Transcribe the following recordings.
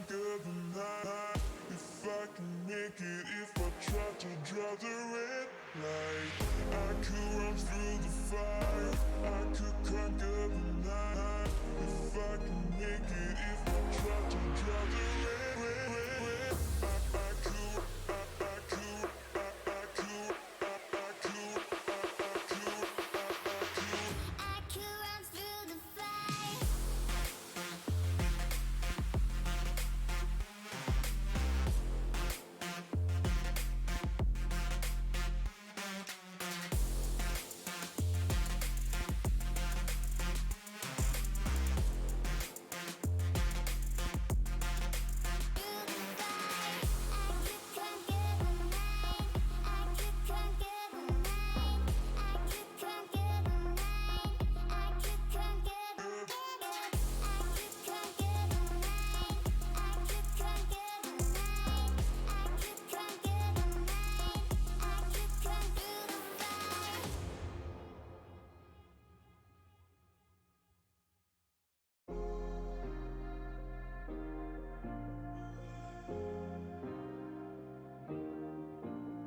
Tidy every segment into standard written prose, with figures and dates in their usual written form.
conquer the night. If I can make it, if I try to draw the red light, I could run through the fire, I could conquer the night. If I can make it, if I try to draw the red, I could, I could, I could, I could, I could, I could run through the fire.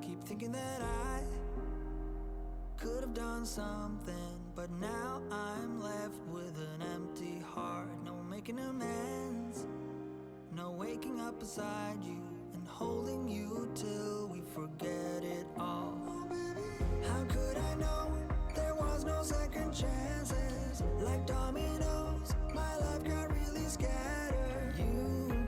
Keep thinking that I could have done something, but now I'm left with an empty heart. No making amends, no waking up beside you and holding you till we forget it all. How could I know there was no second chances? Like dominoes, my life got really scattered. You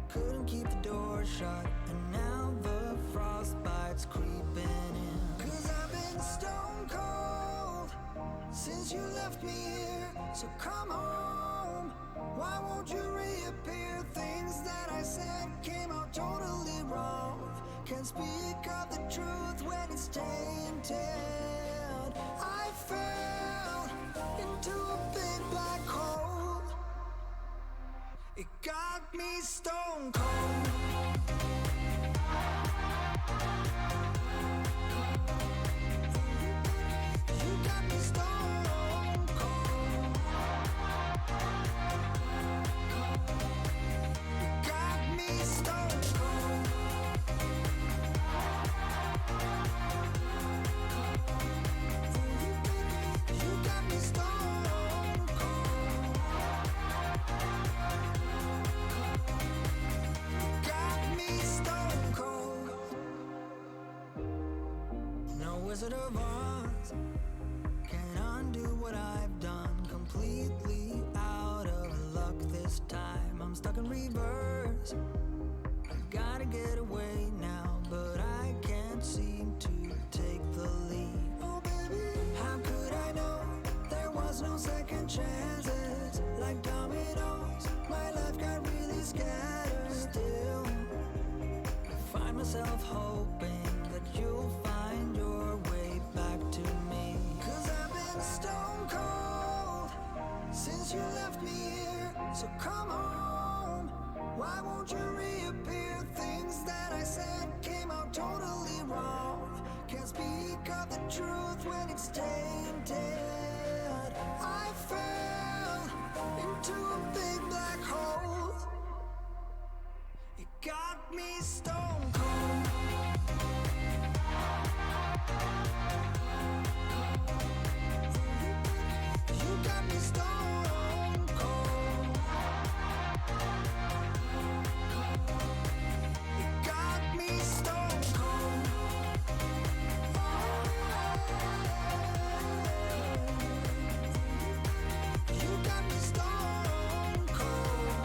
couldn't keep the door shut, and now the frostbite's creeping in. 'Cause I've been stone cold since you left me here. So come home, why won't you reappear? Things that I said came out totally wrong. Can't speak of the truth when it's tainted. I fell into a big black hole. It got me stone cold. You got me stone cold. You got me stone cold. You got me stone cold. Got me stone cold. No Wizard of Oz can undo what I've done. Completely out of luck this time. I'm stuck in reverse. I gotta get away now, but I can't seem to take the lead. Oh baby, how could I know there was no second chances? Like dominoes, my life got really scattered. Still, I find myself hoping that you'll find your way back to me. 'Cause I've been stone cold since you left me here. So come home, why won't you reappear? Things that I said came out totally wrong. Can't speak of the truth when it's tainted. I fell into a big black hole. It got me stone cold. You got me stone cold. You got me stone cold. You got me stone cold.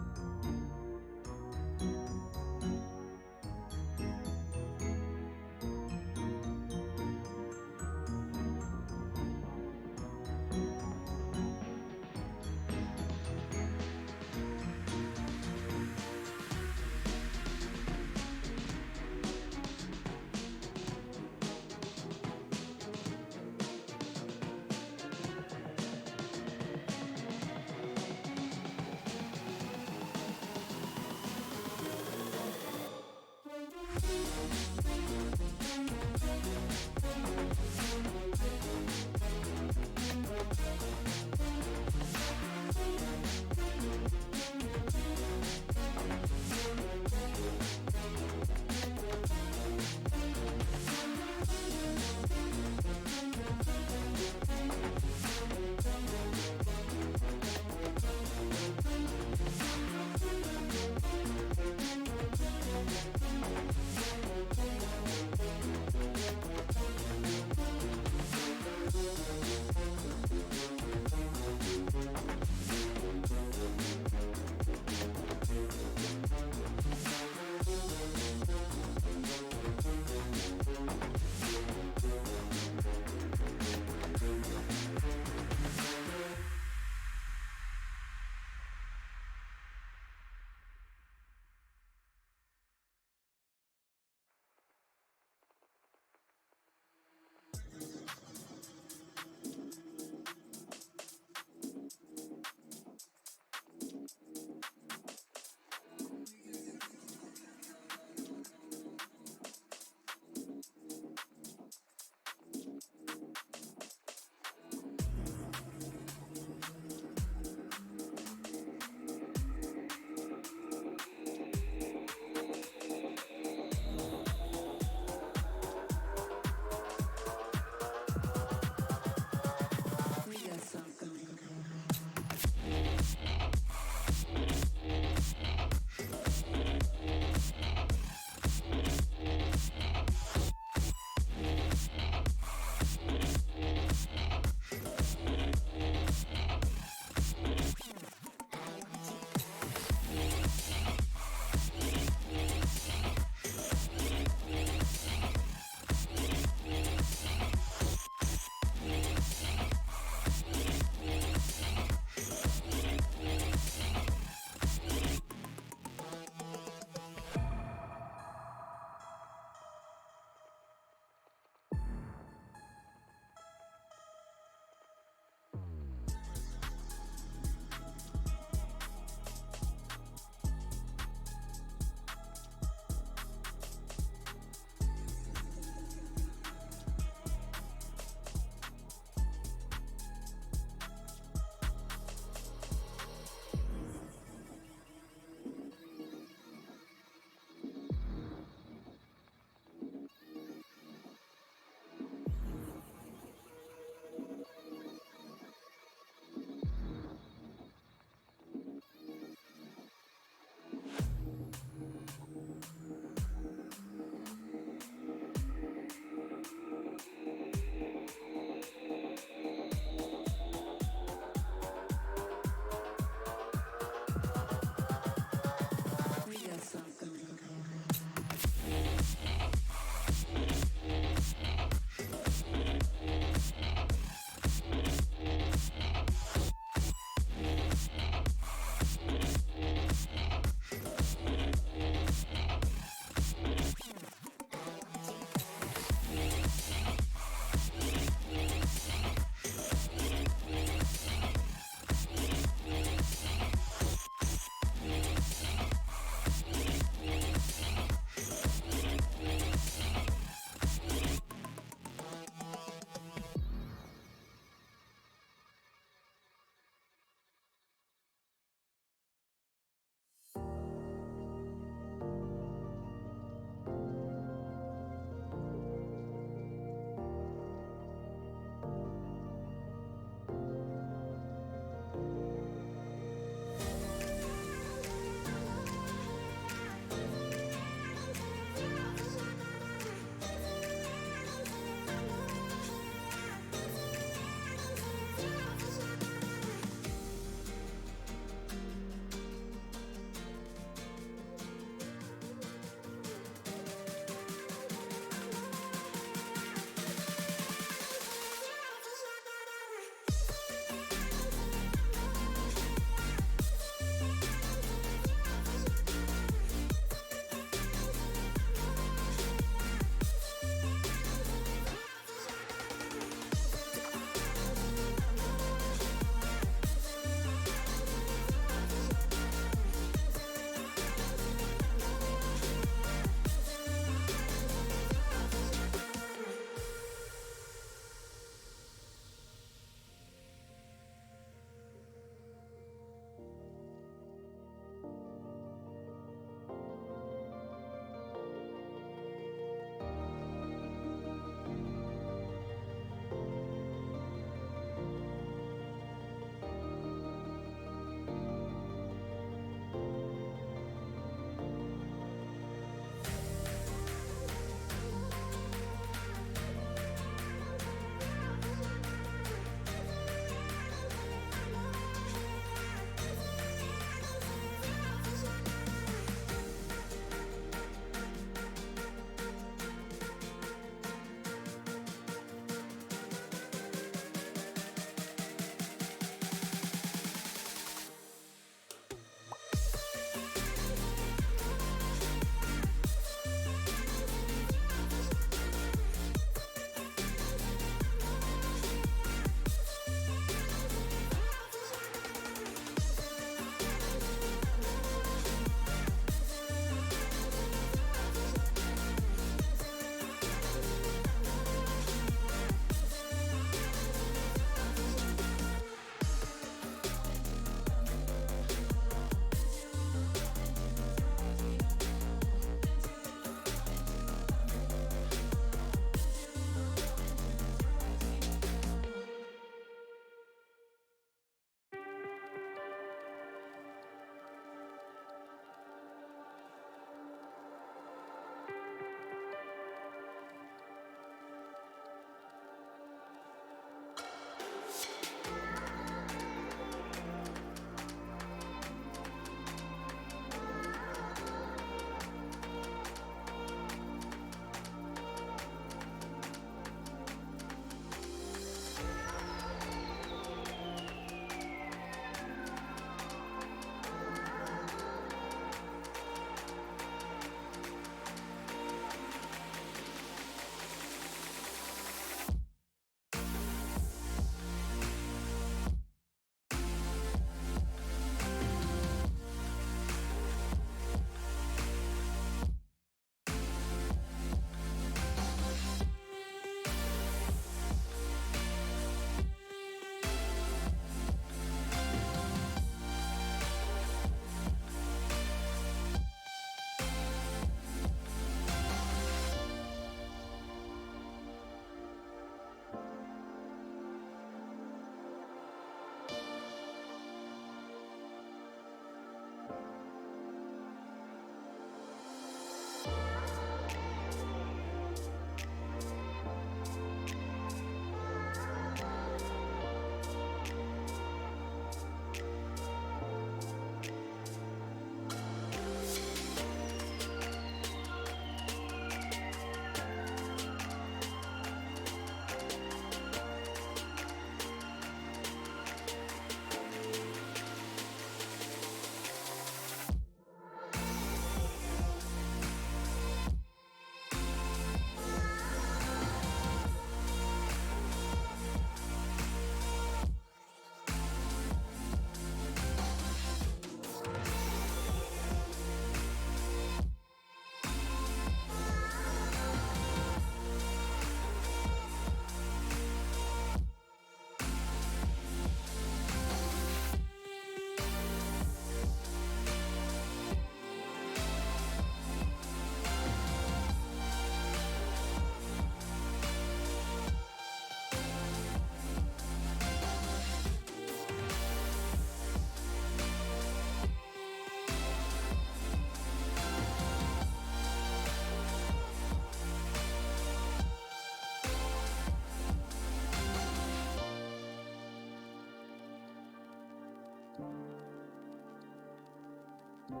Hello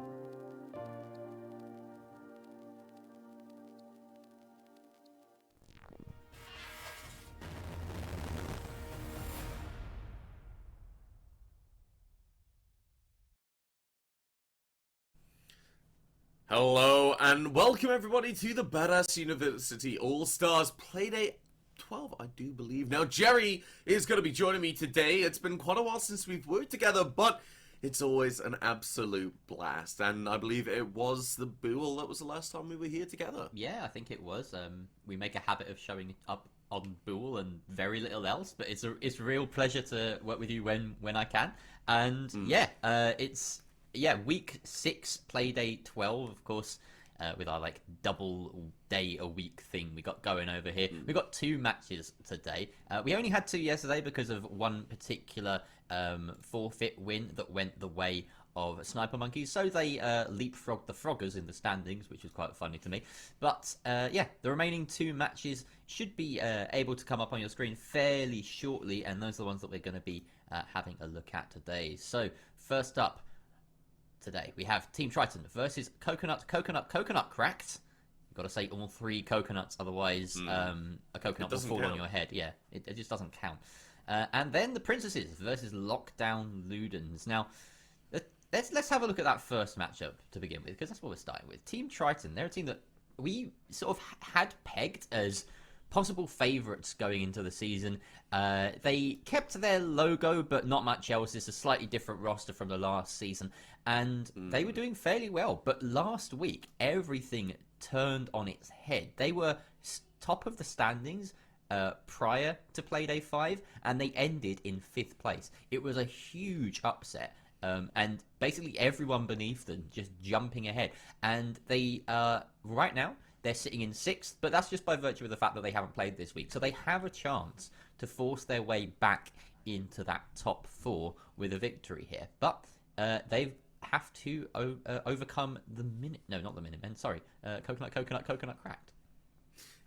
and welcome everybody to the Badass University All-Stars Playday 12, I do believe. Now, Jerry is going to be joining me today. It's been quite a while since we've worked together, but it's always an absolute blast. And I believe it was the Bool that was the last time we were here together. Yeah, I think it was. We make a habit of showing up on Bool and very little else, but it's a real pleasure to work with you when I can. And it's week 6, Playday 12, of course. With our like double day a week thing we got going over here. We got 2 matches today. We only had 2 yesterday because of one particular forfeit win that went the way of Sniper Monkeys. So they leapfrogged the Froggers in the standings, which was quite funny to me. But the remaining 2 matches should be able to come up on your screen fairly shortly, and those are the ones that we're going to be having a look at today. So first up, today we have Team Triton versus Coconut Cracked. You've got to say all 3 coconuts, otherwise a coconut will fall on your head. Yeah, it just doesn't count. And then the Princesses versus Lockdown Ludens. Now, let's have a look at that first matchup to begin with, because that's what we're starting with. Team Triton, they're a team that we sort of had pegged as possible favourites going into the season. They kept their logo, but not much else. It's a slightly different roster from the last season, and they were doing fairly well. But last week, everything turned on its head. They were top of the standings prior to Playday 5, and they ended in 5th place. It was a huge upset. And basically everyone beneath them just jumping ahead. And they, right now, they're sitting in 6th, but that's just by virtue of the fact that they haven't played this week. So they have a chance to force their way back into that top 4 with a victory here. But they have to overcome the Coconut Cracked.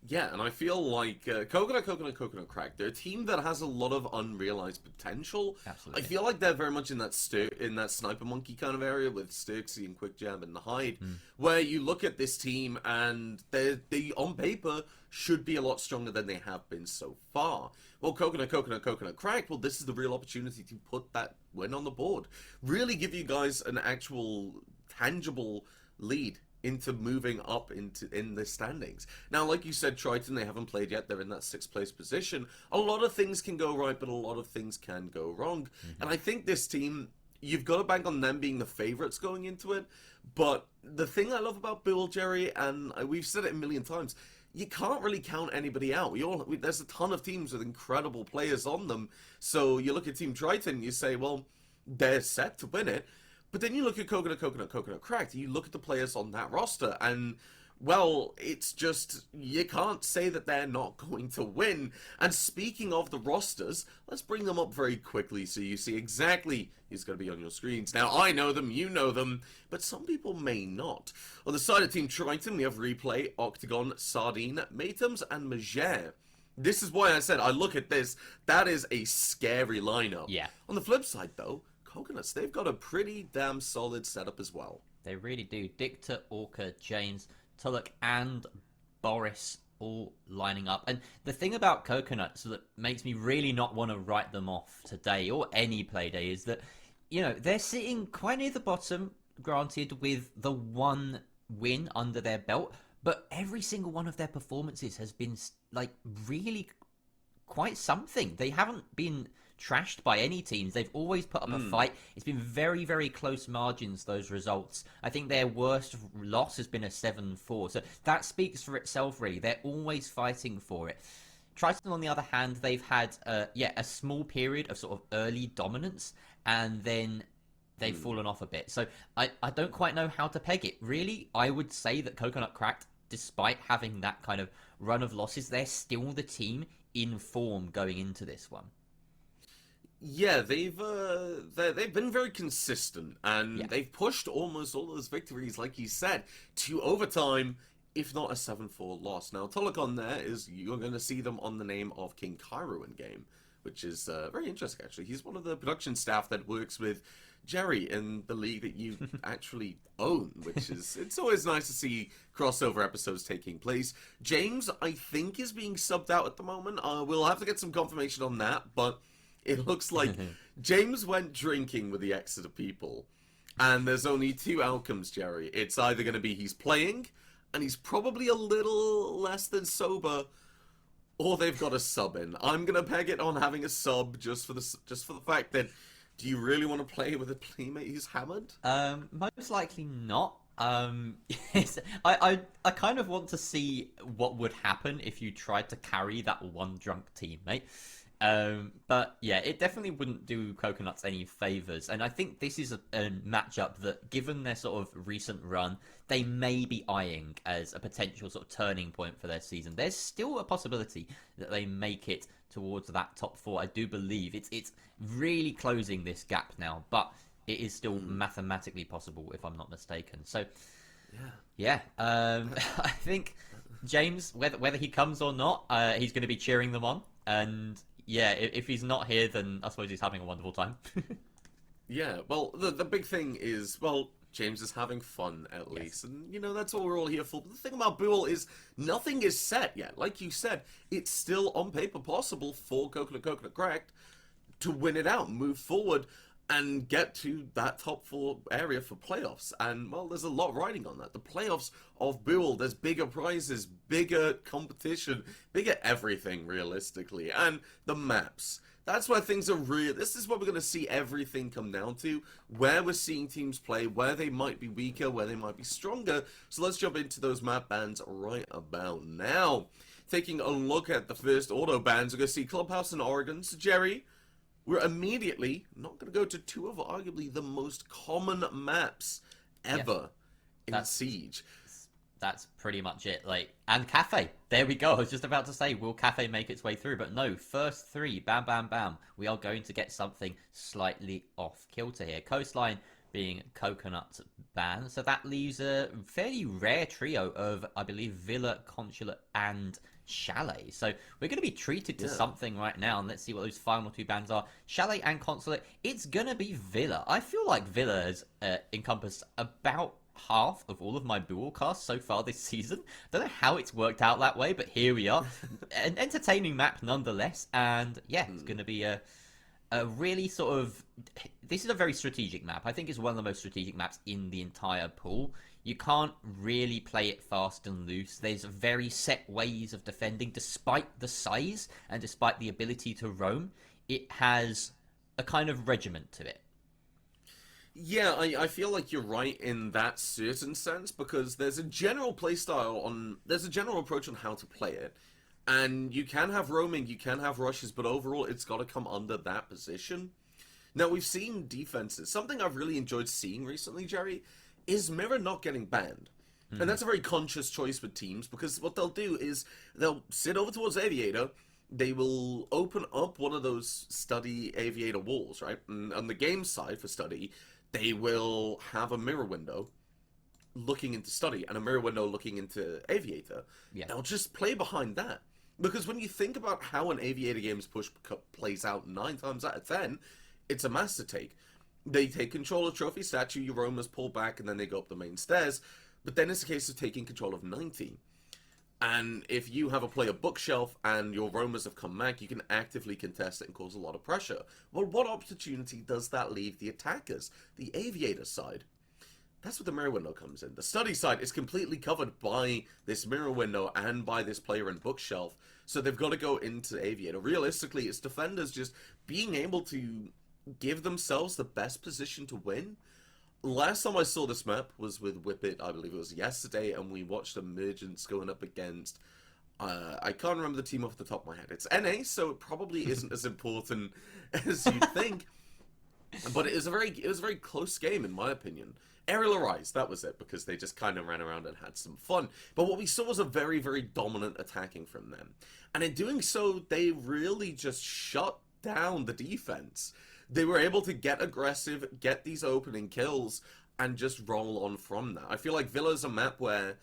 Yeah, and I feel like Coconut Crack, they're a team that has a lot of unrealized potential. Absolutely. I feel like they're very much in that Sniper Monkey kind of area with Sturksy and Quick Jam and the Hyde, where you look at this team and they on paper should be a lot stronger than they have been so far. Well, Coconut Crack, well, this is the real opportunity to put that win on the board. Really give you guys an actual tangible lead into moving up in the standings. Now, like you said, Triton, they haven't played yet. They're in that 6th place position. A lot of things can go right, but a lot of things can go wrong. And I think this team, you've got to bank on them being the favorites going into it. But the thing I love about Bill, Jerry, and we've said it a million times, you can't really count anybody out. There's a ton of teams with incredible players on them. So you look at Team Triton, you say, well, they're set to win it. But then you look at Coconut Cracked, you look at the players on that roster, and, well, it's just, you can't say that they're not going to win. And speaking of the rosters, let's bring them up very quickly so you see exactly who's going to be on your screens. Now, I know them, you know them, but some people may not. On the side of Team Triton, we have Replay, Octagon, Sardine, Matems, and Megere. This is why I said, I look at this, that is a scary lineup. Yeah. On the flip side, though, Coconuts, they've got a pretty damn solid setup as well. They really do. Dicta, Orca, James, Tulloch, and Boris all lining up. And the thing about Coconuts that makes me really not want to write them off today or any Playday is that, you know, they're sitting quite near the bottom, granted, with the 1 win under their belt, but every single one of their performances has been, like, really quite something. They haven't been trashed by any teams. They've always put up a fight. It's been very, very close margins, those results. I think their worst loss has been a 7-4. So that speaks for itself, really. They're always fighting for it. Triton, on the other hand, they've had a small period of sort of early dominance, and then they've fallen off a bit. So I don't quite know how to peg it. Really, I would say that Coconut Cracked, despite having that kind of run of losses, they're still the team in form going into this one. Yeah, they've been very consistent, and they've pushed almost all those victories, like you said, to overtime, if not a 7-4 loss. Now, Tulloch on there you're going to see them on the name of King Cairo in game, which is very interesting, actually. He's one of the production staff that works with Jerry in the league that you actually own, which is, it's always nice to see crossover episodes taking place. James, I think, is being subbed out at the moment. We'll have to get some confirmation on that, but it looks like James went drinking with the Exeter people, and there's only two outcomes, Jerry. It's either going to be he's playing, and he's probably a little less than sober, or they've got a sub in. I'm going to peg it on having a sub just for the fact that, do you really want to play with a playmate who's hammered? Most likely not. Yes, I kind of want to see what would happen if you tried to carry that one drunk teammate. But yeah, it definitely wouldn't do Coconuts any favors. And I think this is a matchup that, given their sort of recent run, they may be eyeing as a potential sort of turning point for their season. There's still a possibility that they make it towards that top four. I do believe it's really closing this gap now, but it is still mathematically possible, if I'm not mistaken. So yeah, I think James, whether he comes or not, he's going to be cheering them on. And yeah, if he's not here, then I suppose he's having a wonderful time. Yeah, well, the big thing is, well, James is having fun, at least. And, you know, that's what we're all here for. But the thing about Bool is nothing is set yet. Like you said, it's still on paper possible for Coconut Cracked to win it out, move forward, and get to that top four area for playoffs. And, well, there's a lot riding on that. The playoffs of Bool, there's bigger prizes, bigger competition, bigger everything, realistically. And the maps. That's where things are real. This is what we're going to see everything come down to, where we're seeing teams play, where they might be weaker, where they might be stronger. So let's jump into those map bans right about now. Taking a look at the first auto bans, we're going to see Clubhouse and Oregon. So Jerry, we're immediately not going to go to two of arguably the most common maps ever in Siege. That's pretty much it. And Cafe. There we go. I was just about to say, will Cafe make its way through? But no, first three, bam, bam, bam. We are going to get something slightly off kilter here. Coastline being Coconut ban. So that leaves a fairly rare trio of, I believe, Villa, Consulate, and Chalet. So we're going to be treated to something right now, and let's see what those final two bans are. Chalet and Consulate. It's going to be Villa. I feel like Villa has encompassed about half of all of my dual casts so far this season. Don't know how it's worked out that way, but here we are. An entertaining map nonetheless, and yeah, it's going to be a really sort of... This is a very strategic map. I think it's one of the most strategic maps in the entire pool. You can't really play it fast and loose. There's very set ways of defending, despite the size and despite the ability to roam. It has a kind of regiment to it. Yeah, I feel like you're right in that certain sense, because there's a general playstyle there's a general approach on how to play it. And you can have roaming, you can have rushes, but overall it's got to come under that position. Now, we've seen defenses. Something I've really enjoyed seeing recently, Jerry, is Mirror not getting banned. And that's a very conscious choice with teams, because what they'll do is they'll sit over towards Aviator, they will open up one of those Study Aviator walls, right? And on the game side for Study, they will have a mirror window looking into Study and a mirror window looking into Aviator. Yeah. They'll just play behind that. Because when you think about how an Aviator game's push plays out 9 times out of 10, it's a master take. They take control of Trophy Statue, your roamers pull back, and then they go up the main stairs. But then it's a case of taking control of 19. And if you have a player bookshelf and your roamers have come back, you can actively contest it and cause a lot of pressure. Well, what opportunity does that leave the attackers, the Aviator side? That's where the mirror window comes in. The Study side is completely covered by this mirror window and by this player and bookshelf, so they've got to go into Aviator. Realistically, it's defenders just being able to give themselves the best position to win. Last time I saw this map was with Whippet, I believe it was yesterday, and we watched Emergence going up against... I can't remember the team off the top of my head. It's NA, so it probably isn't as important as you'd think. But it was a very close game, in my opinion. Aerial Arise, that was it, because they just kind of ran around and had some fun. But what we saw was a very, very dominant attacking from them. And in doing so, they really just shut down the defense. They were able to get aggressive, get these opening kills, and just roll on from that. I feel like Villa's a map where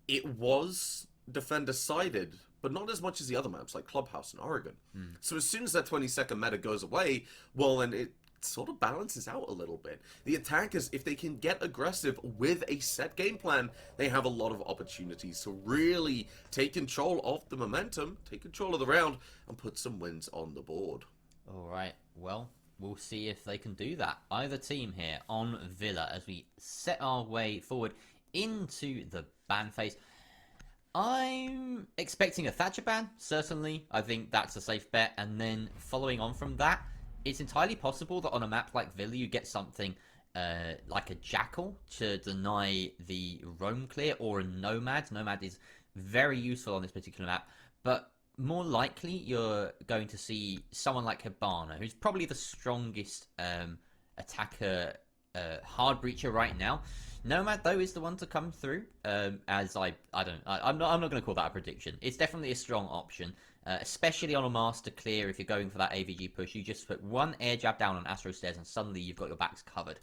it was defender-sided, but not as much as the other maps like Clubhouse and Oregon. So as soon as that 20-second meta goes away, well, then it sort of balances out a little bit. The attackers, if they can get aggressive with a set game plan, they have a lot of opportunities to really take control of the momentum, take control of the round, and put some wins on the board. All right, well, we'll see if they can do that. Either team here on Villa as we set our way forward into the ban phase. I'm expecting a Thatcher ban, certainly. I think that's a safe bet. And then following on from that, it's entirely possible that on a map like Villa, you get something like a Jackal to deny the roam clear, or a Nomad. Nomad is very useful on this particular map, but more likely you're going to see someone like Hibana, who's probably the strongest attacker hard breacher right now. Nomad though is the one to come through. As I'm not going to call that a prediction. It's definitely a strong option, especially on a master clear. If you're going for that AVG push, you just put one air jab down on Astro Stairs, and suddenly you've got your backs covered.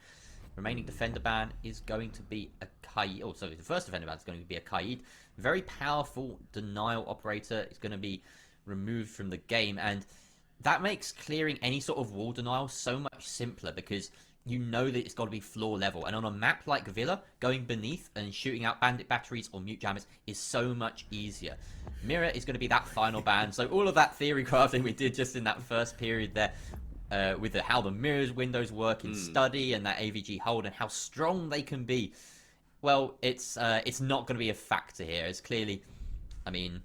Remaining defender ban is going to be a Kaid. Oh, sorry, the first defender ban is going to be a Kaid. Very powerful denial operator. It's going to be removed from the game, and that makes clearing any sort of wall denial so much simpler, because you know that it's got to be floor level. And on a map like Villa, going beneath and shooting out bandit batteries or mute jammers is so much easier. Mirror is going to be that final ban. So all of that theory crafting we did just in that first period there, with how the mirrors windows work in study and that AVG hold and how strong they can be, well, it's not going to be a factor here. It's clearly, I mean,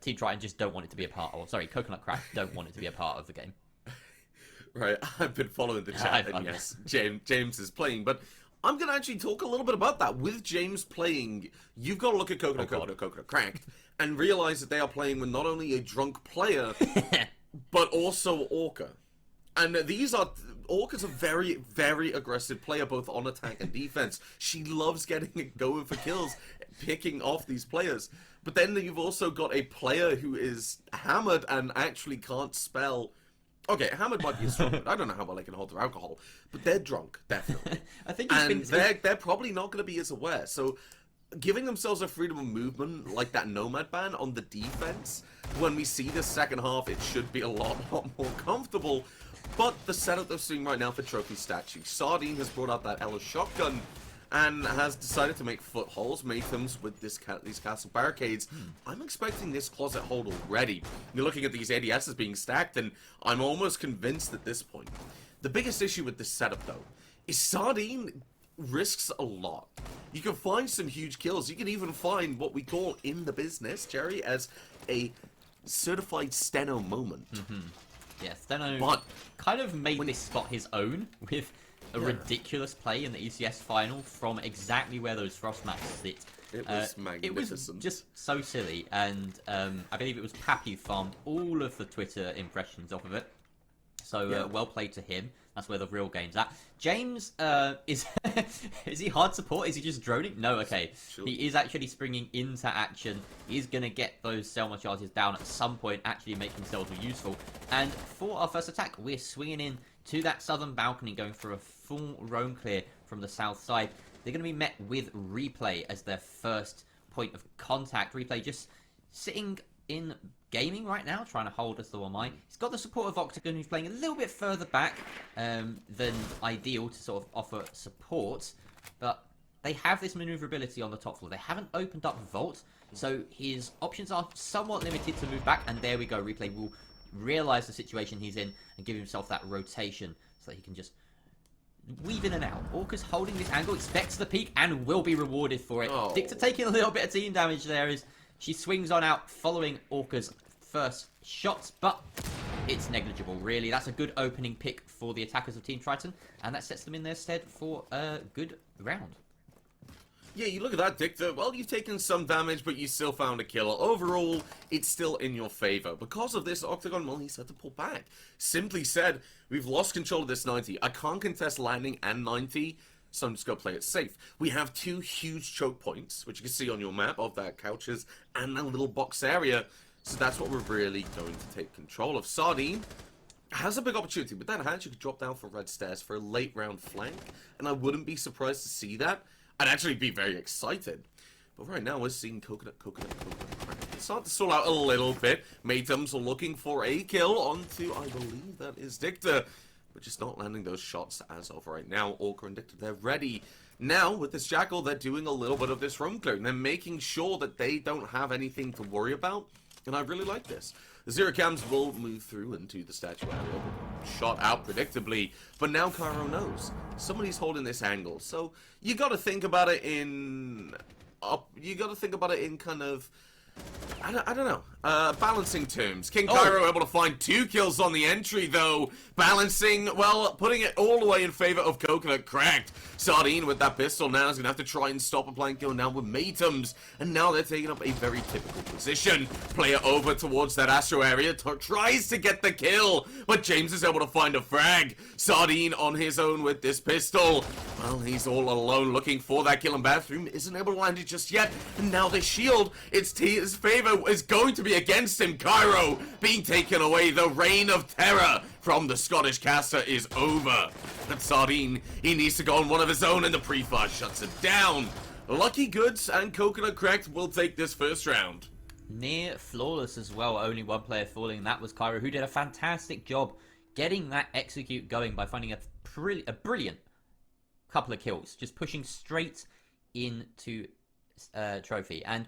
Team Triton just don't want it to be a part of. Sorry, Coconut Crack don't want it to be a part of the game. Right, I've been following the chat, and yes, James is playing, but I'm going to actually talk a little bit about that. With James playing, you've got to look at Coconut Cracked, and realize that they are playing with not only a drunk player, but also Orca. And Orca's a very, very aggressive player, both on attack and defense. She loves getting it going for kills, picking off these players. But then you've also got a player who is hammered and actually can't spell. Okay, hammered might be a strong word. I don't know how well they can hold their alcohol, but they're drunk, definitely. I think they're probably not going to be as aware. So giving themselves a freedom of movement like that Nomad ban on the defense, when we see the second half, it should be a lot more comfortable. But the setup they're seeing right now for Trophy Statue, Sardine has brought out that Ella shotgun and has decided to make footholds, make them with these castle barricades. I'm expecting this closet hold already. You're looking at these ADSs being stacked, and I'm almost convinced at this point. The biggest issue with this setup, though, is Sardine risks a lot. You can find some huge kills. You can even find what we call in the business, Jerry, as a certified steno moment. Yeah, Steno kind of made this spot his own with a ridiculous play in the ECS final from exactly where those frost mats sit. It was magnificent. It was just so silly, and I believe it was Pap who farmed all of the Twitter impressions off of it. So well played to him. That's where the real game's at. James, is he hard support? Is he just droning? No, okay. Sure. He is actually springing into action. He's going to get those Selma charges down at some point, actually make himself useful. And for our first attack, we're swinging in to that southern balcony, going for a full roam clear from the south side. They're going to be met with Replay as their first point of contact. Replay just sitting in gaming right now, trying to hold us the 1-eye. He's got the support of Octagon, who's playing a little bit further back than ideal to sort of offer support, but they have this maneuverability on the top floor. They haven't opened up Vault, so his options are somewhat limited to move back, and there we go. Replay will realize the situation he's in and give himself that rotation so that he can just weave in and out. Orca's holding this angle, expects the peak, and will be rewarded for it. Dicta taking a little bit of team damage there as she swings on out following Orca's first shots, but it's negligible, really. That's a good opening pick for the attackers of Team Triton, and that sets them in their stead for a good round. Yeah, you look at that, Dicta. Well, you've taken some damage, but you still found a kill. Overall, it's still in your favor. Because of this, Octagon, well, he's had to pull back. Simply said, we've lost control of this 90. I can't contest landing and 90, so I'm just going to play it safe. We have two huge choke points, which you can see on your map of that couches and a little box area. So that's what we're really going to take control of. Sardine has a big opportunity. With that hand, you could drop down for red stairs for a late round flank, and I wouldn't be surprised to see that. I'd actually be very excited. But right now, we're seeing Coconut Crack start to stall out a little bit. Maytums looking for a kill onto, I believe that is Dictor, but just not landing those shots as of right now. Orca and Dictor, they're ready. Now, with this Jackal, they're doing a little bit of this roam clearing. They're making sure that they don't have anything to worry about, and I really like this. The Zero Cams will move through into the statue area, shot out predictably, but now Cairo knows somebody's holding this angle, so you gotta think about it in... kind of... I don't know. Balancing terms. King Cairo able to find 2 kills on the entry, though. Balancing, well, putting it all the way in favor of Coconut Cracked. Sardine with that pistol now is going to have to try and stop a plank kill now with Maytums. And now they're taking up a very typical position. Player over towards that Astro area, tries to get the kill, but James is able to find a frag. Sardine on his own with this pistol. Well, he's all alone looking for that kill in Bathroom. Isn't able to land it just yet. And now the shield, his favor is going to be against him. Cairo being taken away. The reign of terror from the Scottish caster is over. But Sardine, he needs to go on one of his own, and the pre-fire shuts it down. Lucky Goods and Coconut Cracked will take this first round. Near flawless as well, only one player falling, and that was Cairo, who did a fantastic job getting that execute going by finding a brilliant couple of kills, just pushing straight into trophy. And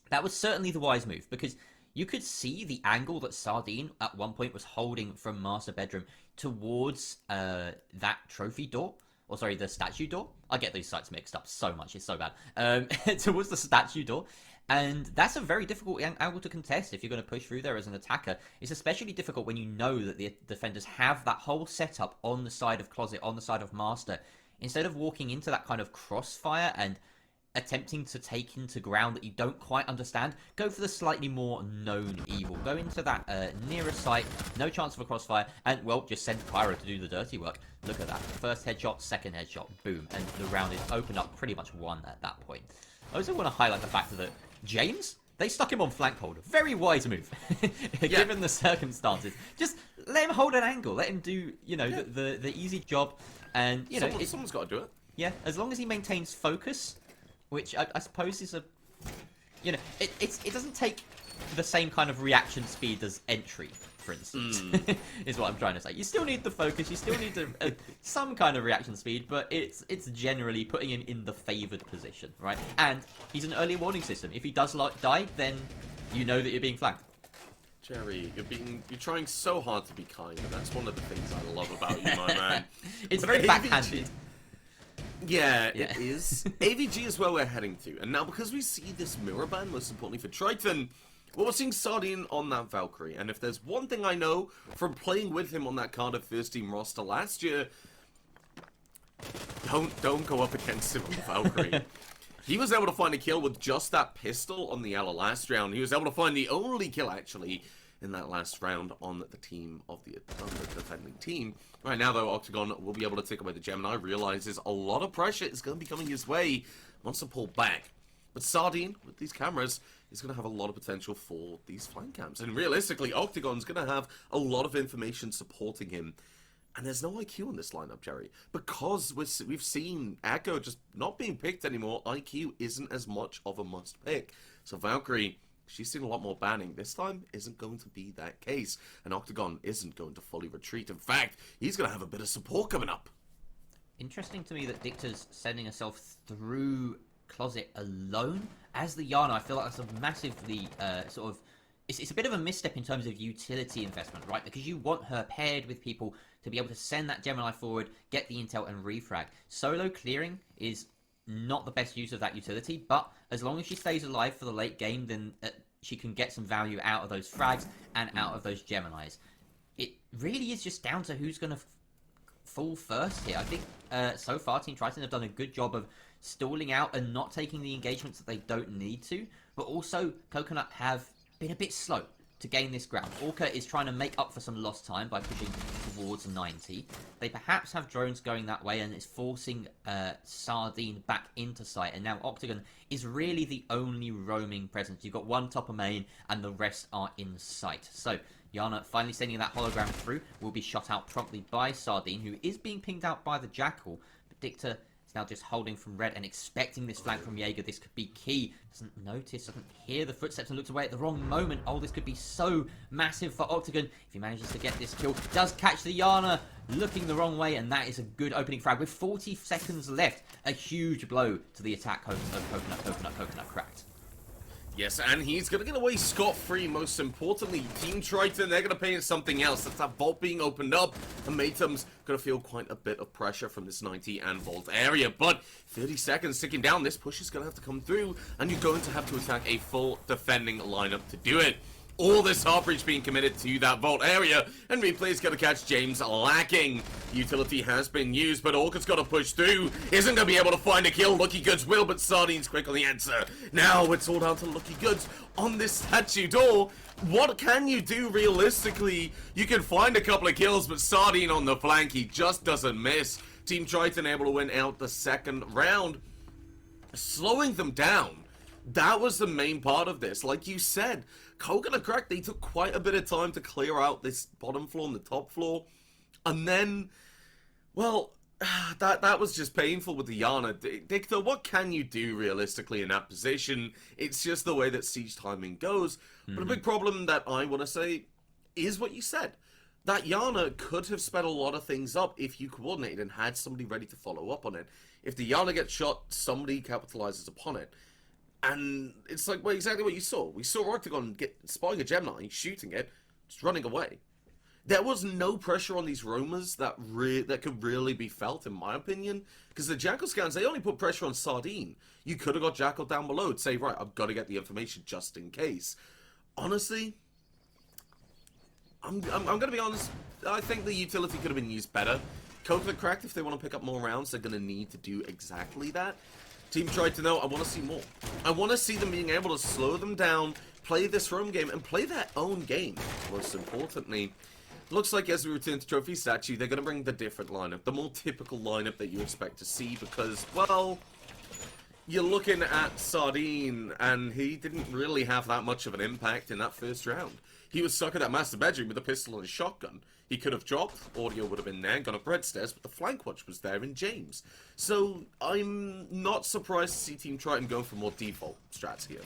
that was certainly the wise move, because you could see the angle that Sardine at one point was holding from Master Bedroom towards that trophy door. Or sorry, the statue door. I get these sites mixed up so much, it's so bad. Towards the statue door. And that's a very difficult angle to contest if you're going to push through there as an attacker. It's especially difficult when you know that the defenders have that whole setup on the side of Closet, on the side of Master. Instead of walking into that kind of crossfire and attempting to take into ground that you don't quite understand, go for the slightly more known evil. Go into that nearer site, no chance of a crossfire, and, well, just send Cairo to do the dirty work. Look at that. First headshot, second headshot, boom. And the round is opened up pretty much one at that point. I also want to highlight the fact that James, they stuck him on flank holder. Very wise move, given the circumstances. Just let him hold an angle. Let him do, you know, the easy job. And, you know... Someone's got to do it. Yeah, as long as he maintains focus, which I suppose is a... You know, it doesn't take the same kind of reaction speed as entry, for instance, is what I'm trying to say. You still need the focus, you still need some kind of reaction speed, but it's generally putting him in the favoured position, right? And he's an early warning system. If he does die, then you know that you're being flanked. Jerry, you're trying so hard to be kind, and that's one of the things I love about you, my man. It's very backhanded. Yeah, it is. AVG is where we're heading to, and now because we see this mirror ban, most importantly for Triton, well, we're seeing Sardine on that Valkyrie, and if there's one thing I know from playing with him on that Cardiff first team roster last year, don't go up against him on the Valkyrie. He was able to find a kill with just that pistol on the Ella last round. He was able to find the only kill, actually, in that last round on the team of the defending team. Right now, though, Octagon will be able to take away the Gemini. Realizes a lot of pressure is going to be coming his way. Wants to pull back. But Sardine, with these cameras, is going to have a lot of potential for these flank cams. And realistically, Octagon's going to have a lot of information supporting him. And there's no IQ in this lineup, Jerry. Because we've seen Echo just not being picked anymore, IQ isn't as much of a must-pick. So Valkyrie, she's seen a lot more banning. This time isn't going to be that case. And Octagon isn't going to fully retreat. In fact, he's going to have a bit of support coming up. Interesting to me that Dictor's sending herself through Closet alone. As the Yana, I feel like that's a massively sort of... It's a bit of a misstep in terms of utility investment, right? Because you want her paired with people to be able to send that Gemini forward, get the intel, and refrag. Solo clearing is not the best use of that utility, but as long as she stays alive for the late game, then she can get some value out of those frags and out of those Geminis. It really is just down to who's going to fall first here. I think so far Team Triton have done a good job of stalling out and not taking the engagements that they don't need to, but also Coconut have been a bit slow to gain this ground. Orca is trying to make up for some lost time by pushing towards 90. They perhaps have drones going that way, and it's forcing Sardine back into sight. And now Octagon is really the only roaming presence. You've got one top of main, and the rest are in sight. So Yana finally sending that hologram through will be shot out promptly by Sardine, who is being pinged out by the Jackal. But Dictor He's now just holding from red and expecting this flank from Jaeger. This could be key. Doesn't notice, doesn't hear the footsteps and looks away at the wrong moment. Oh, this could be so massive for Octagon if he manages to get this kill. Does catch the Yana looking the wrong way, and that is a good opening frag. With 40 seconds left, a huge blow to the attack of Coconut cracked. Yes, and he's going to get away scot-free, most importantly. Team Triton, they're going to pay in something else. That's that vault being opened up, and Matum's going to feel quite a bit of pressure from this 90 and vault area. But 30 seconds ticking down, this push is going to have to come through, and you're going to have to attack a full defending lineup to do it. All this Heartbreach being committed to that vault area, and Replay is going to catch James lacking. Utility has been used, but Orca's got to push through. Isn't going to be able to find a kill. Lucky Goods will, but Sardine's quick on the answer. Now it's all down to Lucky Goods on this statue door. What can you do realistically? You can find a couple of kills, but Sardine on the flank, he just doesn't miss. Team Triton able to win out the second round, slowing them down. That was the main part of this. Like you said, Coconut Crack, they took quite a bit of time to clear out this bottom floor and the top floor. And then, well, that was just painful with the Yana. Dictor, what can you do realistically in that position? It's just the way that siege timing goes. But a big problem that I want to say is what you said. That Yana could have sped a lot of things up if you coordinated and had somebody ready to follow up on it. If the Yana gets shot, somebody capitalizes upon it. And it's like, well, exactly what you saw. We saw Octagon spotting a Gemini, shooting it, just running away. There was no pressure on these roamers that could really be felt, in my opinion. Because the Jackal scans, they only put pressure on Sardine. You could have got Jackal down below to say, right, I've got to get the information just in case. Honestly, I'm going to be honest. I think the utility could have been used better. Coconut Cracked, if they want to pick up more rounds, they're going to need to do exactly that. Team tried to know, I want to see more. I want to see them being able to slow them down, play this roam game, and play their own game, most importantly. Looks like as we return to Trophy Statue, they're going to bring the different lineup, the more typical lineup that you expect to see, because, well, you're looking at Sardine, and he didn't really have that much of an impact in that first round. He was stuck in that master bedroom with a pistol and a shotgun. He could have dropped, audio would have been there, gone up red stairs, but the flank watch was there in James. So, I'm not surprised to see Team Triton going for more default strats here.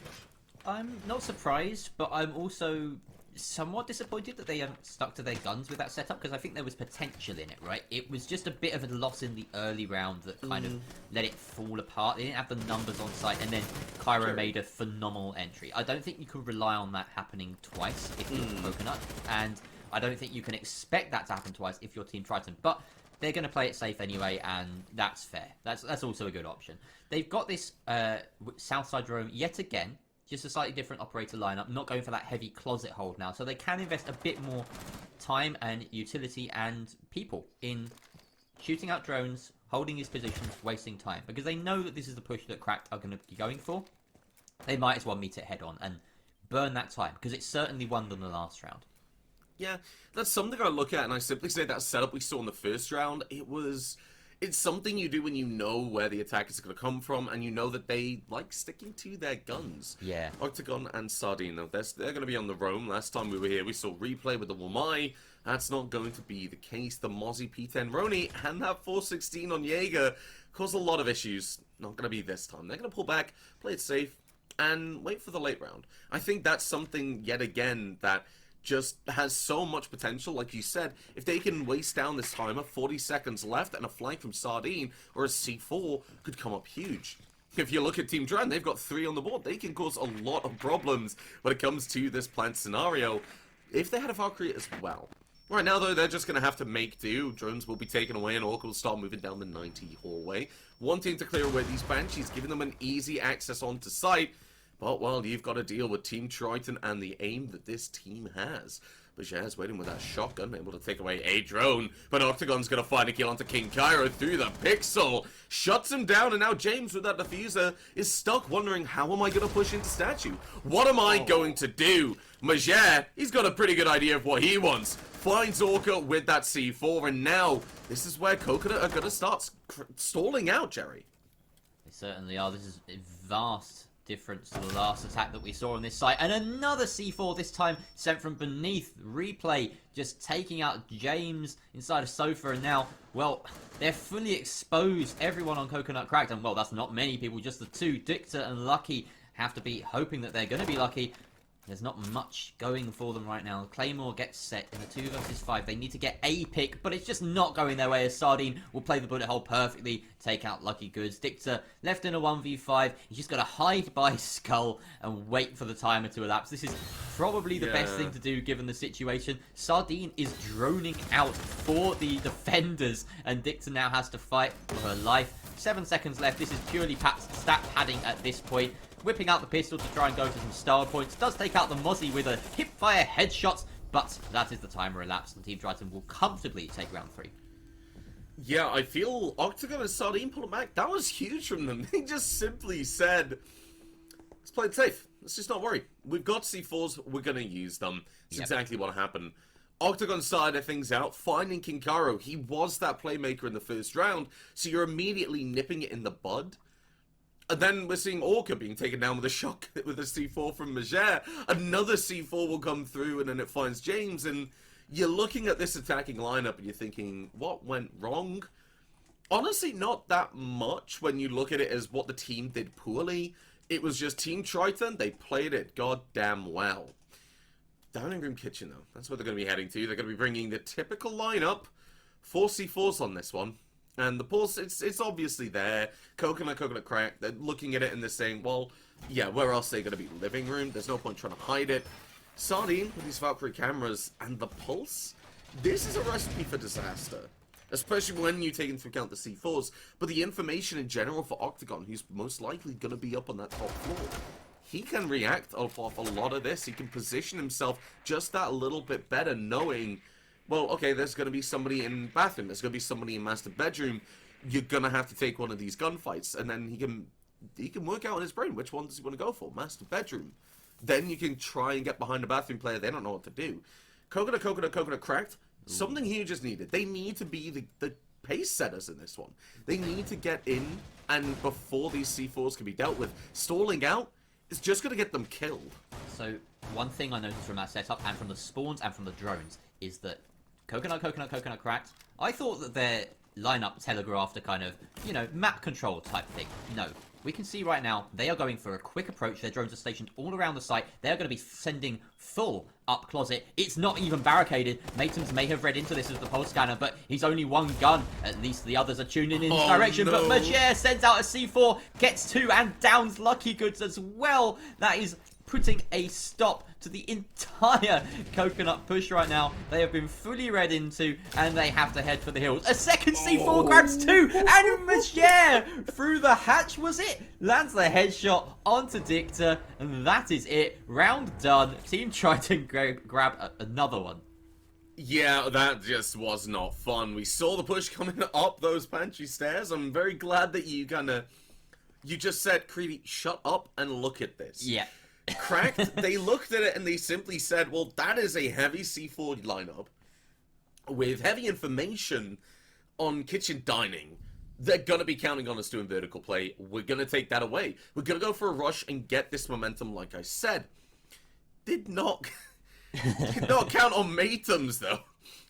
I'm not surprised, but I'm also somewhat disappointed that they haven't stuck to their guns with that setup, because I think there was potential in it, right? It was just a bit of a loss in the early round that kind of let it fall apart. They didn't have the numbers on site, and then Cairo made a phenomenal entry. I don't think you can rely on that happening twice if you're Coconut, and I don't think you can expect that to happen twice if you're Team Triton, but they're going to play it safe anyway, and that's fair. That's also a good option. They've got this Southside roam yet again, just a slightly different operator lineup, not going for that heavy closet hold now, so they can invest a bit more time and utility and people in shooting out drones, holding these positions, wasting time, because they know that this is the push that Cracked are going to be going for. They might as well meet it head on and burn that time, because it certainly won them the last round. Yeah, that's something I look at, and I simply say that setup we saw in the first round, it's something you do when you know where the attack is going to come from, and you know that they like sticking to their guns. Yeah. Octagon and Sardine, they're going to be on the roam. Last time we were here, we saw Replay with the Wamai. That's not going to be the case. The Mozzie P10 Roni and that 416 on Jaeger caused a lot of issues. Not going to be this time. They're going to pull back, play it safe, and wait for the late round. I think that's something, yet again, that just has so much potential. Like you said, if they can waste down this timer, 40 seconds left, and a flank from Sardine or a C4 could come up huge. If you look at Team Dran, they've got 3 on the board. They can cause a lot of problems when it comes to this plant scenario, if they had a Valkyrie as well. Right now, though, they're just going to have to make do. Drones will be taken away, and Orca will start moving down the 90 hallway, wanting to clear away these Banshees, giving them an easy access onto site. But, well, you've got to deal with Team Triton and the aim that this team has. Bajar's waiting with that shotgun, able to take away a drone. But Octagon's going to find a kill onto King Cairo through the pixel. Shuts him down, and now James, with that diffuser, is stuck wondering, how am I going to push into statue? What am I going to do? Bajar, he's got a pretty good idea of what he wants. Finds Orca with that C4, and now this is where Coconut are going to start stalling out, Jerry. They certainly are. This is a vast difference to the last attack that we saw on this site. And another C4, this time sent from beneath. Replay just taking out James inside a sofa. And now, well, they're fully exposed. Everyone on Coconut Cracked. And, well, that's not many people, just the two. Dicta and Lucky have to be hoping that they're going to be lucky. There's not much going for them right now. Claymore gets set in a 2 versus 5. They need to get a pick, but it's just not going their way as Sardine will play the bullet hole perfectly, take out Lucky Goods. Dicta left in a 1v5. He's just got to hide by Skull and wait for the timer to elapse. This is probably the best thing to do given the situation. Sardine is droning out for the defenders, and Dicta now has to fight for her life. 7 seconds left. This is purely stat padding at this point. Whipping out the pistol to try and go for some star points. Does take out the Mozzie with a hip-fire headshot, but that is the timer elapsed, and Team Triton will comfortably take round 3. Yeah, I feel Octagon and Sardine pull it back. That was huge from them. They just simply said, let's play it safe. Let's just not worry. We've got C4s. We're going to use them. That's exactly what happened. Octagon started things out, finding Kinkaro. He was that playmaker in the first round, so you're immediately nipping it in the bud. And then we're seeing Orca being taken down with a shock with a C4 from Majere. Another C4 will come through, and then it finds James. And you're looking at this attacking lineup, and you're thinking, what went wrong? Honestly, not that much when you look at it as what the team did poorly. It was just Team Triton. They played it goddamn well. Dining Room Kitchen, though. That's what they're going to be heading to. They're going to be bringing the typical lineup. 4 C4s on this one. And the pulse, it's obviously there. Coconut Crack, they're looking at it and they're saying, well, yeah, where else are they going to be? Living room? There's no point trying to hide it. Sardine with these Valkyrie cameras and the pulse. This is a recipe for disaster. Especially when you take into account the C4s. But the information in general for Octagon, who's most likely going to be up on that top floor. He can react off a lot of this. He can position himself just that little bit better, knowing, well, okay, there's going to be somebody in bathroom. There's going to be somebody in master bedroom. You're going to have to take one of these gunfights. And then he can work out in his brain which one does he want to go for. Master bedroom. Then you can try and get behind a bathroom player. They don't know what to do. Coconut Cracked. Something here just needed. They need to be the pace setters in this one. They need to get in, and before these C4s can be dealt with, stalling out is just going to get them killed. So, one thing I noticed from that setup, and from the spawns, and from the drones, is that Coconut Cracked, I thought that their lineup telegraphed a kind of, map control type thing. No. We can see right now, they are going for a quick approach. Their drones are stationed all around the site. They're going to be sending full up closet. It's not even barricaded. Matums may have read into this as the pulse scanner, but he's only one gun. At least the others are tuning in his direction. No. But Majere sends out a C4, gets 2, and downs Lucky Goods as well. That is putting a stop to the entire Coconut push right now. They have been fully read into, and they have to head for the hills. A second C4 grabs 2, and Majere through the hatch, was it? Lands the headshot onto Dicta, and that is it. Round done. Team Triton grab another one. Yeah, that just was not fun. We saw the push coming up those pantry stairs. I'm very glad that you just said, Creedy, shut up and look at this. Yeah. Cracked, they looked at it and they simply said, well, that is a heavy C4 lineup with heavy information on kitchen dining. They're going to be counting on us doing vertical play. We're going to take that away. We're going to go for a rush and get this momentum, like I said. Did not count on Matums, though.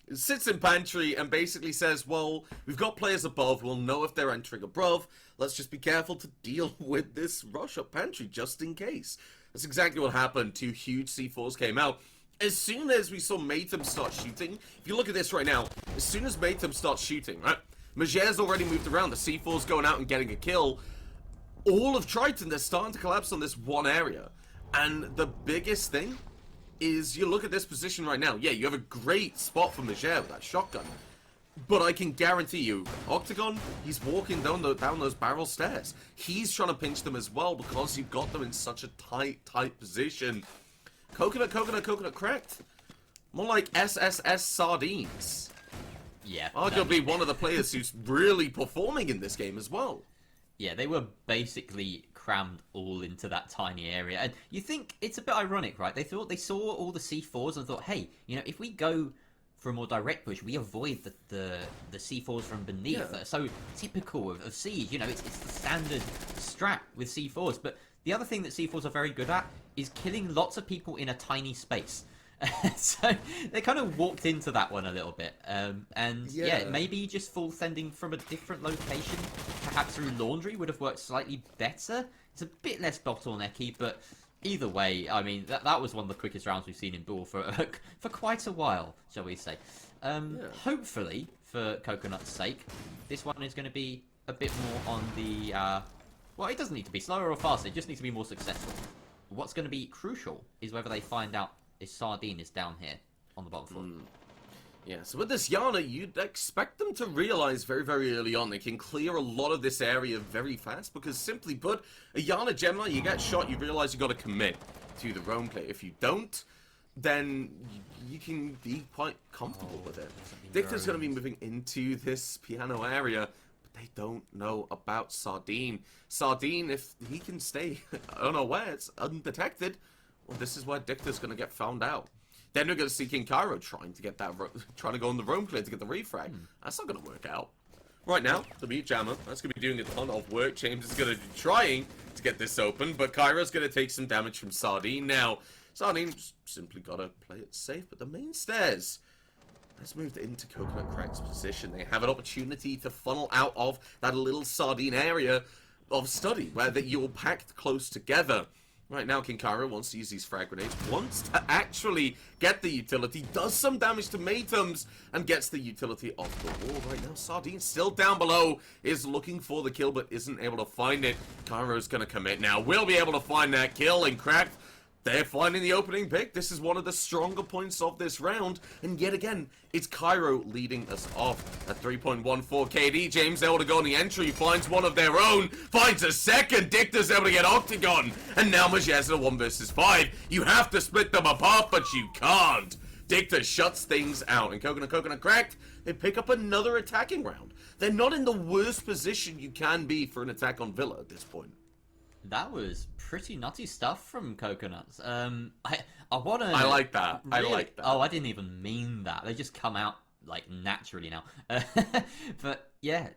It sits in pantry and basically says, well, we've got players above. We'll know if they're entering above. Let's just be careful to deal with this rush up pantry, just in case. That's exactly what happened. 2 huge C4s came out. As soon as we saw Matum start shooting, if you look at this right now, as soon as Matum starts shooting, right, Majere's already moved around. The C4's going out and getting a kill. All of Triton, they're starting to collapse on this one area. And the biggest thing is you look at this position right now. Yeah, you have a great spot for Majere with that shotgun. But I can guarantee you, Octagon, he's walking down those barrel stairs. He's trying to pinch them as well because you've got them in such a tight position. Coconut Cracked. More like SSS Sardines. Yeah. Arguably one of the players who's really performing in this game as well. Yeah, they were basically crammed all into that tiny area. And you think it's a bit ironic, right? They saw all the C4s and thought, hey, if we go for a more direct push, we avoid the C4s from beneath that are so typical of Siege. It's the standard strat with C4s, but the other thing that C4s are very good at is killing lots of people in a tiny space. So they kind of walked into that one a little bit. And yeah, maybe just full sending from a different location, perhaps through laundry, would have worked slightly better. It's a bit less bottlenecky, but either way, I mean, that was one of the quickest rounds we've seen in Bull for quite a while, shall we say. Hopefully, for Coconut's sake, this one is going to be a bit more on the... well, it doesn't need to be slower or faster, it just needs to be more successful. What's going to be crucial is whether they find out if Sardine is down here on the bottom floor. Yeah, so with this Yana, you'd expect them to realize very, very early on they can clear a lot of this area very fast, because simply put, a Yana Gemini, you get shot, you realize you got to commit to the roam play. If you don't, then you can be quite comfortable with it. Dicta's going to be moving into this piano area, but they don't know about Sardine. Sardine, if he can stay unawares, undetected, well, this is where Dicta's going to get found out. Then we're going to see King Cairo trying to get that, trying to go on the roam clear to get the refrag. That's not going to work out. Right now, the Mute Jammer, that's going to be doing a ton of work. James is going to be trying to get this open, but Cairo's going to take some damage from Sardine. Now, Sardine simply got to play it safe, but the main stairs has moved into Coconut Crack's position. They have an opportunity to funnel out of that little Sardine area of study, where you're packed close together. Right now, King Cairo wants to use these frag grenades, wants to actually get the utility, does some damage to Maytums, and gets the utility off the wall. Right now, Sardine still down below, is looking for the kill, but isn't able to find it. Cairo's going to commit now, will be able to find that kill, and Cracked, they're finding the opening pick. This is one of the stronger points of this round, and yet again, it's Cairo leading us off at 3.14 KD. James able to go on the entry, finds one of their own, finds a second. Dicta's able to get Octagon, and now Majez at 1 versus 5. You have to split them apart, but you can't. Dicta shuts things out, and Coconut Cracked, they pick up another attacking round. They're not in the worst position you can be for an attack on Villa at this point. That was pretty nutty stuff from Coconuts. I want to... I like that. Really? I like that. Oh, I didn't even mean that. They just come out, like, naturally now. But, yeah,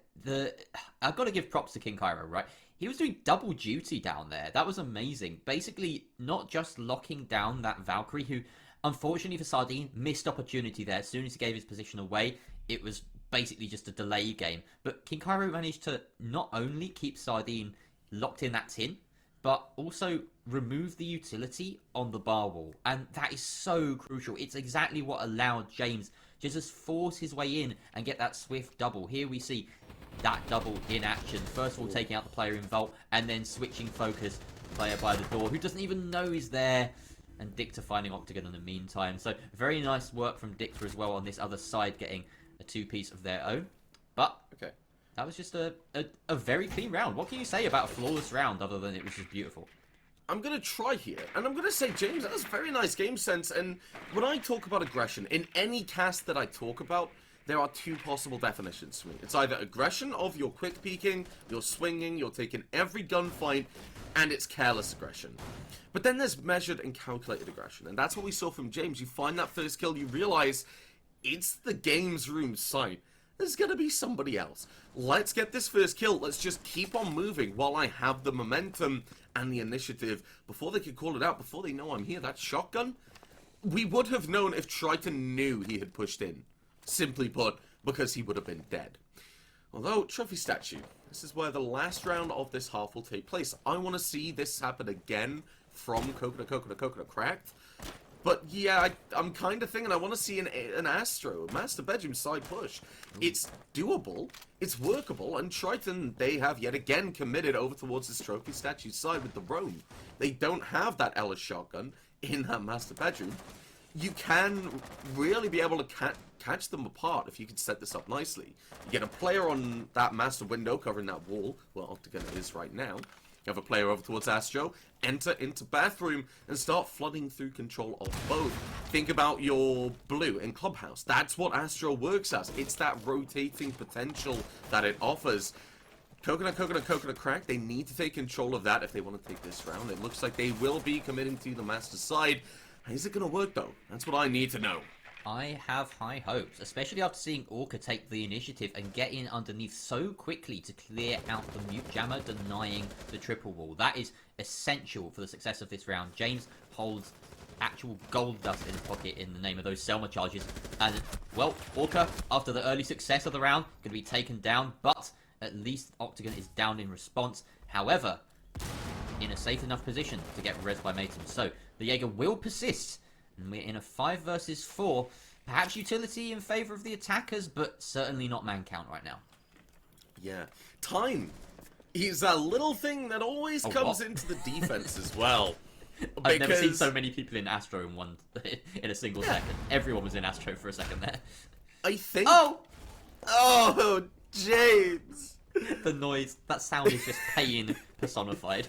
I've got to give props to King Cairo, right? He was doing double duty down there. That was amazing. Basically, not just locking down that Valkyrie, who, unfortunately for Sardine, missed opportunity there. As soon as he gave his position away, it was basically just a delay game. But King Cairo managed to not only keep Sardine locked in that tin, but also remove the utility on the bar wall, and that is so crucial. It's exactly what allowed James to just force his way in and get that swift double. Here we see that double in action. First of all, taking out the player in Vault, and then switching focus, player by the door, who doesn't even know he's there, and Dicta finding Octagon in the meantime. So very nice work from Dicta as well on this other side, getting a two-piece of their own. But Okay. that was just a very clean round. What can you say about a flawless round other than it was just beautiful? I'm going to try here, and I'm going to say, James, that was very nice game sense, and when I talk about aggression, in any cast that I talk about, there are two possible definitions for me. It's either aggression of you're quick peeking, you're swinging, you're taking every gunfight, and it's careless aggression. But then there's measured and calculated aggression, and that's what we saw from James. You find that first kill, you realize it's the game's room sight. There's gonna be somebody else. Let's get this first kill. Let's just keep on moving while I have the momentum and the initiative. Before they could call it out, before they know I'm here, that shotgun, we would have known if Triton knew he had pushed in. Simply put, because he would have been dead. Although, Trophy Statue, this is where the last round of this half will take place. I want to see this happen again from Coconut Cracked. But yeah, I'm kind of thinking I want to see an Astro, a Master Bedroom side push. It's doable, it's workable, and Triton, they have yet again committed over towards this Trophy Statue side with the Roam. They don't have that Ellis shotgun in that Master Bedroom. You can really be able to catch them apart if you can set this up nicely. You get a player on that Master window covering that wall, where Octagon is right now. You have a player over towards Astro, enter into bathroom, and start flooding through control of both. Think about your blue in Clubhouse. That's what Astro works as. It's that rotating potential that it offers. Coconut Crack, they need to take control of that if they want to take this round. It looks like they will be committing to the Master side. Is it going to work, though? That's what I need to know. I have high hopes, especially after seeing Orca take the initiative and get in underneath so quickly to clear out the mute jammer, denying the triple wall. That is essential for the success of this round. James holds actual gold dust in his pocket in the name of those Selma charges. And, well, Orca, after the early success of the round, going to be taken down, but at least Octagon is down in response. However, in a safe enough position to get res by Maton. So, the Jaeger will persist. And we're in a 5 versus 4. Perhaps utility in favor of the attackers, but certainly not man count right now. Yeah. Time. He's a little thing that always comes into the defense as well. I've never seen so many people in Astro in one in a single second. Everyone was in Astro for a second there. I think... Oh, James! The noise, that sound is just pain personified.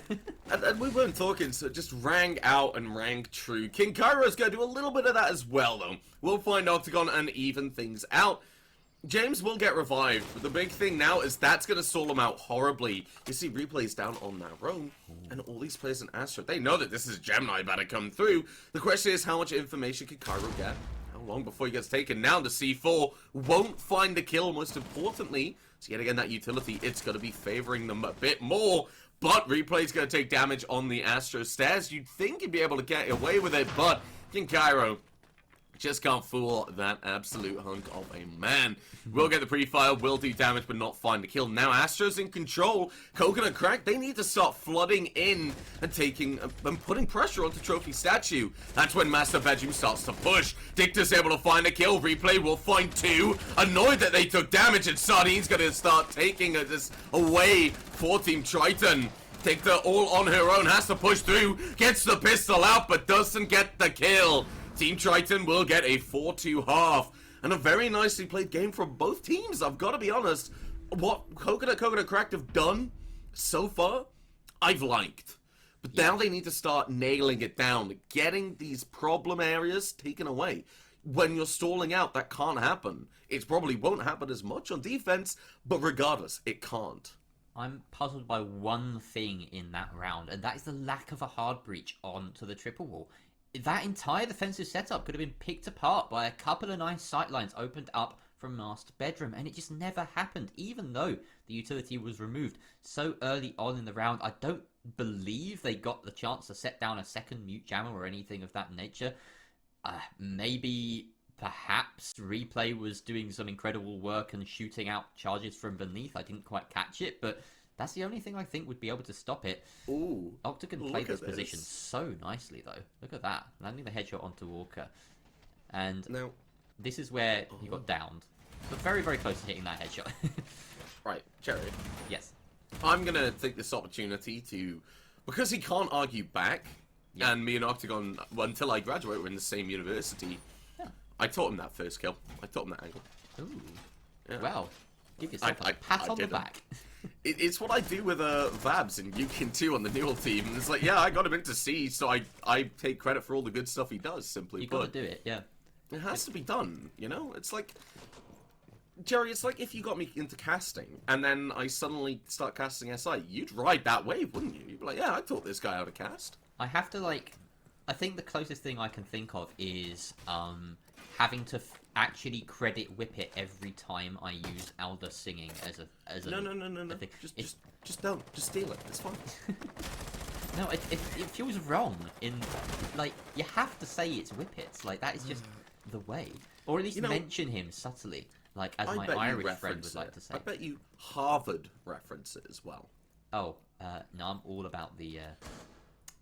And we weren't talking, so it just rang out and rang true. King Kairo's going to do a little bit of that as well, though. We'll find Octagon and even things out. James will get revived, but the big thing now is that's going to stall him out horribly. You see replays down on that roam, and all these players in Astro, they know that this is Gemini about to come through. The question is, how much information can Cairo get? How long before he gets taken down? The C4 won't find the kill, most importantly. So yet again, that utility, it's going to be favoring them a bit more. But Replay's going to take damage on the Astro stairs. You'd think he'd be able to get away with it, but King Cairo just can't fool that absolute hunk of a man. Will get the pre-fire, will do damage, but not find the kill. Now Astro's in control. Coconut Crack, they need to start flooding in and taking and putting pressure onto Trophy Statue. That's when Master Bedroom starts to push. Dicta's able to find a kill. Replay will find 2. Annoyed that they took damage, and Sardine's going to start taking this away for Team Triton. Dicta all on her own, has to push through, gets the pistol out, but doesn't get the kill. Team Triton will get a 4-2 half. And a very nicely played game from both teams, I've got to be honest. What Coconut Cracked have done so far, I've liked. But now they need to start nailing it down, getting these problem areas taken away. When you're stalling out, that can't happen. It probably won't happen as much on defense, but regardless, it can't. I'm puzzled by one thing in that round, and that is the lack of a hard breach onto the triple wall. That entire defensive setup could have been picked apart by a couple of nice sightlines opened up from Master Bedroom, and it just never happened, even though the utility was removed so early on in the round. I don't believe they got the chance to set down a second mute jammer or anything of that nature. Perhaps Replay was doing some incredible work and shooting out charges from beneath. I didn't quite catch it, but that's the only thing I think would be able to stop it. Ooh, Octagon played this position so nicely, though. Look at that. Landing the headshot onto Walker. And now, this is where he got downed. But very, very close to hitting that headshot. Right, Jerry. Yes. I'm going to take this opportunity to... Because he can't argue back, and me and Octagon, until I graduate, we're in the same university. Yeah. I taught him that first kill. I taught him that angle. Ooh. Yeah. Well, give yourself a pat on the back. It's what I do with Vabs and Yukin too on the Newell team. It's like, yeah, I got him into C, so I take credit for all the good stuff he does, simply put. You gotta do it, yeah. It has to be done, you know? It's like... Jerry, it's like if you got me into casting, and then I suddenly start casting SI, you'd ride that wave, wouldn't you? You'd be like, yeah, I taught this guy how to cast. I have to, I think the closest thing I can think of is, having to actually credit Whippet every time I use Alda singing as a No. thing. Just don't. Just steal it. It's fine. No, it feels wrong. You have to say it's Whippets. That is just the way. Or at least mention him subtly, as my Irish friend would like to say. I bet you Harvard reference it as well. Oh, no, I'm all about the,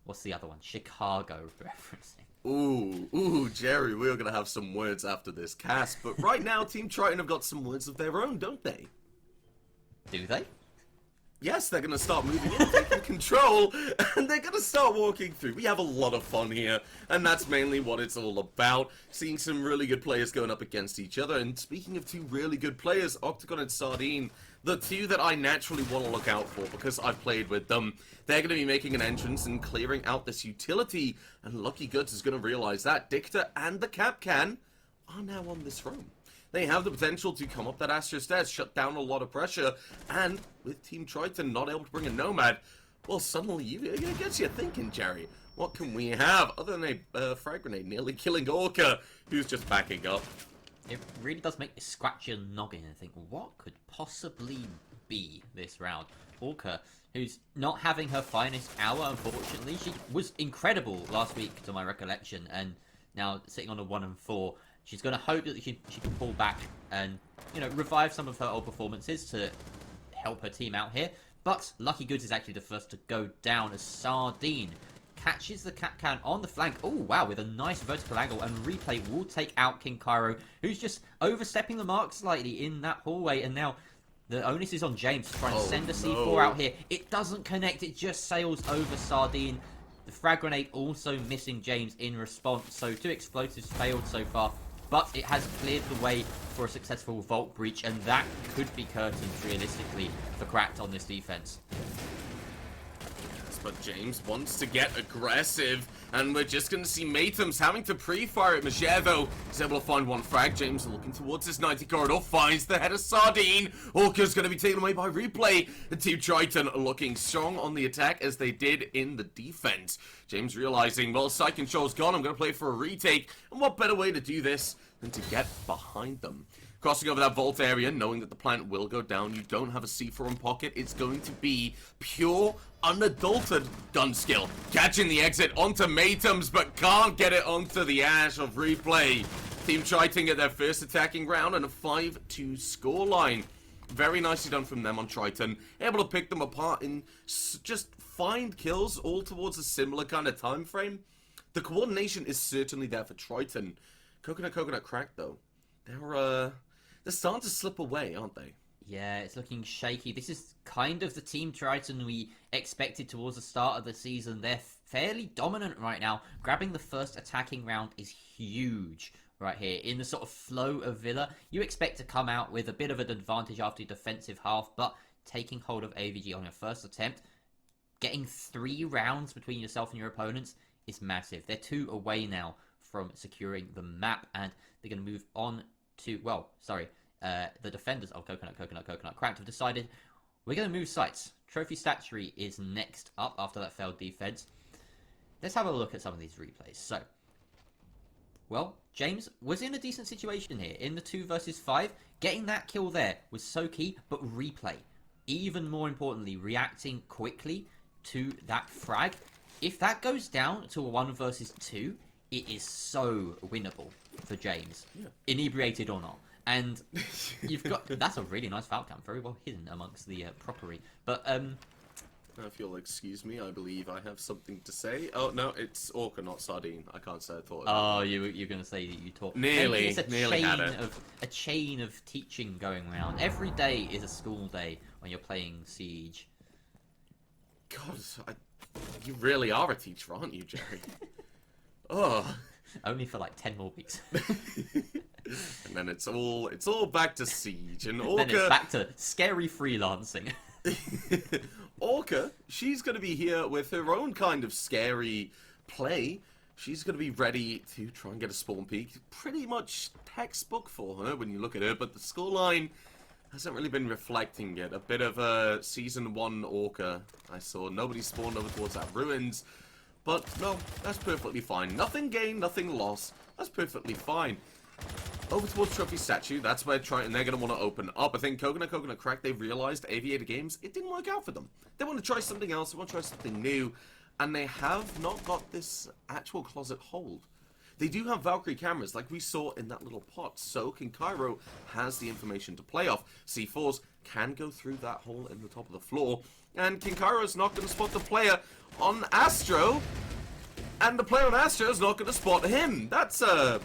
what's the other one? Chicago referencing. Ooh, Jerry, we're going to have some words after this cast, but right now Team Triton have got some words of their own, don't they? Do they? Yes, they're going to start moving in, taking control, and they're going to start walking through. We have a lot of fun here, and that's mainly what it's all about. Seeing some really good players going up against each other, and speaking of two really good players, Octagon and Sardine, the two that I naturally want to look out for because I've played with them. They're going to be making an entrance and clearing out this utility, and Lucky Goods is going to realize that Dicta and the Capcan are now on this roam. They have the potential to come up that Astro stairs, shut down a lot of pressure, and with Team Triton not able to bring a Nomad, well, suddenly it gets you thinking, Jerry. What can we have other than a frag grenade nearly killing Orca, who's just backing up? It really does make you scratch your noggin and think, what could possibly be this round? Orca, who's not having her finest hour, unfortunately. She was incredible last week, to my recollection, and now sitting on a 1-4. She's going to hope that she can pull back and, you know, revive some of her old performances to help her team out here. But Lucky Goods is actually the first to go down as Sardine catches the cat can on the flank. Oh, wow, with a nice vertical angle, and Replay will take out King Cairo, who's just overstepping the mark slightly in that hallway, and now the onus is on James to try and send a C4 out here. It doesn't connect, it just sails over Sardine. The frag grenade also missing James in response, so 2 explosives failed so far, but it has cleared the way for a successful vault breach, and that could be curtains realistically for Cracked on this defense. But James wants to get aggressive, and we're just going to see Matums having to pre-fire at Machevo. He's able to find one frag. James looking towards his 90 corridor, finds the head of Sardine. Orca's going to be taken away by Replay. The Team Triton looking strong on the attack as they did in the defense. James realizing, well, side control's gone, I'm going to play for a retake, and what better way to do this than to get behind them. Crossing over that vault area, knowing that the plant will go down, you don't have a C4 in pocket, it's going to be pure, unadulterated gun skill. Catching the exit onto Matums, but can't get it onto the ash of Replay. Team Triton get their first attacking round and a 5-2 scoreline. Very nicely done from them on Triton. Able to pick them apart and just find kills all towards a similar kind of time frame. The coordination is certainly there for Triton. Coconut Crack, though. They're starting to slip away, aren't they? Yeah, it's looking shaky. This is kind of the Team Triton we expected towards the start of the season. They're fairly dominant right now. Grabbing the first attacking round is huge right here. In the sort of flow of Villa, you expect to come out with a bit of an advantage after your defensive half, but taking hold of AVG on your first attempt, getting 3 rounds between yourself and your opponents is massive. They're 2 away now from securing the map, and they're going to move on to, well, sorry, the defenders of Coconut Cracked have decided we're going to move sites. Trophy Statuary is next up after that failed defense. Let's have a look at some of these replays. So, well, James was in a decent situation here in the 2 versus 5. Getting that kill there was so key, but Replay, even more importantly, reacting quickly to that frag. If that goes down to a 1 versus 2, it is so winnable for James, inebriated or not. And you've got, that's a really nice foul cam, very well hidden amongst the propery. But if you'll excuse me, I believe I have something to say. Oh no, it's Orca, not Sardine. I can't say I thought. Oh, you're going to say that you talk. Nearly, it's nearly had it. A chain of teaching going around. Every day is a school day when you're playing Siege. God, you really are a teacher, aren't you, Jerry? Oh. Only for like 10 more weeks. And then it's all back to Siege, and Orca. Then it's back to scary freelancing. Orca, she's going to be here with her own kind of scary play. She's going to be ready to try and get a spawn peak. Pretty much textbook for her when you look at her, but the scoreline hasn't really been reflecting it. A bit of a Season 1 Orca. I saw nobody spawned over towards that ruins. But no, that's perfectly fine. Nothing gained, nothing lost. That's perfectly fine. Over towards Trophy Statue, that's where they're going to want to open up. I think Coconut Crack, they've realized Aviator Games, it didn't work out for them. They want to try something else, they want to try something new, and they have not got this actual closet hold. They do have Valkyrie cameras, like we saw in that little pot, so King Cairo has the information to play off. C4s can go through that hole in the top of the floor, and King Cairo's not going to spot the player on Astro, and the player on Astro is not going to spot him. That's a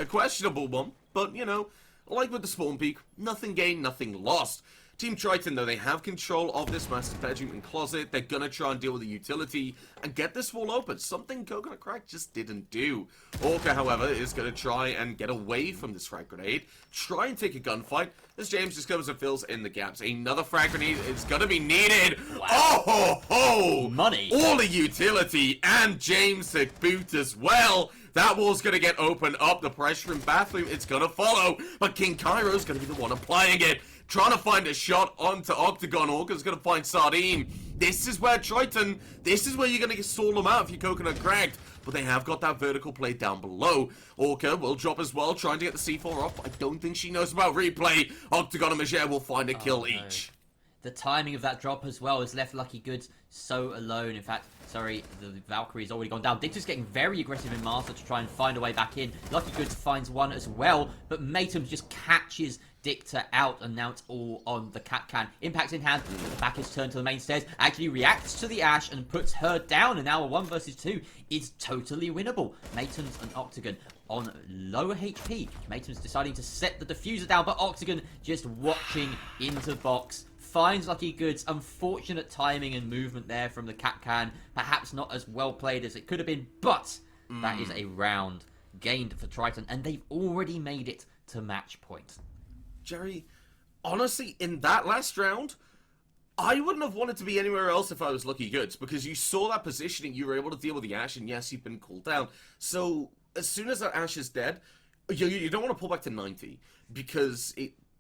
questionable one, but, you know, like with the spawn peak, nothing gained, nothing lost. Team Triton, though, they have control of this master bedroom and closet. They're going to try and deal with the utility and get this wall open, something Coconut Crack just didn't do. Orca, however, is going to try and get away from this frag grenade, try and take a gunfight, as James just comes and fills in the gaps. Another frag grenade is going to be needed. Wow. Oh, ho, ho! Money! All the utility, and James to boot as well. That wall's gonna get opened up. The pressure in bathroom, it's gonna follow. But King Cairo's gonna be the one applying it. Trying to find a shot onto Octagon. Orca's gonna find Sardine. This is where Triton, this is where you're gonna stall them out if you're coconut cracked. But they have got that vertical play down below. Orca will drop as well, trying to get the C4 off. I don't think she knows about replay. Octagon and Megere will find a kill each. The timing of that drop as well has left Lucky Goods so alone. In fact, sorry, the Valkyrie's already gone down. Dicta's getting very aggressive in Master to try and find a way back in. Lucky Goods finds one as well, but Matum just catches Dicta out, and now it's all on the Cat Can. Impact in hand, the back is turned to the main stairs, actually reacts to the Ash and puts her down, and now a 1 versus 2 is totally winnable. Matum's and Octagon on lower HP. Matum's deciding to set the diffuser down, but Octagon just watching into box. Finds Lucky Goods. Unfortunate timing and movement there from the Cat Can. Perhaps not as well played as it could have been, but that is a round gained for Triton, and they've already made it to match point. Jerry, honestly, in that last round, I wouldn't have wanted to be anywhere else if I was Lucky Goods, because you saw that positioning, you were able to deal with the Ash, and yes, you've been cooled down. So, as soon as that Ash is dead, you don't want to pull back to 90, because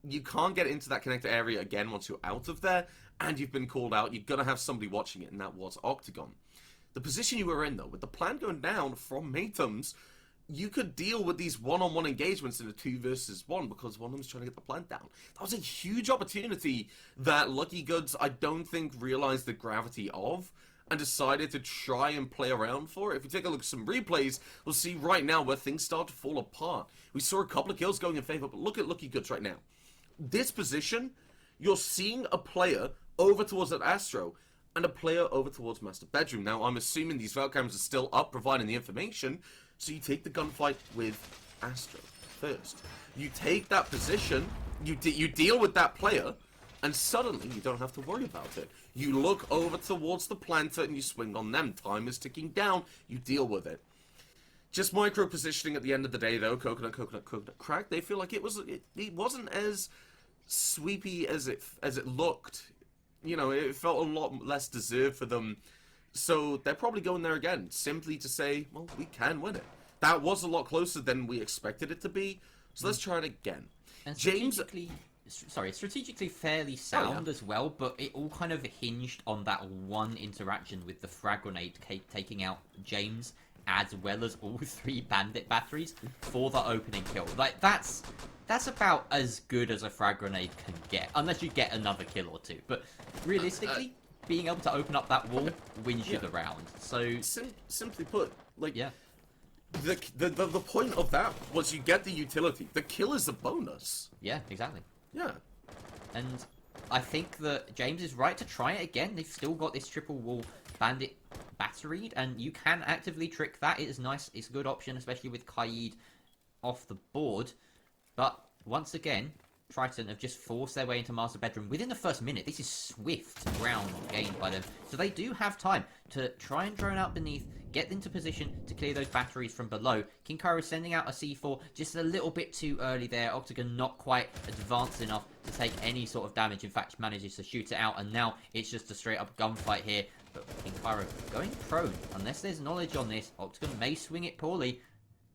you can't get into that connector area again once you're out of there, and you've been called out. You're going to have somebody watching it, and that was Octagon. The position you were in, though, with the plan going down from Matum's, you could deal with these one-on-one engagements in a 2 versus 1 because one of them's trying to get the plant down. That was a huge opportunity that Lucky Goods, I don't think, realized the gravity of and decided to try and play around for it. If we take a look at some replays, we'll see right now where things start to fall apart. We saw a couple of kills going in favor, but look at Lucky Goods right now. This position, you're seeing a player over towards that Astro and a player over towards Master Bedroom. Now, I'm assuming these Valk cameras are still up, providing the information. So you take the gunfight with Astro first. You take that position, you deal with that player, and suddenly you don't have to worry about it. You look over towards the planter and you swing on them. Time is ticking down, you deal with it. Just micro positioning at the end of the day, though. Coconut crack. They feel like it wasn't as sweepy as it looked. You know, it felt a lot less deserved for them. So they're probably going there again, simply to say, well, we can win it. That was a lot closer than we expected it to be, so let's try it again. And strategically fairly sound as well, but it all kind of hinged on that one interaction with the frag grenade taking out James, as well as all 3 bandit batteries for the opening kill. Like, that's about as good as a frag grenade can get, unless you get another kill or 2. But realistically, being able to open up that wall wins you the round. So simply put, like, yeah, the point of that was you get the utility. The kill is a bonus. Yeah, exactly. Yeah. And I think that James is right to try it again. They've still got this triple wall bandit batteried, and you can actively trick that. It is nice. It's a good option, especially with Kaid off the board. But once again, Triton have just forced their way into Master Bedroom within the first minute. This is swift ground gained by them. So they do have time to try and drone out beneath, get into position to clear those batteries from below. King Cairo is sending out a C4 just a little bit too early there. Octagon not quite advanced enough to take any sort of damage. In fact, manages to shoot it out, and now it's just a straight up gunfight here. But King Cairo going prone. Unless there's knowledge on this, Octagon may swing it poorly.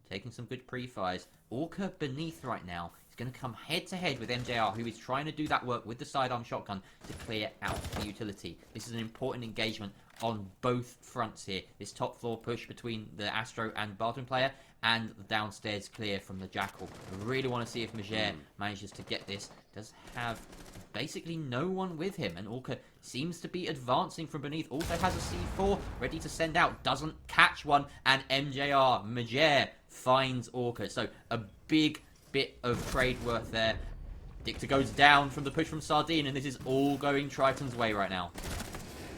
Taking some good pre-fires. Orca beneath right now. Going to come head-to-head with MJR, who is trying to do that work with the sidearm shotgun to clear out the utility. This is an important engagement on both fronts here. This top floor push between the Astro and bathroom player, and the downstairs clear from the Jackal. I really want to see if Megere manages to get this. Does have basically no one with him, and Orca seems to be advancing from beneath. Also has a C4 ready to send out. Doesn't catch one, and Megere finds Orca. So a big bit of trade worth there. Dicta goes down from the push from Sardine, and this is all going Triton's way right now.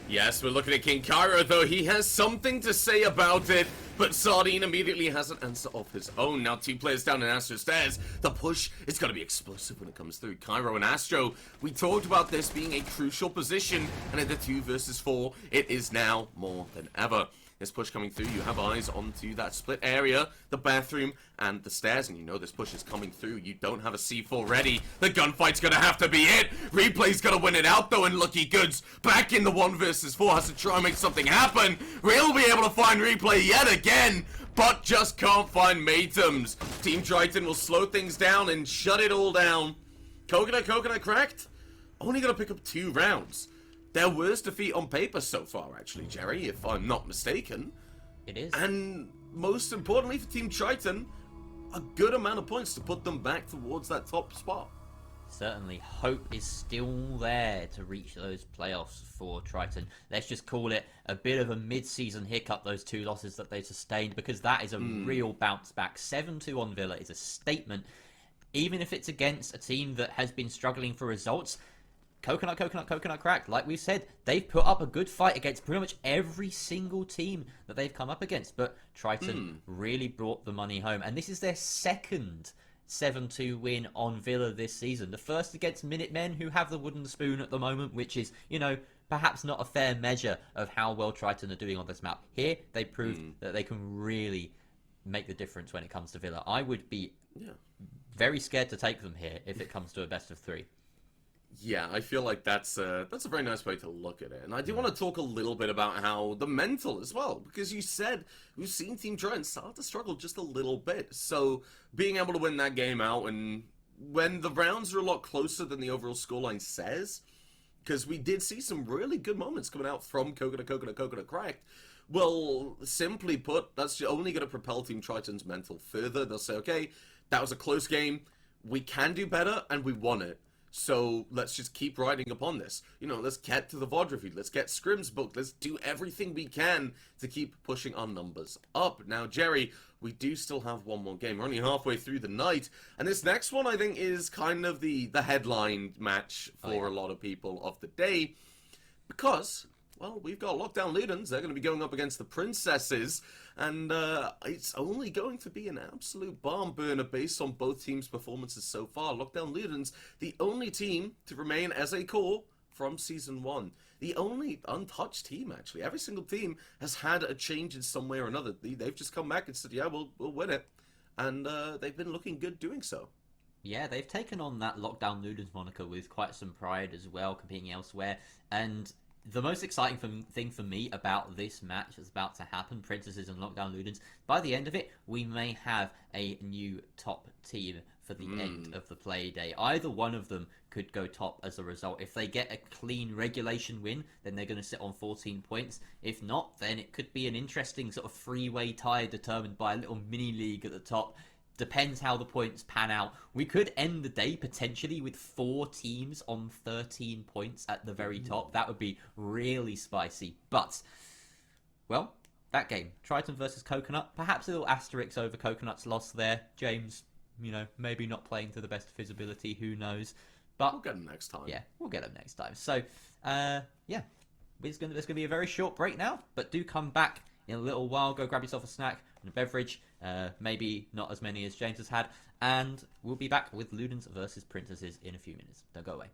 Yes, we're looking at King Cairo, though. He has something to say about it, but Sardine immediately has an answer of his own. Now 2 players down in Astro stairs. The push is going to be explosive when it comes through. Cairo and Astro, we talked about this being a crucial position, and in the 2 versus 4, it is now more than ever. This push coming through, you have eyes onto that split area, the bathroom, and the stairs, and you know this push is coming through. You don't have a C4 ready. The gunfight's gonna have to be it. Replay's gonna win it out, though, and Lucky Goods back in the 1 versus 4 has to try and make something happen. We'll be able to find Replay yet again, but just can't find matems. Team Triton will slow things down and shut it all down. Coconut cracked? Only gonna pick up 2 rounds. Their worst defeat on paper so far, actually, Jerry, if I'm not mistaken. It is. And most importantly for Team Triton, a good amount of points to put them back towards that top spot. Certainly, hope is still there to reach those playoffs for Triton. Let's just call it a bit of a mid-season hiccup, those 2 losses that they sustained, because that is a real bounce back. 7-2 on Villa is a statement. Even if it's against a team that has been struggling for results, Coconut cracked. Like we said, they've put up a good fight against pretty much every single team that they've come up against. But Triton really brought the money home. And this is their second 7-2 win on Villa this season. The first against Minutemen, who have the wooden spoon at the moment, which is, you know, perhaps not a fair measure of how well Triton are doing on this map. Here, they proved that they can really make the difference when it comes to Villa. I would be very scared to take them here if it comes to a best of 3. Yeah, I feel like that's a very nice way to look at it. And I do want to talk a little bit about how the mental as well, because you said we've seen Team Triton start to struggle just a little bit. So being able to win that game out, and when the rounds are a lot closer than the overall scoreline says, because we did see some really good moments coming out from Coconut Cracked. Well, simply put, that's only going to propel Team Triton's mental further. They'll say, okay, that was a close game. We can do better, and we won it. So let's just keep riding upon this. You know, let's get to the VOD review. Let's get scrims booked. Let's do everything we can to keep pushing our numbers up. Now, Jerry, we do still have one more game. We're only halfway through the night. And this next one, I think, is kind of the headline match for a lot of people of the day. Because, well, we've got Lockdown Ludens. They're going to be going up against the Princesses. And it's only going to be an absolute barn burner based on both teams' performances so far. Lockdown Ludens, the only team to remain as a core from Season 1. The only untouched team, actually. Every single team has had a change in some way or another. They've just come back and said, yeah, we'll win it. And they've been looking good doing so. Yeah, they've taken on that Lockdown Ludens moniker with quite some pride as well, competing elsewhere. And the most exciting thing for me about this match that's about to happen, Princesses and Lockdown Ludens, by the end of it, we may have a new top team for the end of the play day. Either one of them could go top as a result. If they get a clean regulation win, then they're going to sit on 14 points. If not, then it could be an interesting sort of three-way tie determined by a little mini-league at the top. Depends how the points pan out. We could end the day potentially with 4 teams on 13 points at the very top. That would be really spicy. But, well, that game, Triton versus Coconut, perhaps a little asterisk over Coconut's loss there. James, you know, maybe not playing to the best of his ability, who knows. But we'll get him next time. Yeah, we'll get him next time. So, yeah, there's going to be a very short break now, but do come back in a little while. Go grab yourself a snack and a beverage. Maybe not as many as James has had. And we'll be back with Ludens versus Princesses in a few minutes. Don't go away.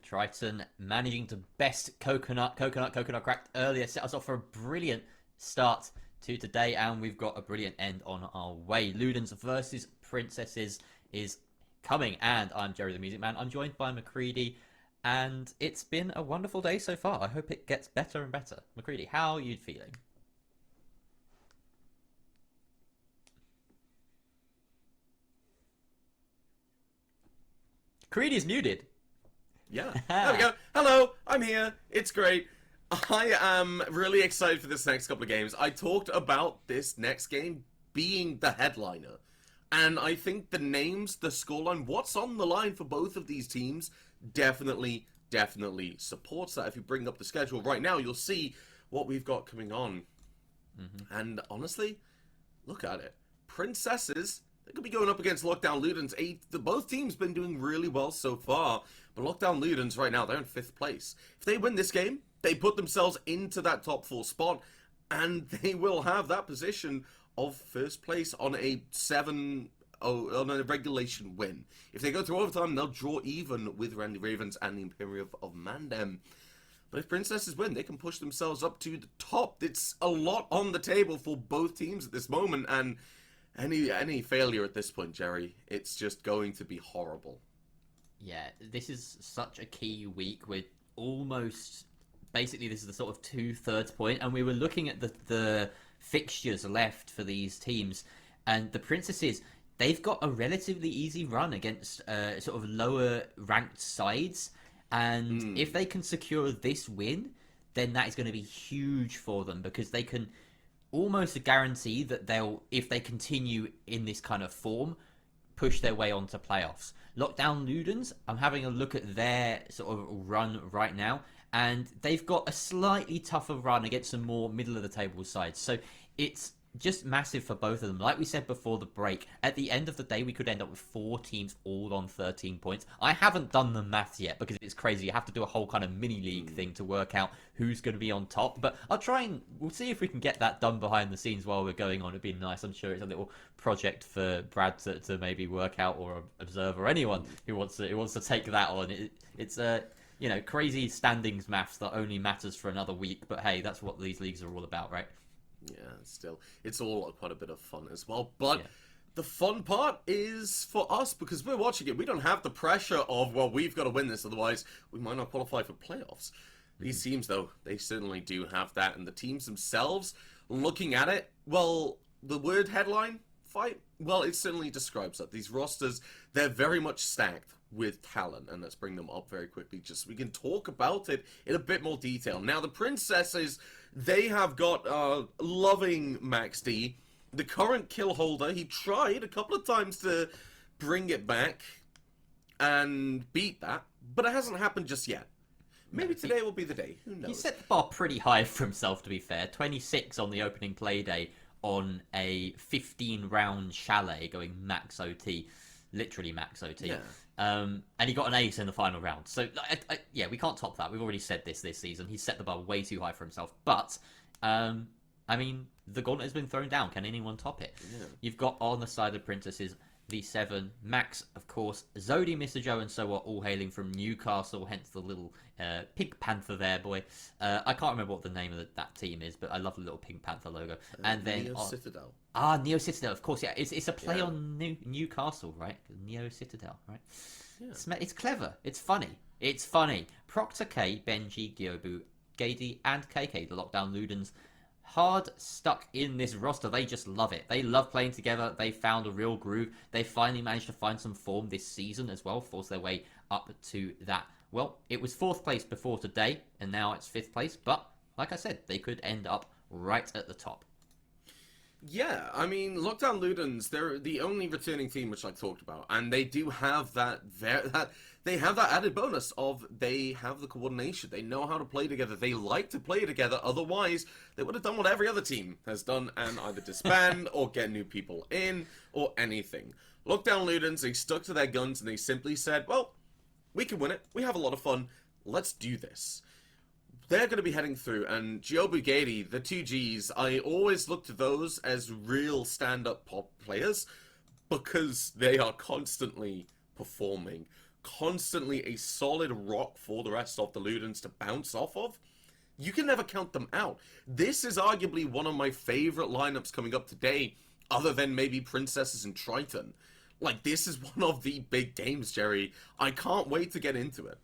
Triton managing to best Coconut cracked earlier, set us off for a brilliant start to today, and we've got a brilliant end on our way. Ludens versus Princesses is coming, and I'm Jerry the Music Man. I'm joined by McCready, and it's been a wonderful day so far. I hope it gets better and better. McCready, how are you feeling? Creedy's muted. Yeah. There we go. Hello, I'm here. It's great. I am really excited for this next couple of games. I talked about this next game being the headliner. And I think the names, the scoreline, what's on the line for both of these teams definitely supports that. If you bring up the schedule right now, you'll see what we've got coming on. And honestly, look at it. Princesses, they could be going up against Lockdown Ludens. Both teams been doing really well so far, but Lockdown Ludens right now, they're in 5th place. If they win this game, they put themselves into that top 4 spot, and they will have that position of 1st place on a on a regulation win. If they go through overtime, they'll draw even with Randy Ravens and the Imperium of Mandem. But if Princesses win, they can push themselves up to the top. It's a lot on the table for both teams at this moment, and any failure at this point, Jerry, it's just going to be horrible. Yeah, this is such a key week with almost... Basically, this is the sort of 2/3 point, and we were looking at the fixtures left for these teams, and the Princesses, they've got a relatively easy run against sort of lower ranked sides, and if they can secure this win, then that is going to be huge for them, because they can almost guarantee that they'll, if they continue in this kind of form, push their way onto playoffs. Lockdown Ludens, I'm having a look at their sort of run right now, and they've got a slightly tougher run against some more middle of the table sides. So it's just massive for both of them. Like we said before the break, at the end of the day, we could end up with 4 teams all on 13 points. I haven't done the maths yet because it's crazy. You have to do a whole kind of mini league thing to work out who's going to be on top. But I'll try and we'll see if we can get that done behind the scenes while we're going on. It'd be nice. I'm sure it's a little project for Brad to maybe work out, or observe, or anyone who wants to take that on. It's a crazy standings maths that only matters for another week. But hey, that's what these leagues are all about, right? Yeah, still, it's all quite a bit of fun as well. But the fun part is for us, because we're watching it. We don't have the pressure of, well, we've got to win this, otherwise we might not qualify for playoffs. These teams, though, they certainly do have that. And the teams themselves, looking at it, well, the word headline fight, well, it certainly describes that. These rosters, they're very much stacked with talent, and let's bring them up very quickly just so we can talk about it in a bit more detail. Now, the Princesses, they have got loving Max D, the current kill holder. He tried a couple of times to bring it back and beat that, but it hasn't happened just yet. Maybe today will be the day. Who knows? He set the bar pretty high for himself, to be fair. 26 on the opening play day on a 15-round chalet going max OT. Literally max OT. Yeah. And he got an ace in the final round. So, yeah, we can't top that. We've already said this season. He's set the bar way too high for himself. But, I mean, the gauntlet has been thrown down. Can anyone top it? Yeah. You've got on the side of Princesses the 7, Max, of course, Zodi, Mr. Joe, and so are all hailing from Newcastle, hence the little Pink Panther there, boy. I can't remember what the name of that team is, but I love the little Pink Panther logo. And then Neo Citadel. Neo Citadel, of course, yeah. It's a play on Newcastle, right? Neo Citadel, right? Yeah. It's clever. It's funny. It's funny. Proctor K, Benji, Gyobu, Gady, and KK, the Lockdown Ludens, hard stuck in this roster. They just love it. They love playing together. They found a real groove. They finally managed to find some form this season as well, force their way up to that. Well, it was 4th place before today, and now it's 5th place. But, like I said, they could end up right at the top. Yeah, I mean, Lockdown Ludens, they're the only returning team which I talked about, and they do have they have that added bonus of they have the coordination. They know how to play together. They like to play together. Otherwise, they would have done what every other team has done and either disband or get new people in or anything. Lockdown Ludens, they stuck to their guns and they simply said, well, we can win it. We have a lot of fun. Let's do this. They're going to be heading through, and Gio Bugatti, the 2Gs, I always look to those as real stand-up pop players because they are constantly performing, constantly a solid rock for the rest of the Ludens to bounce off of. You can never count them out. This is arguably one of my favorite lineups coming up today, other than maybe Princesses and Triton. Like, this is one of the big games, Jerry. I can't wait to get into it.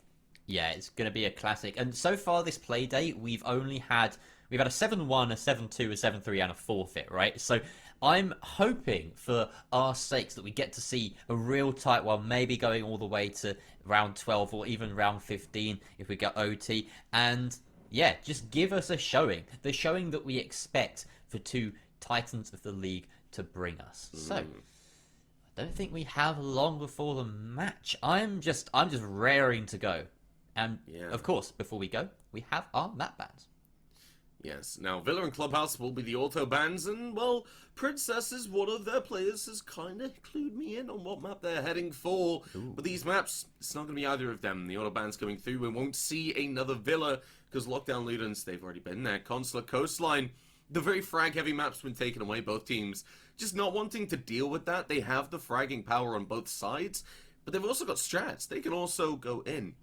Yeah, it's going to be a classic. And so far this play day, we've only had we've had a 7-1, a 7-2, a 7-3, and a forfeit, right? So I'm hoping for our sakes that we get to see a real tight one, maybe going all the way to round 12 or even round 15 if we get OT. And yeah, just give us a showing. The showing that we expect for two titans of the league to bring us. So I don't think we have long before the match. I'm just raring to go. And of course, before we go, we have our map bans. Yes, now Villa and Clubhouse will be the auto bans, and well, Princesses, one of their players, has kind of clued me in on what map they're heading for. Ooh. But these maps, it's not going to be either of them. The auto bans coming through, we won't see another Villa, because Lockdown Ludens, they've already been there. Consular Coastline, the very frag-heavy map's been taken away, both teams. Just not wanting to deal with that. They have the fragging power on both sides, but they've also got strats. They can also go in.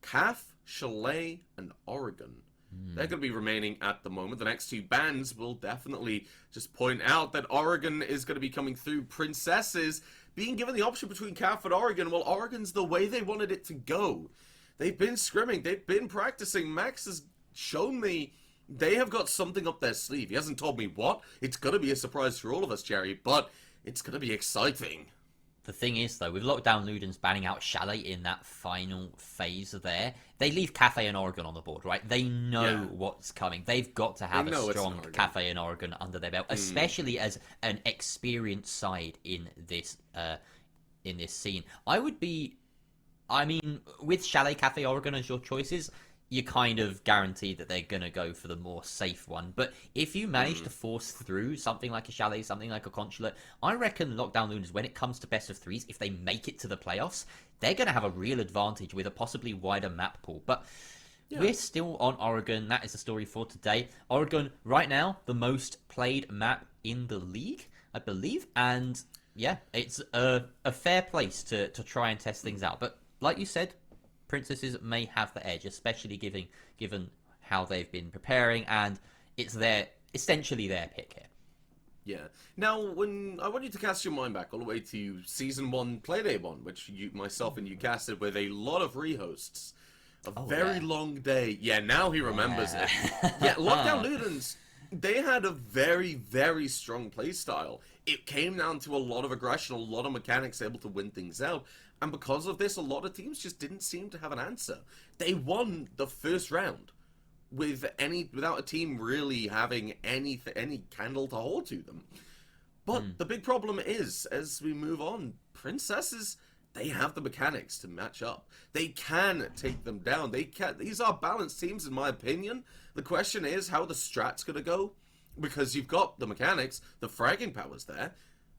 CAF, Chalet, and Oregon. They're going to be remaining at the moment. The next two bans will definitely just point out that Oregon is going to be coming through. Princesses being given the option between CAF and Oregon. Well, Oregon's the way they wanted it to go. They've been scrimming. They've been practicing. Max has shown me they have got something up their sleeve. He hasn't told me what. It's going to be a surprise for all of us, Jerry, but it's going to be exciting. The thing is, though, with Lockdown Ludens banning out Chalet in that final phase there, they leave Cafe and Oregon on the board, right? They know what's coming. They've got to have a strong Cafe and Oregon under their belt, especially as an experienced side in this scene. I mean, with Chalet, Cafe, Oregon as your choices, you kind of guarantee that they're going to go for the more safe one. But if you manage to force through something like a Chalet, something like a Consulate, I reckon Lockdown Lunars, when it comes to best of threes, if they make it to the playoffs, they're going to have a real advantage with a possibly wider map pool. But we're still on Oregon. That is the story for today. Oregon, right now, the most played map in the league, I believe. And yeah, it's a fair place to try and test things out. But like you said, Princesses may have the edge, especially given how they've been preparing, and it's essentially their pick here. Yeah. Now, when I want you to cast your mind back all the way to Season 1 Playday 1, which myself and you casted with a lot of rehosts. A very long day. Yeah, now he remembers it. Yeah, Lockdown Ludens, they had a very, very strong playstyle. It came down to a lot of aggression, a lot of mechanics able to win things out. And because of this, a lot of teams just didn't seem to have an answer. They won the first round without a team really having any candle to hold to them. But the big problem is, as we move on, Princesses, they have the mechanics to match up. They can take them down. These are balanced teams, in my opinion. The question is how the strat's going to go. Because you've got the mechanics, the fragging power's there.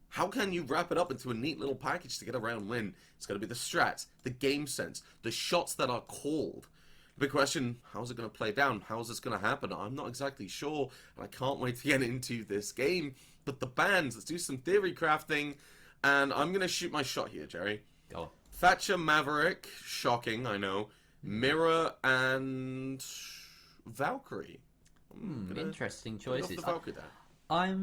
How can you wrap it up into a neat little package to get a round win? It's going to be the strats, the game sense, the shots that are called. The big question, how's it going to play down? How's this going to happen? I'm not exactly sure, and I can't wait to get into this game. But the bans, let's do some theory crafting, and I'm going to shoot my shot here, Jerry. Go on. Thatcher, Maverick, shocking, I know. Mirror and Valkyrie. Interesting choices. Valkyrie there.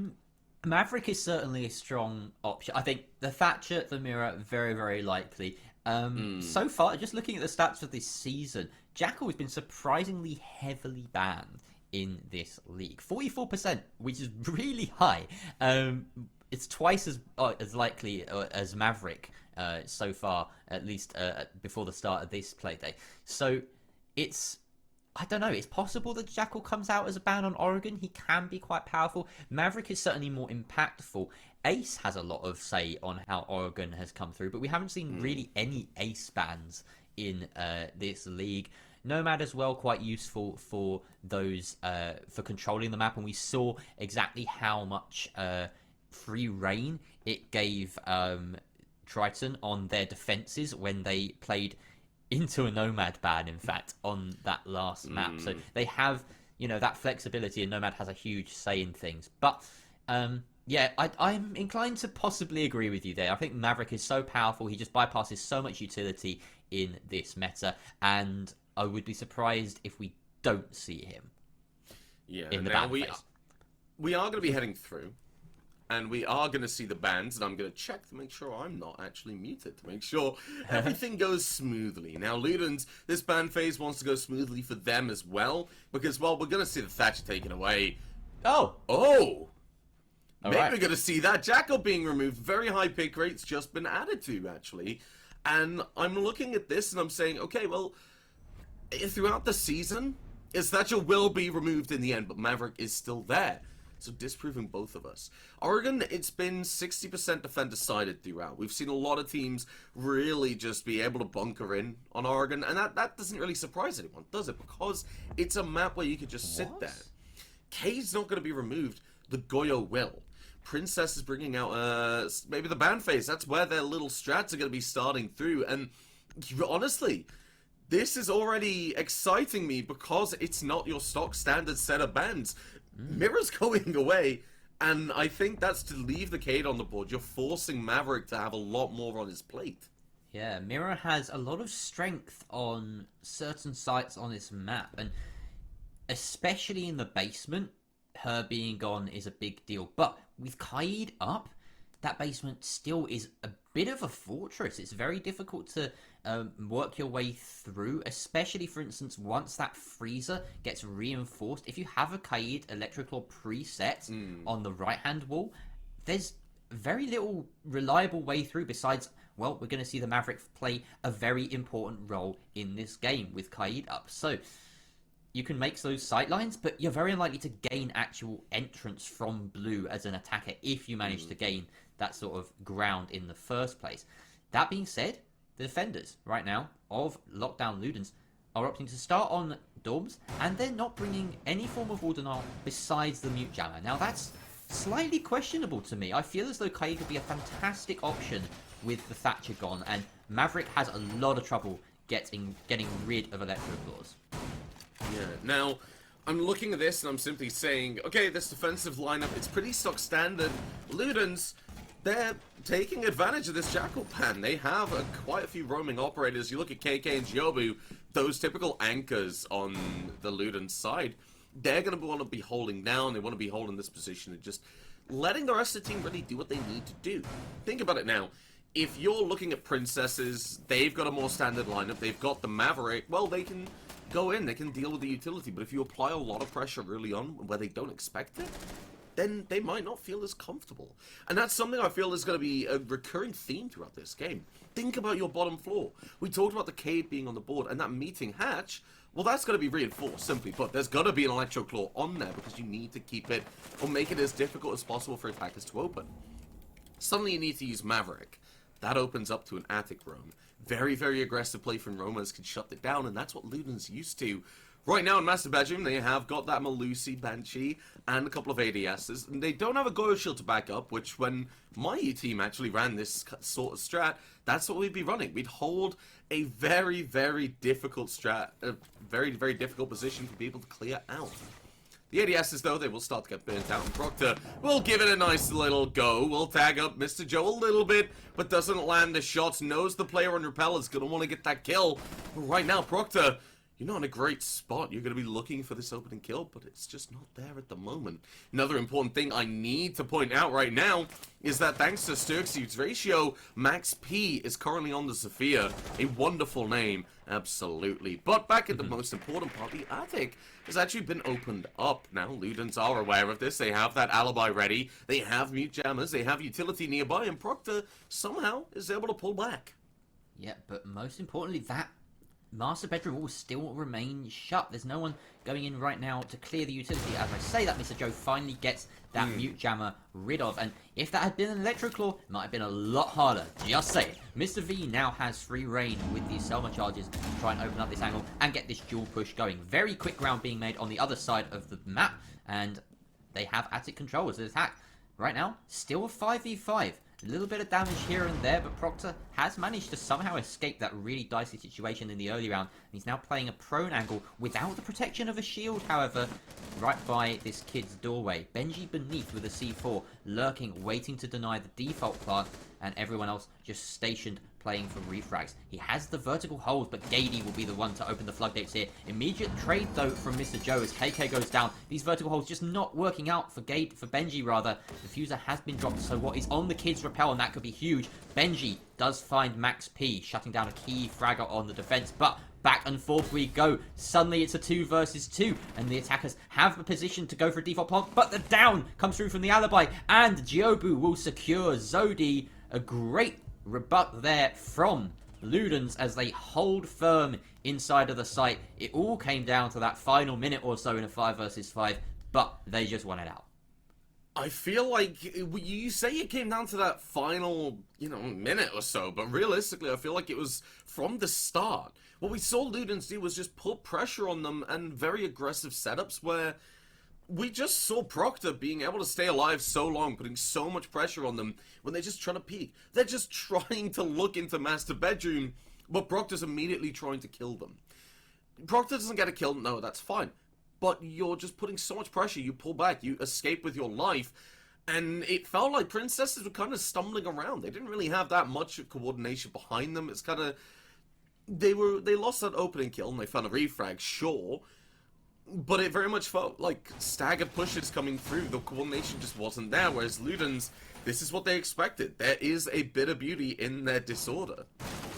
Maverick is certainly a strong option. I think the Thatcher, the Mirror, very, very likely. So far, just looking at the stats for this season, Jackal has been surprisingly heavily banned in this league. 44%, which is really high. It's twice as likely as Maverick so far, at least before the start of this playday. So I don't know, it's possible that Jackal comes out as a ban on Oregon. He can be quite powerful. Maverick is certainly more impactful. Ace has a lot of say on how Oregon has come through, but we haven't seen really any Ace bans in this league. Nomad as well, quite useful for those for controlling the map, and we saw exactly how much free reign it gave Triton on their defenses when they played into a Nomad ban, in fact, on that last map. So they have, that flexibility, and Nomad has a huge say in things. But, yeah, I'm inclined to possibly agree with you there. I think Maverick is so powerful. He just bypasses so much utility in this meta, and I would be surprised if we don't see him in the ban phase. We are going to be heading through, and we are going to see the bans, and I'm going to check to make sure I'm not actually muted, to make sure everything goes smoothly. Now, Ludens, this ban phase wants to go smoothly for them as well, because, well, we're going to see the Thatcher taken away. Oh! Oh! Maybe right. we're going to see that Jackal being removed. Very high pick rates just been added to, actually. And I'm looking at this and I'm saying, okay, well, throughout the season, Thatcher will be removed in the end, but Maverick is still there. So disproving both of us. Oregon, it's been 60% defender sided throughout. We've seen a lot of teams really just be able to bunker in on Oregon, and that doesn't really surprise anyone, does it? Because it's a map where you could just sit there. K's not going to be removed. The Goyo will. Princess is bringing out maybe the ban phase. That's where their little strats are going to be starting through. And honestly, this is already exciting me because it's not your stock standard set of bans. Mirror's going away, and I think that's to leave the Cade on the board. You're forcing Maverick to have a lot more on his plate. Yeah, Mirror has a lot of strength on certain sites on this map, and especially in the basement, her being gone is a big deal. But with Kaid up, that basement still is a bit of a fortress. It's very difficult to work your way through, especially, for instance, once that freezer gets reinforced. If you have a Kaid Electroclaw preset on the right-hand wall, there's very little reliable way through besides, well, we're going to see the Maverick play a very important role in this game with Kaid up. So you can make those sightlines, but you're very unlikely to gain actual entrance from blue as an attacker if you manage to gain that sort of ground in the first place. That being said, the defenders right now of Lockdown Ludens are opting to start on Dorms, and they're not bringing any form of wall denial besides the Mute Jammer. Now that's slightly questionable to me. I feel as though Kaid could be a fantastic option with the Thatcher gone, and Maverick has a lot of trouble getting rid of Electroclaws. Yeah, now, I'm looking at this and I'm simply saying, okay, this defensive lineup, it's pretty stock standard. Ludens, they're taking advantage of this Jackal pan. They have quite a few roaming operators. You look at KK and Jobu, those typical anchors on the Ludens side. They're going to want to be holding down. They want to be holding this position and just letting the rest of the team really do what they need to do. Think about it now. If you're looking at Princesses, they've got a more standard lineup. They've got the Maverick. Well, they can go in, they can deal with the utility, but if you apply a lot of pressure early on where they don't expect it, then they might not feel as comfortable. And that's something I feel is going to be a recurring theme throughout this game. Think about your bottom floor. We talked about the Cade being on the board, and that meeting hatch, well, that's going to be reinforced, simply put. There's got to be an Electroclaw on there because you need to keep it or make it as difficult as possible for attackers to open. Suddenly you need to use Maverick. That opens up to an attic roam. Very, very aggressive play from Romas can shut it down, and that's what Luden's used to. Right now in Master Bedroom, they have got that Malusi, Banshee, and a couple of ADSs. And they don't have a Goyo Shield to back up, which when my team actually ran this sort of strat, that's what we'd be running. We'd hold a very, very difficult strat, a very, very difficult position for people to clear out. The ADSs, though, they will start to get burnt out, and Proctor will give it a nice little go. Will tag up Mr. Joe a little bit, but doesn't land the shots. Knows the player on Repel is going to want to get that kill. But right now, Proctor, you're not in a great spot. You're going to be looking for this opening kill, but it's just not there at the moment. Another important thing I need to point out right now is that thanks to Sturksuit's ratio, Max P is currently on the Sophia. A wonderful name, absolutely. But back at the most important part, the attic has actually been opened up. Now, Ludens are aware of this. They have that alibi ready. They have mute jammers. They have utility nearby, and Proctor somehow is able to pull back. Yeah, but most importantly, that Master Bedroom will still remain shut. There's no one going in right now to clear the utility. As I say that, Mr. Joe finally gets that mute jammer rid of. And if that had been an Electroclaw, it might have been a lot harder. Just say it. Mr. V now has free reign with these Selma charges to try and open up this angle and get this dual push going. Very quick round being made on the other side of the map. And they have attic control as an attack. Right now, still a 5v5. A little bit of damage here and there, but Proctor has managed to somehow escape that really dicey situation in the early round. He's now playing a prone angle without the protection of a shield, however, right by this kid's doorway. Benji beneath with a C4, lurking, waiting to deny the default plant, and everyone else just stationed playing for refrags. He has the vertical holes, but Gady will be the one to open the floodgates here. Immediate trade, though, from Mr. Joe as KK goes down. These vertical holes just not working out for Benji, rather. The fuser has been dropped, so what is on the kid's rappel, and that could be huge. Benji does find Max P, shutting down a key fragger on the defense, but back and forth we go. Suddenly it's a 2 versus 2, and the attackers have the position to go for a default plant, but the down comes through from the alibi, and Giobu will secure Zodi. A great rebut there from Ludens as they hold firm inside of the site. It all came down to that final minute or so in a 5 versus 5, but they just won it out. I feel like you say it came down to that final, minute or so, but realistically, I feel like it was from the start. What we saw Ludens do was just put pressure on them and very aggressive setups where we just saw Proctor being able to stay alive so long, putting so much pressure on them when they're just trying to peek. They're just trying to look into Master Bedroom, but Proctor's immediately trying to kill them. Proctor doesn't get a kill, no, that's fine. But you're just putting so much pressure, you pull back, you escape with your life, and it felt like Princesses were kind of stumbling around. They didn't really have that much coordination behind them. It's kind of... They lost that opening kill, and they found a refrag, sure, but it very much felt like staggered pushes coming through. The coordination just wasn't there, whereas Ludens, this is what they expected. There is a bit of beauty in their disorder.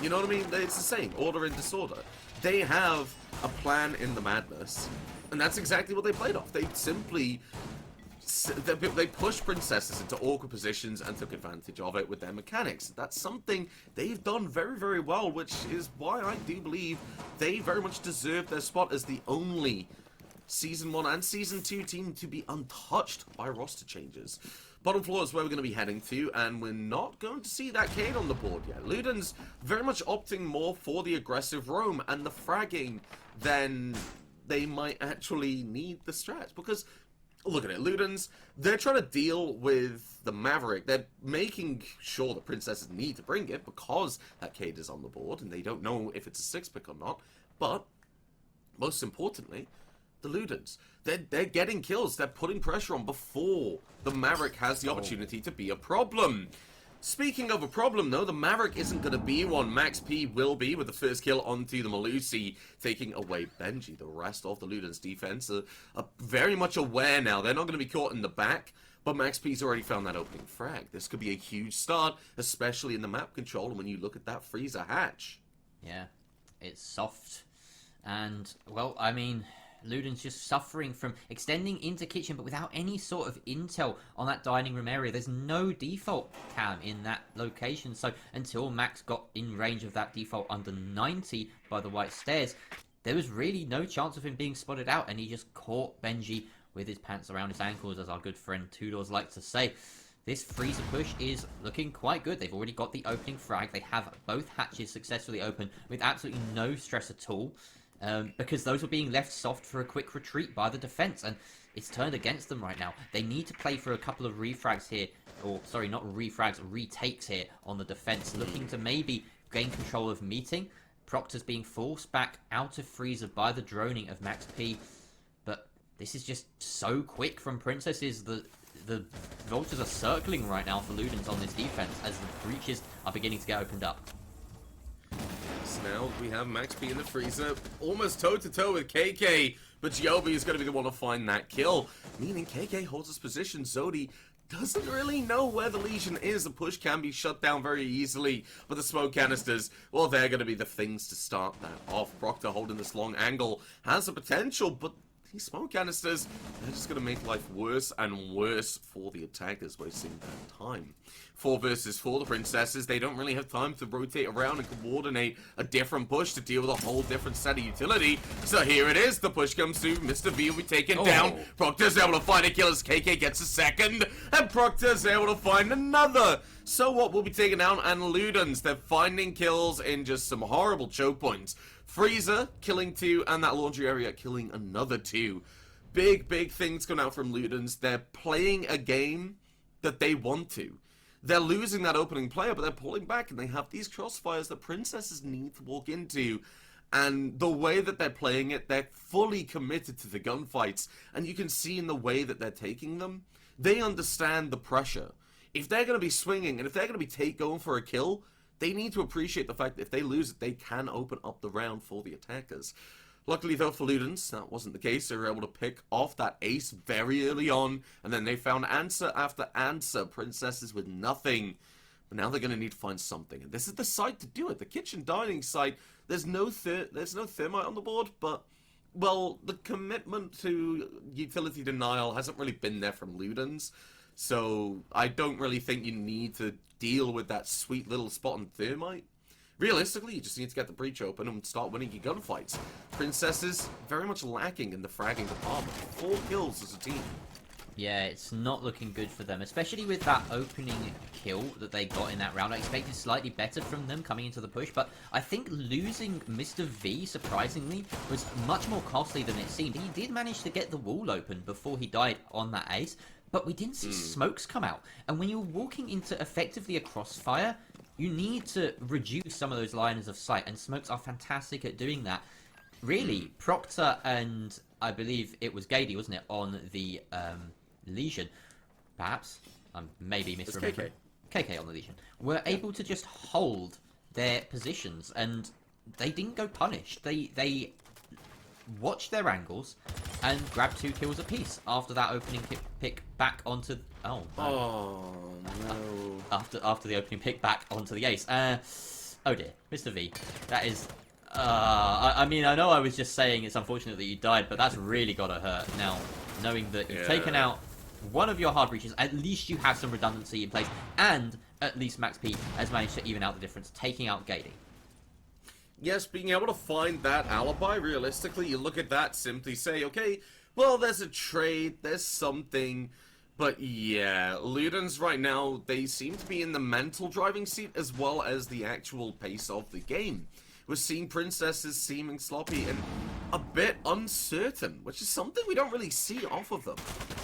You know what I mean? It's the same, order and disorder. They have a plan in the madness, and that's exactly what they played off. They simply... They pushed Princesses into awkward positions and took advantage of it with their mechanics. That's something they've done very, very well, which is why I do believe they very much deserve their spot as the only Season 1 and Season 2 team to be untouched by roster changes. Bottom floor is where we're going to be heading to, and we're not going to see that Cade on the board yet. Ludens very much opting more for the aggressive roam and the fragging than they might actually need the strats, because... Look at it, Ludens, they're trying to deal with the Maverick. They're making sure the Princesses need to bring it because that Cade is on the board and they don't know if it's a 6-pick or not. But, most importantly, the Ludens. They're getting kills. They're putting pressure on before the Maverick has the opportunity to be a problem. Speaking of a problem, though, the Maverick isn't going to be one. Max P will be with the first kill onto the Malusi, taking away Benji. The rest of the Ludens defense are very much aware now. They're not going to be caught in the back, but Max P's already found that opening frag. This could be a huge start, especially in the map control, and when you look at that freezer hatch. Yeah, it's soft. And, well, I mean... Ludens just suffering from extending into kitchen, but without any sort of intel on that dining room area. There's no default cam in that location, so until Max got in range of that default under 90 by the white stairs, there was really no chance of him being spotted out, and he just caught Benji with his pants around his ankles, as our good friend Tudors likes to say. This freezer push is looking quite good. They've already got the opening frag. They have both hatches successfully open with absolutely no stress at all. Because those were being left soft for a quick retreat by the defense, and it's turned against them right now. They need to play for a couple of refrags here, or sorry, not refrags, retakes here on the defense, looking to maybe gain control of meeting. Proctor's being forced back out of freezer by the droning of Max P, but this is just so quick from Princesses. The vultures are circling right now for Ludens on this defense as the breaches are beginning to get opened up. Now we have Max P in the freezer, almost toe-to-toe with KK, but Giobi is going to be the one to find that kill, meaning KK holds his position. Zodi doesn't really know where the Legion is. The push can be shut down very easily, but the smoke canisters, well, they're going to be the things to start that off. Proctor holding this long angle has the potential, but these smoke canisters, they're just going to make life worse and worse for the attackers wasting that time. 4 versus 4, the Princesses, they don't really have time to rotate around and coordinate a different push to deal with a whole different set of utility. So here it is, the push comes through, Mr. V will be taken down, Proctor's able to find a kill as KK gets a second, and Proctor's able to find another. So what will be taken down, and Ludens, they're finding kills in just some horrible choke points. Freezer killing 2, and that laundry area killing another 2. Big things coming out from Ludens. They're playing a game that they want to. They're losing that opening player, but they're pulling back, and they have these crossfires that Princesses need to walk into. And the way that they're playing it, they're fully committed to the gunfights. And you can see in the way that they're taking them, they understand the pressure. If they're going to be swinging, and if they're going to be going for a kill, they need to appreciate the fact that if they lose it, they can open up the round for the attackers. Luckily, though, for Ludens, that wasn't the case. They were able to pick off that ace very early on, and then they found answer after answer. Princesses with nothing. But now they're going to need to find something. And this is the site to do it. The kitchen dining site. There's no thermite on the board, but, well, the commitment to utility denial hasn't really been there from Ludens. So I don't really think you need to deal with that sweet little spot on thermite. Realistically, you just need to get the breach open and start winning your gunfights. Princesses, very much lacking in the fragging department. 4 kills as a team. Yeah, it's not looking good for them, especially with that opening kill that they got in that round. I expected slightly better from them coming into the push, but I think losing Mr. V, surprisingly, was much more costly than it seemed. He did manage to get the wall open before he died on that ace, but we didn't see smokes come out. And when you're walking into effectively a crossfire, you need to reduce some of those lines of sight, and smokes are fantastic at doing that. Really, Proctor and I believe it was Gady, wasn't it, on the Legion, perhaps, I'm maybe misremembering. KK on the Legion, were able to just hold their positions, and they didn't go punished. They watched their angles and grabbed 2 kills apiece after that opening pick back onto... Oh, no. After the opening pick back onto the ace. Oh dear, Mr. V. That is... I mean, I know I was just saying it's unfortunate that you died, but that's really gotta hurt. Now, knowing that you've taken out one of your hard breaches, at least you have some redundancy in place, and at least Max P has managed to even out the difference, taking out Gady. Yes, being able to find that alibi, realistically, you look at that, simply say, okay, well, there's a trade, there's something, but yeah, Ludens right now, they seem to be in the mental driving seat as well as the actual pace of the game. We're seeing Princesses seeming sloppy and a bit uncertain, which is something we don't really see off of them.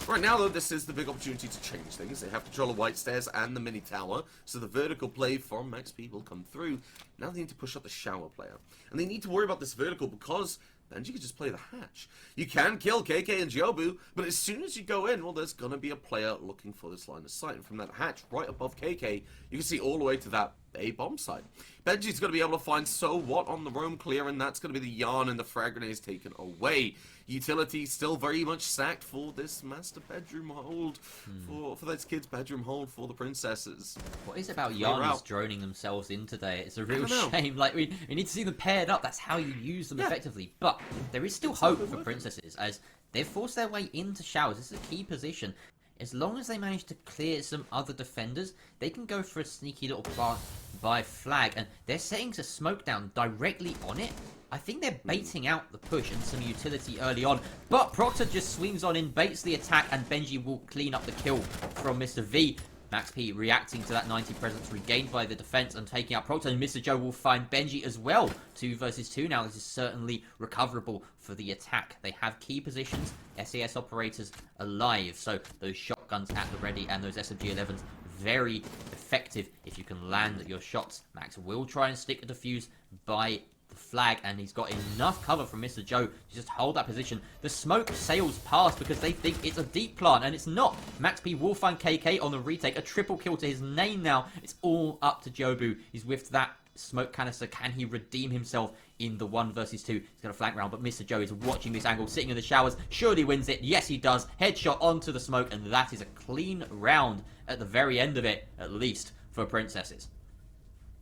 Right now, though, this is the big opportunity to change things. They have control of White Stairs and the mini tower, so the vertical play from Max P will come through. Now they need to push up the shower player. And they need to worry about this vertical because then you can just play the hatch. You can kill KK and Jobu, but as soon as you go in, well, there's going to be a player looking for this line of sight. And from that hatch right above KK, you can see all the way to that A bomb site. Benji's going to be able to find So What on the roam clear, and that's going to be the yarn and the frag grenades taken away. Utility still very much stacked for this master bedroom hold, for this kid's bedroom hold for the princesses. What is it about Yarners droning themselves in today? It's a real shame. Like, we need to see them paired up. That's how you use them effectively. But there is still hope for princesses, as they've forced their way into showers. This is a key position. As long as they manage to clear some other defenders, they can go for a sneaky little plant by flag, and they're setting a smoke down directly on it. I think they're baiting out the push and some utility early on, but Proctor just swings on in, baits the attack, and Benji will clean up the kill from Mr. V. Max P reacting to that 90 presence regained by the defense and taking out Proctor, and Mr. Joe will find Benji as well. 2 versus 2 now. This is certainly recoverable for the attack. They have key positions, SAS operators alive, so those shotguns at the ready and those SMG-11s very effective if you can land your shots. Max will try and stick a defuse by the flag, and he's got enough cover from Mr. Joe to just hold that position. The smoke sails past because they think it's a deep plant, and it's not. Max P will find KK on the retake. A triple kill to his name now. It's all up to Jobu. He's whiffed that smoke canister. Can he redeem himself in the 1 versus 2? He's got a flank round, but Mr. Joe is watching this angle, sitting in the showers. Surely wins it. Yes, he does. Headshot onto the smoke, and that is a clean round at the very end of it, at least for princesses.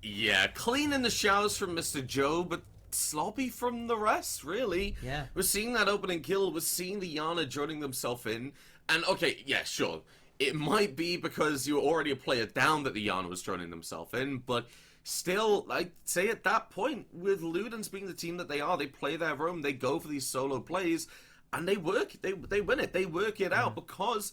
Yeah, clean in the showers from Mr. Joe, but sloppy from the rest, really. Yeah. We're seeing that opening kill, we're seeing the Yana joining themselves in, and okay, yeah, sure. It might be because you were already a player down that the Yana was joining themselves in, but still, I'd say at that point, with Ludens being the team that they are, they play their roam, they go for these solo plays, and they work, they win it, they work it out, because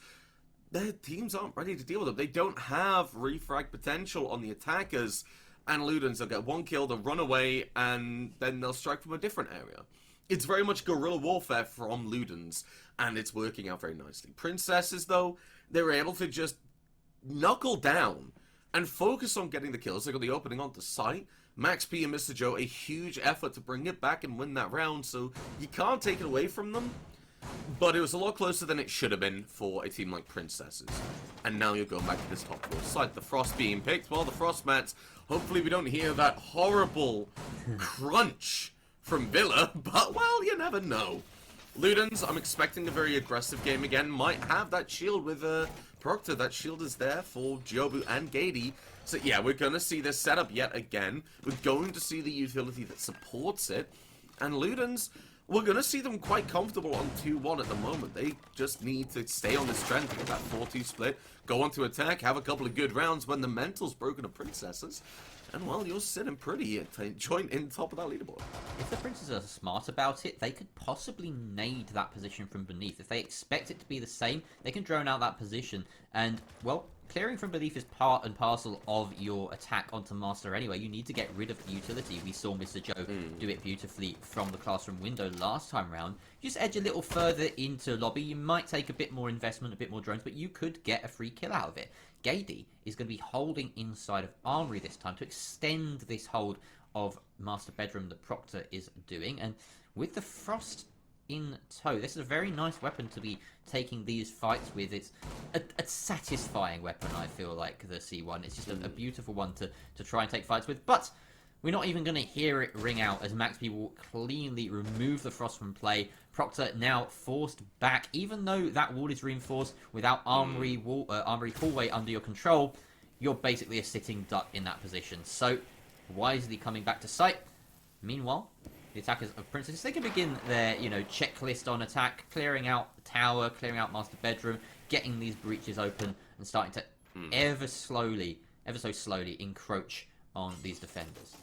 their teams aren't ready to deal with them. They don't have refrag potential on the attackers, and Ludens will get 1 kill, they'll run away, and then they'll strike from a different area. It's very much guerrilla warfare from Ludens, and it's working out very nicely. Princesses, though, they were able to just knuckle down and focus on getting the kills. They got the opening onto site. Max P and Mr. Joe, a huge effort to bring it back and win that round, so you can't take it away from them. But it was a lot closer than it should have been for a team like Princesses. And now you're going back to this top 4 side. The Frost being picked. Well, the Frost mats, hopefully we don't hear that horrible crunch from Villa. But, well, you never know. Ludens, I'm expecting a very aggressive game again. Might have that shield with Proctor. That shield is there for Jobu and Gady. So, yeah, we're going to see this setup yet again. We're going to see the utility that supports it. And Ludens, we're going to see them quite comfortable on 2-1 at the moment. They just need to stay on this trend to get that 4-2 split, go on to attack, have a couple of good rounds when the mental's broken to Princesses. And, well, you're sitting pretty joint in top of that leaderboard. If the Princesses are smart about it, they could possibly nade that position from beneath. If they expect it to be the same, they can drone out that position. And, well, clearing from beneath is part and parcel of your attack onto Master anyway. You need to get rid of the utility. We saw Mr. Joe do it beautifully from the classroom window last time round. Just edge a little further into lobby. You might take a bit more investment, a bit more drones, but you could get a free kill out of it. Gady is going to be holding inside of Armory this time to extend this hold of Master Bedroom that Proctor is doing. And with the Frost in tow, this is a very nice weapon to be taking these fights with. It's a satisfying weapon, I feel like, the C1. It's just a beautiful one to try and take fights with. But we're not even going to hear it ring out as Maxby will cleanly remove the Frost from play. Proctor now forced back, even though that wall is reinforced without Armory hallway under your control. You're basically a sitting duck in that position. So, wisely coming back to site. Meanwhile, the attackers of Princesses, they can begin their, checklist on attack, clearing out the tower, clearing out Master Bedroom, getting these breaches open, and starting to ever so slowly encroach on these defenders.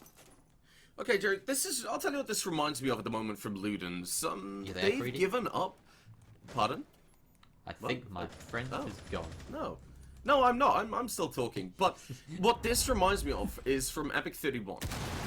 Okay, Jerry, I'll tell you what this reminds me of at the moment from Ludens. They've given up. Pardon? I think my friend is gone. No, I'm not. I'm still talking. But what this reminds me of is from Epic 31.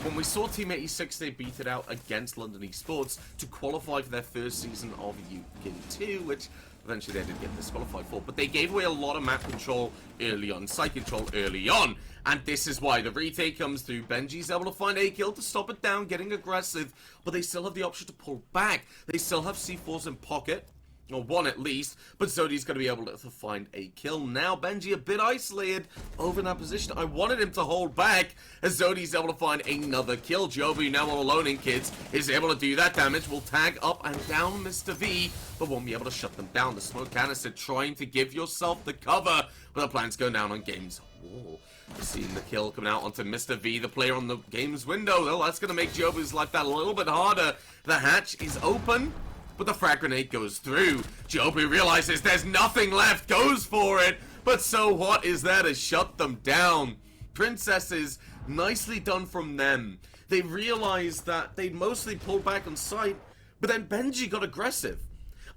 When we saw Team 86, they beat it out against London Esports to qualify for their first season of UKIN 2, which eventually they did get disqualified for. But they gave away a lot of map control early on, site control early on. And this is why the retake comes through. Benji's able to find a kill to stop it down, getting aggressive. But they still have the option to pull back. They still have C4s in pocket. Or one at least, but Zodi's going to be able to find a kill. Now Benji a bit isolated over in that position. I wanted him to hold back as Zodi's able to find another kill. Joby now all alone in kids is able to do that damage. Will tag up and down Mr. V, but won't be able to shut them down. The smoke canister trying to give yourself the cover, but the plan's going down on Games Wall. We're seeing the kill coming out onto Mr. V, the player on the Games window. Well, that's going to make Joby's life that a little bit harder. The hatch is open, but the frag grenade goes through. Joby realizes there's nothing left, goes for it, but so what is there to shut them down? Princesses, nicely done from them. They realized that they'd mostly pulled back on site, but then Benji got aggressive.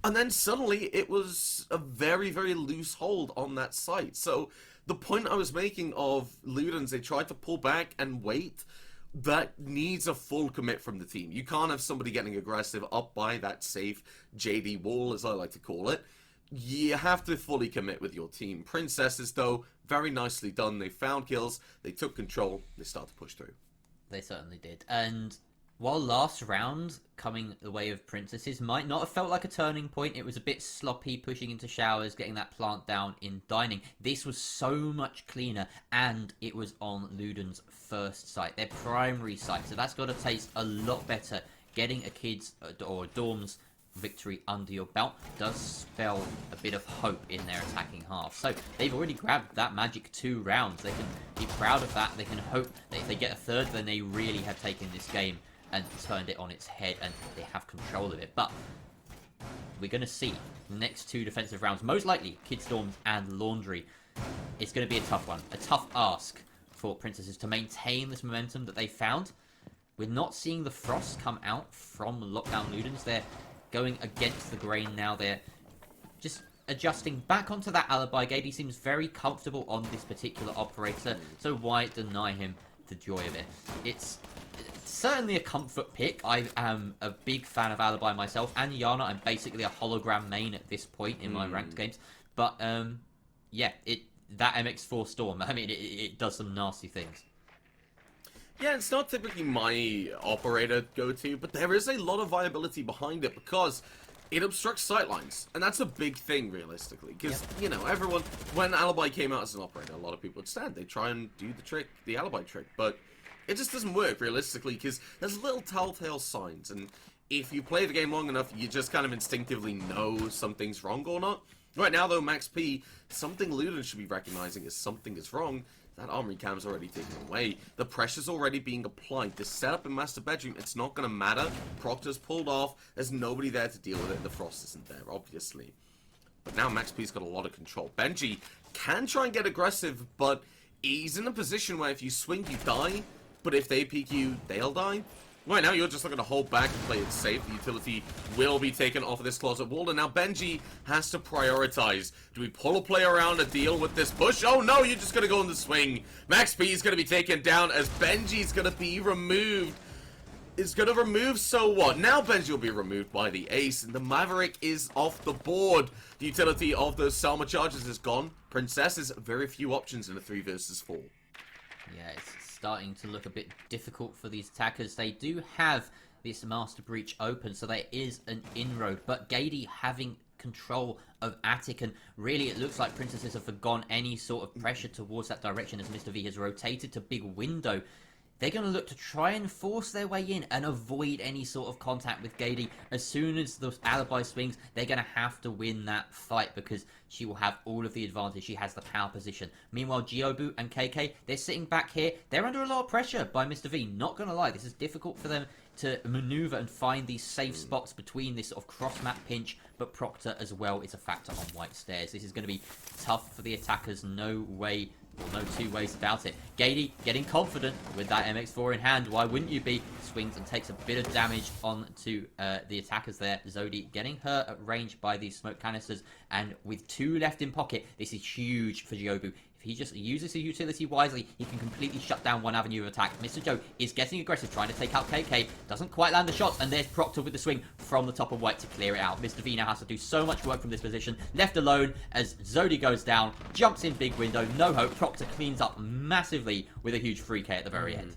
And then suddenly it was a very, very loose hold on that site. So the point I was making of Ludens, they tried to pull back and wait. That needs a full commit from the team. You can't have somebody getting aggressive up by that safe JD wall, as I like to call it. You have to fully commit with your team. Princesses, though, very nicely done. They found kills, they took control, they started to push through. They certainly did. And while last round coming the way of Princesses might not have felt like a turning point, it was a bit sloppy, pushing into showers, getting that plant down in dining. This was so much cleaner, and it was on Luden's first site, their primary site. So that's got to taste a lot better. Getting a kid's or a dorm's victory under your belt does spell a bit of hope in their attacking half. So they've already grabbed that magic 2 rounds. They can be proud of that. They can hope that if they get a third, then they really have taken this game and turned it on its head, and they have control of it. But we're going to see the next 2 defensive rounds, most likely Kids Dorms and Laundry. It's going to be a tough one, a tough ask for Princesses to maintain this momentum that they found. We're not seeing the Frost come out from Lockdown Ludens. They're going against the grain now. They're just adjusting back onto that alibi. Gady seems very comfortable on this particular operator, so why deny him the joy of it? It's certainly a comfort pick. I am a big fan of Alibi myself, and Yana. I'm basically a hologram main at this point in my ranked games. But yeah, that MX4 Storm, I mean, it does some nasty things. Yeah, it's not typically my operator go-to, but there is a lot of viability behind it because it obstructs sightlines, and that's a big thing realistically, because you know, everyone, when Alibi came out as an operator, a lot of people would stand, they try and do the trick, the Alibi trick, but it just doesn't work realistically, because there's little telltale signs, and if you play the game long enough, you just kind of instinctively know something's wrong or not. Right now though, Max P, something Ludens should be recognizing as something is wrong. That armory cam's already taken away. The pressure's already being applied. The setup in Master Bedroom, it's not going to matter. Proctor's pulled off. There's nobody there to deal with it, and the Frost isn't there, obviously. But now Max P's got a lot of control. Benji can try and get aggressive, but he's in a position where if you swing, you die. But if they peek you, they'll die. Right now, you're just looking to hold back and play it safe. The utility will be taken off of this closet wall, and now Benji has to prioritize. Do we pull a play around to deal with this push? Oh no, you're just going to go in the swing. Max P is going to be taken down as Benji's going to be removed. Is going to remove, so what? Now Benji will be removed by the ace, and the Maverick is off the board. The utility of those Selma charges is gone. Princess has very few options in a 3 versus 4. Yeah, it's starting to look a bit difficult for these attackers. They do have this Master Breach open, so there is an inroad, but Gady having control of Attic, and really it looks like Princesses have forgone any sort of pressure towards that direction as Mr. V has rotated to big window. They're going to look to try and force their way in and avoid any sort of contact with Gady. As soon as the Alibi swings, they're going to have to win that fight because she will have all of the advantage. She has the power position. Meanwhile, Giobu and KK, they're sitting back here. They're under a lot of pressure by Mr. V. Not going to lie, this is difficult for them to maneuver and find these safe spots between this sort of cross-map pinch, but Proctor as well is a factor on White Stairs. This is going to be tough for the attackers. No way. Well, no two ways about it. Gady getting confident with that MX4 in hand. Why wouldn't you be? Swings and takes a bit of damage onto the attackers there. Zodi getting her at range by these smoke canisters. And with 2 left in pocket, this is huge for Giobu. If he just uses his utility wisely, he can completely shut down one avenue of attack. Mr. Joe is getting aggressive, trying to take out KK. Doesn't quite land the shots, and there's Proctor with the swing from the top of White to clear it out. Mr. V now has to do so much work from this position. Left alone as Zodi goes down, jumps in big window, no hope. Proctor cleans up massively with a huge free K at the very end.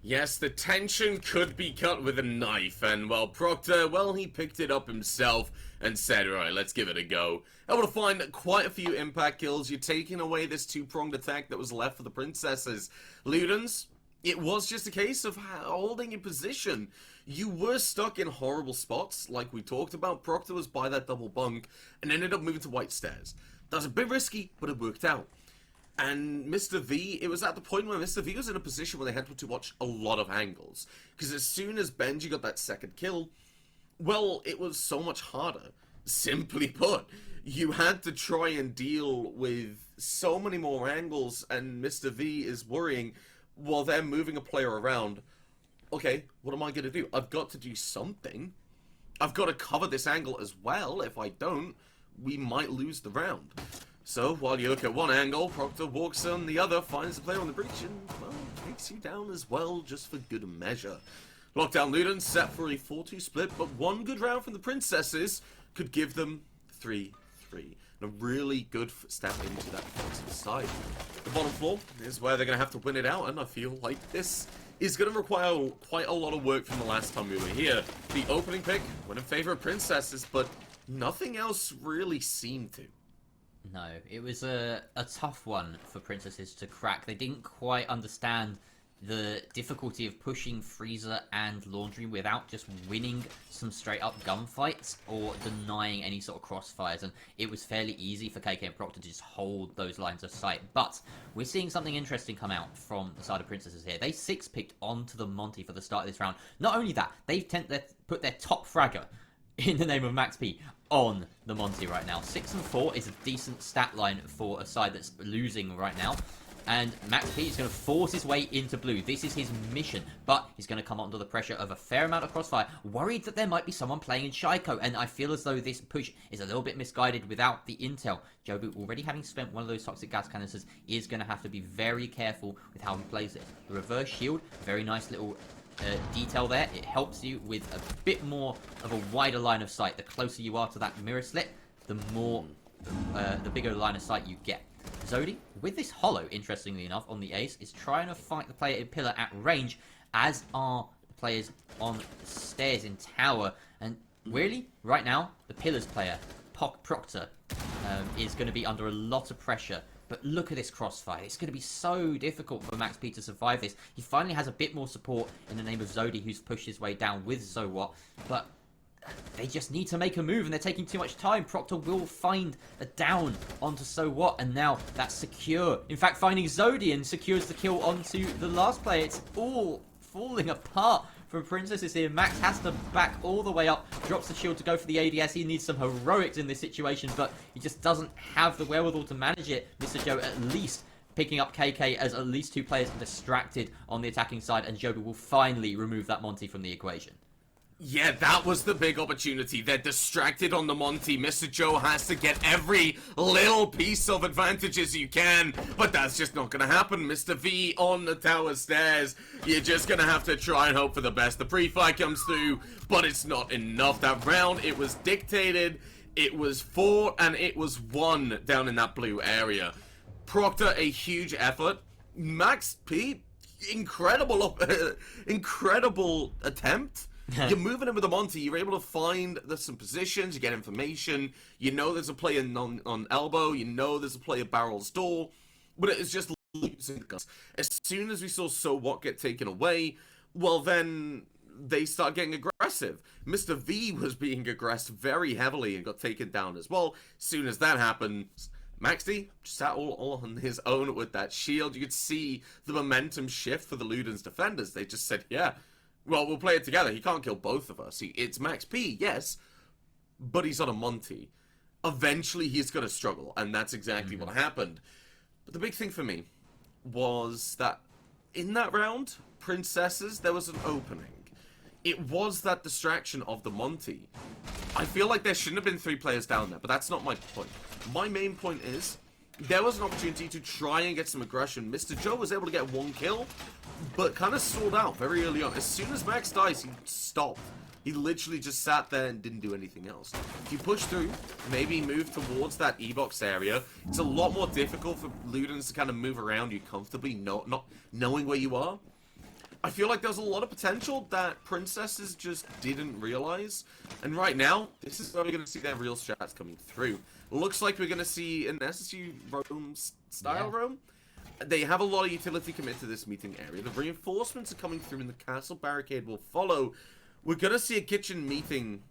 Yes, the tension could be cut with a knife, and, well, Proctor, well, he picked it up himself and said, right, let's give it a go. Able to find quite a few impact kills. You're taking away this 2-pronged attack that was left for the Princesses. Ludens, it was just a case of holding your position. You were stuck in horrible spots, like we talked about. Proctor was by that double bunk and ended up moving to White Stairs. That was a bit risky, but it worked out. And Mr. V, it was at the point where Mr. V was in a position where they had to watch a lot of angles. Because as soon as Benji got that second kill, well, it was so much harder. Simply put, you had to try and deal with so many more angles, and Mr. V is worrying while they're moving a player around. Okay, what am I going to do? I've got to do something. I've got to cover this angle as well. If I don't, we might lose the round. So, while you look at one angle, Proctor walks on the other, finds the player on the breach, and, well, takes you down as well, just for good measure. Lockdown Ludens set for a 4-2 split, but one good round from the Princesses could give them 3-3. And a really good step into that defensive side. The bottom floor is where they're going to have to win it out, and I feel like this is going to require quite a lot of work from the last time we were here. The opening pick went in favor of Princesses, but nothing else really seemed to. No, it was a tough one for Princesses to crack. They didn't quite understand the difficulty of pushing Freezer and Laundry without just winning some straight up gunfights or denying any sort of crossfires, and it was fairly easy for KK and Proctor to just hold those lines of sight. But we're seeing something interesting come out from the side of Princesses here. They 6-picked onto the Monty for the start of this round. Not only that, they've put their top fragger in the name of Max P on the Monty right now. 6 and 4 is a decent stat line for a side that's losing right now. And Max P is going to force his way into blue. This is his mission, but he's going to come under the pressure of a fair amount of crossfire. Worried that there might be someone playing in Shaiko, and I feel as though this push is a little bit misguided without the intel. Jobu, already having spent one of those toxic gas canisters, is going to have to be very careful with how he plays it. The reverse shield, very nice little detail there. It helps you with a bit more of a wider line of sight. The closer you are to that mirror slit, the bigger line of sight you get. Zodi, with this hollow, interestingly enough, on the ace, is trying to fight the player in pillar at range, as are the players on the stairs in tower. And really, right now, the Pillars player, Proctor, is going to be under a lot of pressure. But look at this crossfire. It's going to be so difficult for Max P to survive this. He finally has a bit more support in the name of Zodi, who's pushed his way down with Zowat. But they just need to make a move, and they're taking too much time. Proctor will find a down onto So What, and now that's secure. In fact, finding Zodi secures the kill onto the last player. It's all falling apart from Princesses here. Max has to back all the way up, drops the shield to go for the ADS. He needs some heroics in this situation, but he just doesn't have the wherewithal to manage it. Mr. Joe at least picking up KK as at least 2 players distracted on the attacking side, and Joby will finally remove that Monty from the equation. Yeah, that was the big opportunity. They're distracted on the Monty. Mr. Joe has to get every little piece of advantages you can, but that's just not going to happen. Mr. V on the tower stairs. You're just going to have to try and hope for the best. The pre-fire comes through, but it's not enough. That round, it was dictated, it was fought, and it was won down in that blue area. Proctor, a huge effort. Max P, incredible attempt. You're moving in with the Monty, you're able to find some positions, you get information, you know there's a player on elbow, you know there's a player barrel's door, but it's just losing the guns. As soon as we saw So What get taken away, well then, they start getting aggressive. Mr. V was being aggressed very heavily and got taken down as well. As soon as that happened, Max D just sat all on his own with that shield. You could see the momentum shift for the Luden's defenders. They just said, yeah, well, we'll play it together. He can't kill both of us. It's Max P, yes, but he's on a Monty. Eventually, he's going to struggle, and that's exactly what happened. But the big thing for me was that in that round, Princesses, there was an opening. It was that distraction of the Monty. I feel like there shouldn't have been 3 players down there, but that's not my point. My main point is, there was an opportunity to try and get some aggression. Mr. Joe was able to get 1 kill, but kind of stalled out very early on. As soon as Max dies, he stopped. He literally just sat there and didn't do anything else. If you push through, maybe move towards that E-box area, it's a lot more difficult for Ludens to kind of move around you comfortably, not knowing where you are. I feel like there's a lot of potential that Princesses just didn't realize. And right now, this is where we're going to see their real strats coming through. Looks like we're going to see an SSU roam style roam. They have a lot of utility committed to this meeting area. The reinforcements are coming through and the castle barricade will follow. We're going to see a kitchen meeting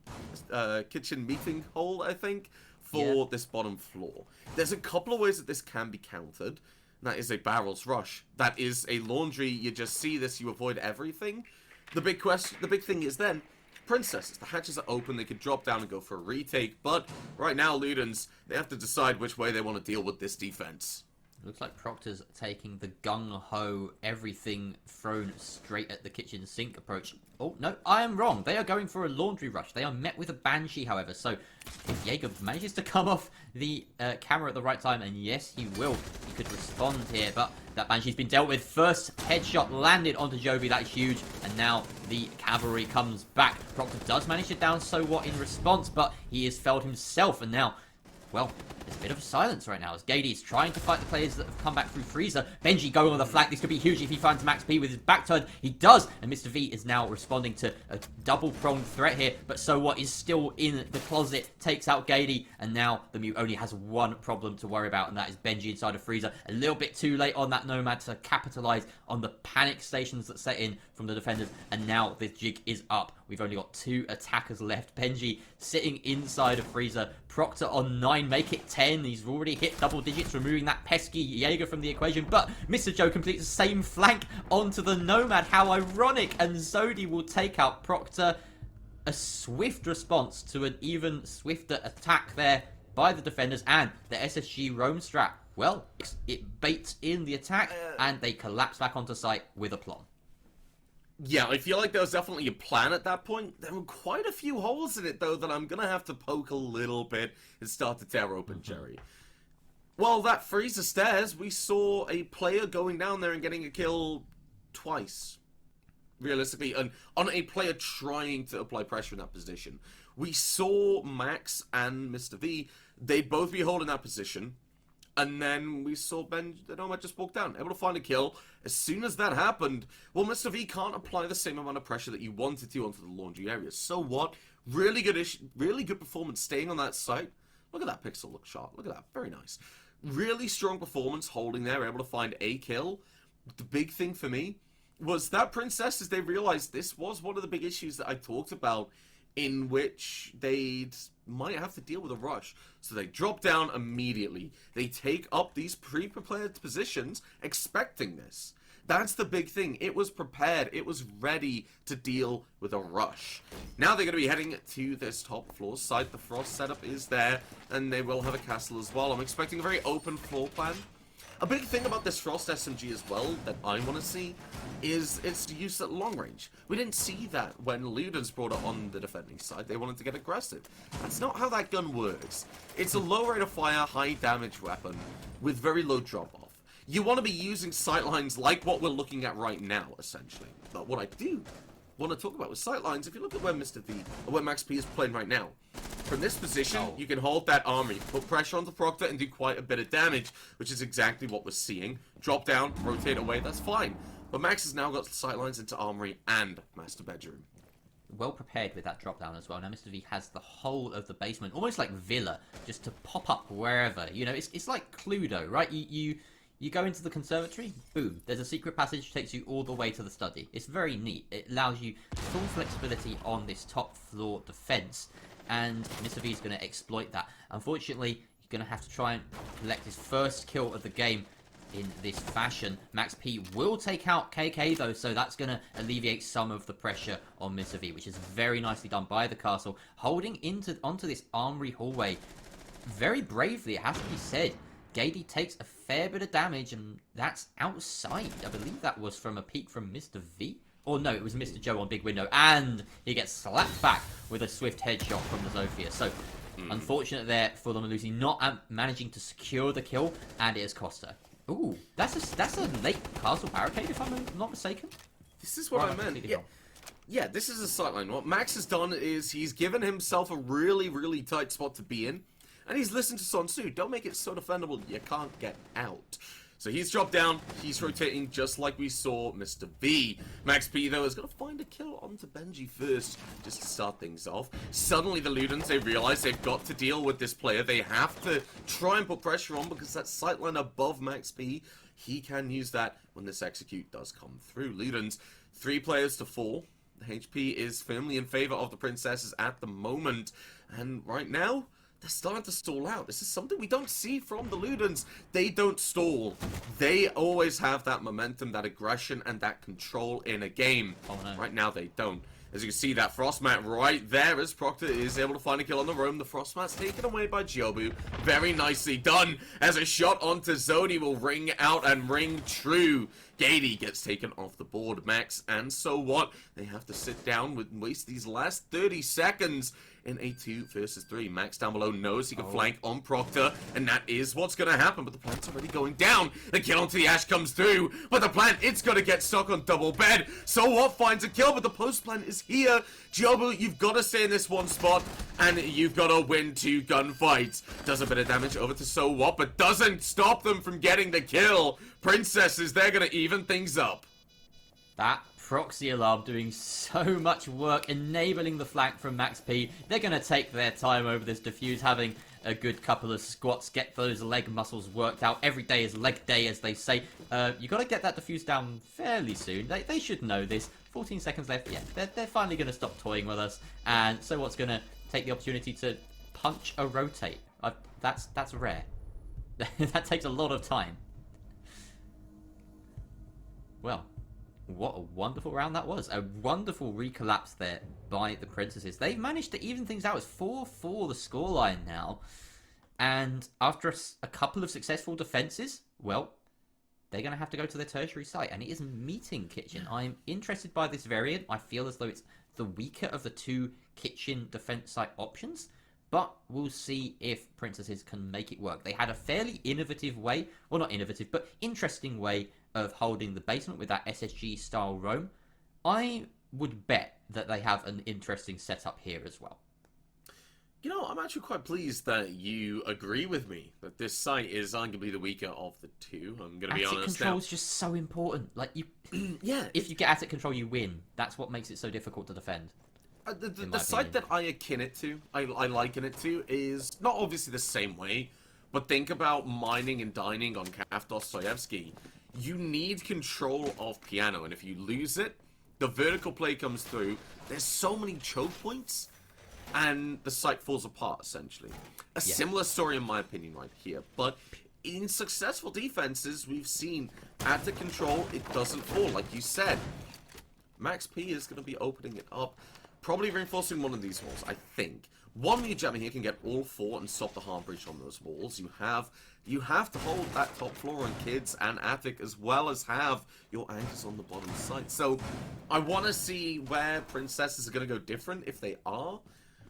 hole, I think, for this bottom floor. There's a couple of ways that this can be countered. That is a barrels rush. That is a laundry. You just see this, you avoid everything. The big thing is then, Princesses, the hatches are open, they could drop down and go for a retake, but right now, Ludens, they have to decide which way they want to deal with this defense. Looks like Proctor's taking the gung-ho, everything thrown straight at the kitchen sink approach. Oh, no, I am wrong. They are going for a laundry rush. They are met with a Banshee, however. So, if Jaeger manages to come off the camera at the right time, and yes, he will, he could respond here, but that Banshee's been dealt with. First headshot landed onto Joby, that's huge, and now the cavalry comes back. Proctor does manage to down So What in response, but he is felled himself, and now, well, there's a bit of silence right now as Gady is trying to fight the players that have come back through Freezer. Benji going on the flank. This could be huge if he finds Max P with his back turned. He does, and Mr. V is now responding to a double-pronged threat here. But So What is still in the closet, takes out Gady, and now the Mute only has one problem to worry about, and that is Benji inside of Freezer. A little bit too late on that Nomad to capitalize on the panic stations that set in from the defenders, and now the jig is up. We've only got 2 attackers left. Benji sitting inside of Freezer. Proctor on 9, make it 10. He's already hit double digits, removing that pesky Jaeger from the equation. But Mr. Joe completes the same flank onto the Nomad. How ironic. And Zodi will take out Proctor. A swift response to an even swifter attack there by the defenders. And the SSG roam strat, well, it baits in the attack and they collapse back onto site with aplomb. Yeah, I feel like there was definitely a plan at that point. There were quite a few holes in it, though, that I'm going to have to poke a little bit and start to tear open, Jerry. Well, that Freezer stairs, we saw a player going down there and getting a kill twice, realistically, and on a player trying to apply pressure in that position. We saw Max and Mr. V, they'd both be holding that position. And then we saw Ben, the Nomad just walk down, able to find a kill. As soon as that happened, well, Mr. V can't apply the same amount of pressure that you wanted to onto the laundry area. So what? Really good performance staying on that site. Look at that pixel look shot. Look at that. Very nice. Really strong performance holding there, able to find a kill. The big thing for me was that Princess, as they realized this was one of the big issues that I talked about, in which they'd might have to deal with a rush. So they drop down immediately. They take up these pre-prepared positions expecting this. That's the big thing. It was prepared. It was ready to deal with a rush. Now they're going to be heading to this top floor site. The Frost setup is there, and they will have a castle as well. I'm expecting a very open floor plan. A big thing about this Frost SMG as well that I want to see is its use at long range. We didn't see that when Ludens brought it on the defending side. They wanted to get aggressive. That's not how that gun works. It's a low rate of fire, high damage weapon with very low drop-off. You want to be using sightlines like what we're looking at right now, essentially. But what I do want to talk about with sightlines, if you look at where Mr. V, or where Max P is playing right now, from this position, you can hold that armory, put pressure on the Proctor, and do quite a bit of damage, which is exactly what we're seeing. Drop down, rotate away, that's fine. But Max has now got sightlines into armory and master bedroom. Well prepared with that drop down as well. Now Mr. V has the whole of the basement, almost like Villa, just to pop up wherever. You know, it's like Cluedo, right? You go into the conservatory, boom, there's a secret passage takes you all the way to the study. It's very neat. It allows you full flexibility on this top floor defense, and Mr. V is going to exploit that. Unfortunately, you're going to have to try and collect his first kill of the game in this fashion. Max P will take out KK though, so that's going to alleviate some of the pressure on Mr. V, which is very nicely done by the castle, holding onto this armory hallway very bravely, it has to be said. Gady takes a fair bit of damage, and that's outside. I believe that was from a peek from Mr. V. Or no, it was Mr. Joe on big window, and he gets slapped back with a swift headshot from the Zofia. So, unfortunate there for the Malusi, not managing to secure the kill, and it has cost her. Ooh, that's a late castle barricade, if I'm not mistaken. This is what I meant. Yeah, this is a sightline. What Max has done is he's given himself a really, really tight spot to be in. And he's listened to Sun Tzu. Don't make it so defendable you can't get out. So he's dropped down. He's rotating just like we saw Mr. V. Max P, though, is going to find a kill onto Benji first, just to start things off. Suddenly, the Ludens, they realize they've got to deal with this player. They have to try and put pressure on because that sightline above Max P, he can use that when this execute does come through. Ludens, 3 players to 4. The HP is firmly in favor of the Princesses at the moment. And right now, they're starting to stall out. This is something we don't see from the Ludens. They don't stall. They always have that momentum, that aggression, and that control in a game. Oh, no. Right now, they don't. As you can see, that Frostmat right there as Proctor is able to find a kill on the roam. The Frostmat's taken away by Jobu. Very nicely done, as a shot onto Zoni will ring out and ring true. Gady gets taken off the board, Max, and so what? They have to sit down and waste these last 30 seconds in a 2 versus 3. Max down below knows he can flank on Proctor, and that is what's going to happen, but the plant's already going down. The kill onto the Ash comes through, but the plant, it's going to get stuck on double bed. So what? Finds a kill, but the post plant is here. Jobu, you've got to stay in this one spot, and you've got to win 2 gunfights. Does a bit of damage over to So What, but doesn't stop them from getting the kill. Princesses, they're going to even things up. That proxy alarm doing so much work, enabling the flank from Max P. They're going to take their time over this defuse, having a good couple of squats, get those leg muscles worked out. Every day is leg day, as they say. You got to get that defuse down fairly soon. They should know this. 14 seconds left. Yeah, they're finally going to stop toying with us. And So What's going to take the opportunity to punch a rotate. That's rare. That takes a lot of time. Well, what a wonderful round that was. A wonderful recollapse there by the Princesses. They've managed to even things out. It's 4-4 the scoreline now. And after a couple of successful defenses, well, they're going to have to go to their tertiary site. And it is Meeting Kitchen. I'm interested by this variant. I feel as though it's the weaker of the 2 kitchen defense site options. But we'll see if Princesses can make it work. They had a fairly innovative way, well, not innovative, but interesting way of holding the basement with that SSG style roam. I would bet that they have an interesting setup here as well. You know, I'm actually quite pleased that you agree with me that this site is arguably the weaker of the 2. I'm going to be honest now. Asset control is just so important. Like, you, yeah, if you get asset control, you win. That's what makes it so difficult to defend. The site that I akin it to, I liken it to, is not obviously the same way, but think about mining and dining on Kaf Dostoevsky. You need control of piano, and if you lose it, the vertical play comes through. There's so many choke points, and the site falls apart, essentially. A similar story, in my opinion, right here. But in successful defenses, we've seen at the control, it doesn't fall, like you said. Max P is going to be opening it up, probably reinforcing one of these walls, I think. One Mute Jammer here can get all 4 and stop the hard breach on those walls. You have to hold that top floor on Kids and Attic, as well as have your anchors on the bottom side. So, I want to see where Princesses are going to go different, if they are.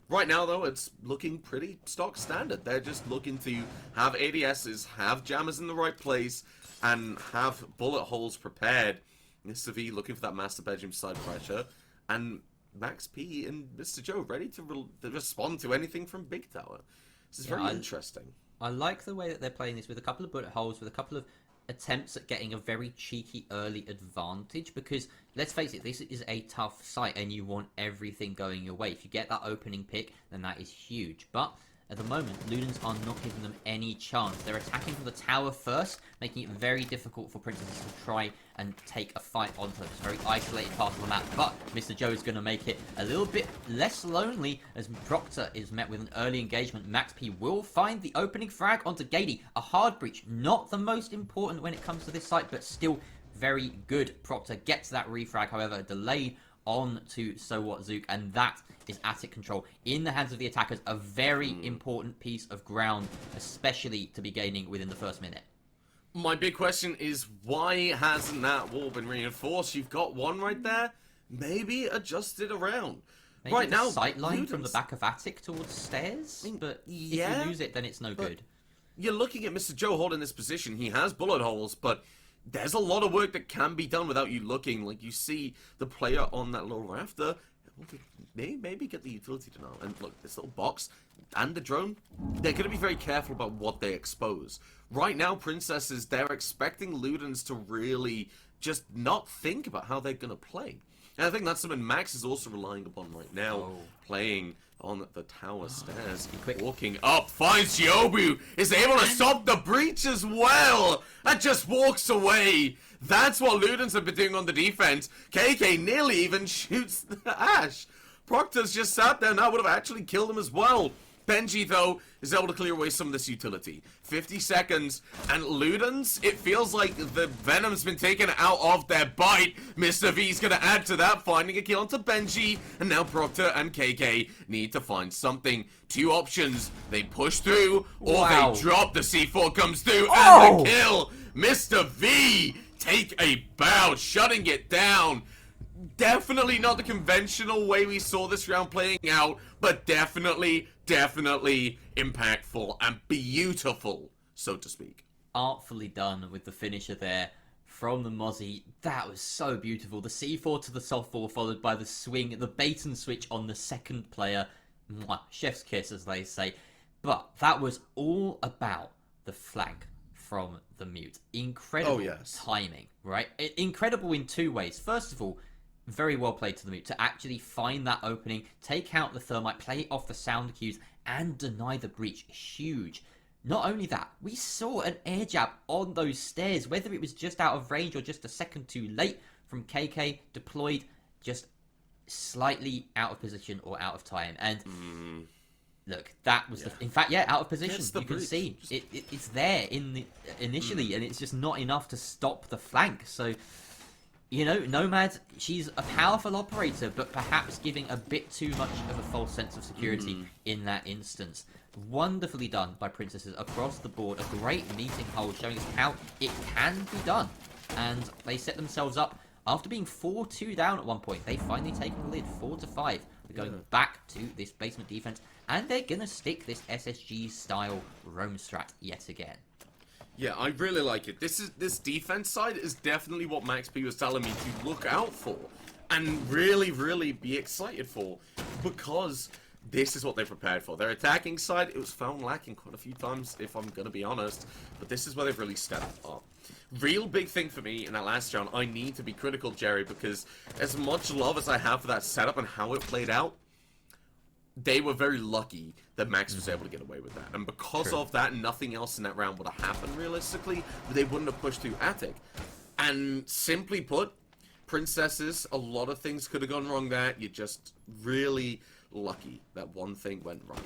Right now, though, it's looking pretty stock standard. They're just looking to have ADSs, have jammers in the right place, and have bullet holes prepared. Mr. V looking for that master bedroom side pressure, and Max P and Mr. Joe ready to respond to anything from Big Tower. This is very interesting. I like the way that they're playing this with a couple of bullet holes, with a couple of attempts at getting a very cheeky early advantage, because let's face it, this is a tough site and you want everything going your way. If you get that opening pick, then that is huge. But at the moment, Ludens are not giving them any chance. They're attacking from the tower first, making it very difficult for Princesses to try and take a fight onto them. It's a very isolated part of the map, but Mr. Joe is going to make it a little bit less lonely as Proctor is met with an early engagement. Max P will find the opening frag onto Gady. A hard breach, not the most important when it comes to this site, but still very good. Proctor gets that refrag, however, delayed on to So What Zook, and that is Attic control in the hands of the attackers. A very important piece of ground, especially to be gaining within the first minute. My big question is, why hasn't that wall been reinforced? You've got one right there. Maybe adjust it around. Maybe right now, sight line from the back of Attic towards stairs, but if you lose it, then it's no good. You're looking at Mr. Joe holding this position. He has bullet holes, but there's a lot of work that can be done without you looking. Like, you see the player on that little rafter, maybe get the utility to know. And look, this little box and the drone, they're going to be very careful about what they expose. Right now, Princesses, they're expecting Ludens to really just not think about how they're going to play. And I think that's something Max is also relying upon right now, playing on the tower stairs. Walking up, finds Yobu, is able to stop the breach as well, and just walks away. That's what Ludens have been doing on the defense. KK nearly even shoots the Ash. Proctor's just sat there, and that would have actually killed him as well. Benji, though, is able to clear away some of this utility. 50 seconds, and Ludens, it feels like the venom's been taken out of their bite. Mr. V's gonna add to that, finding a kill onto Benji, and now Proctor and KK need to find something. 2 options. They push through, or they drop. The C4 comes through, and the kill. Mr. V, take a bow, shutting it down. Definitely not the conventional way we saw this round playing out, but definitely impactful and beautiful, so to speak. Artfully done with the finisher there from the Mozzie. That was so beautiful. The C4 to the softball followed by the swing, the bait and switch on the second player. Mwah, chef's kiss, as they say. But that was all about the flank from the Mute. Incredible timing, right? Incredible in 2 ways. First of all, very well played to the Mute to actually find that opening, take out the thermite, play it off the sound cues, and deny the breach. Huge. Not only that, we saw an air jab on those stairs, whether it was just out of range or just a second too late from KK, deployed just slightly out of position or out of time. And look, that was in fact, out of position. You can see it's there in the initially, and it's just not enough to stop the flank. So, you know, Nomad, she's a powerful operator, but perhaps giving a bit too much of a false sense of security in that instance. Wonderfully done by Princesses across the board. A great meeting hole showing us how it can be done. And they set themselves up after being 4-2 down at one point. They finally taken the lead, 4-5. We're going back to this basement defense, and they're going to stick this SSG-style roam strat yet again. Yeah, I really like it. This defense side is definitely what Max P was telling me to look out for and really be excited for, because this is what they prepared for. Their attacking side, it was found lacking quite a few times, if I'm going to be honest, but this is where they've really stepped up. Real big thing for me in that last round, I need to be critical, Jerry, because as much love as I have for that setup and how it played out, they were very lucky that Max was able to get away with that. And because of that, nothing else in that round would have happened realistically. They wouldn't have pushed through Attic. And simply put, Princesses, a lot of things could have gone wrong there. You're just really lucky that one thing went wrong.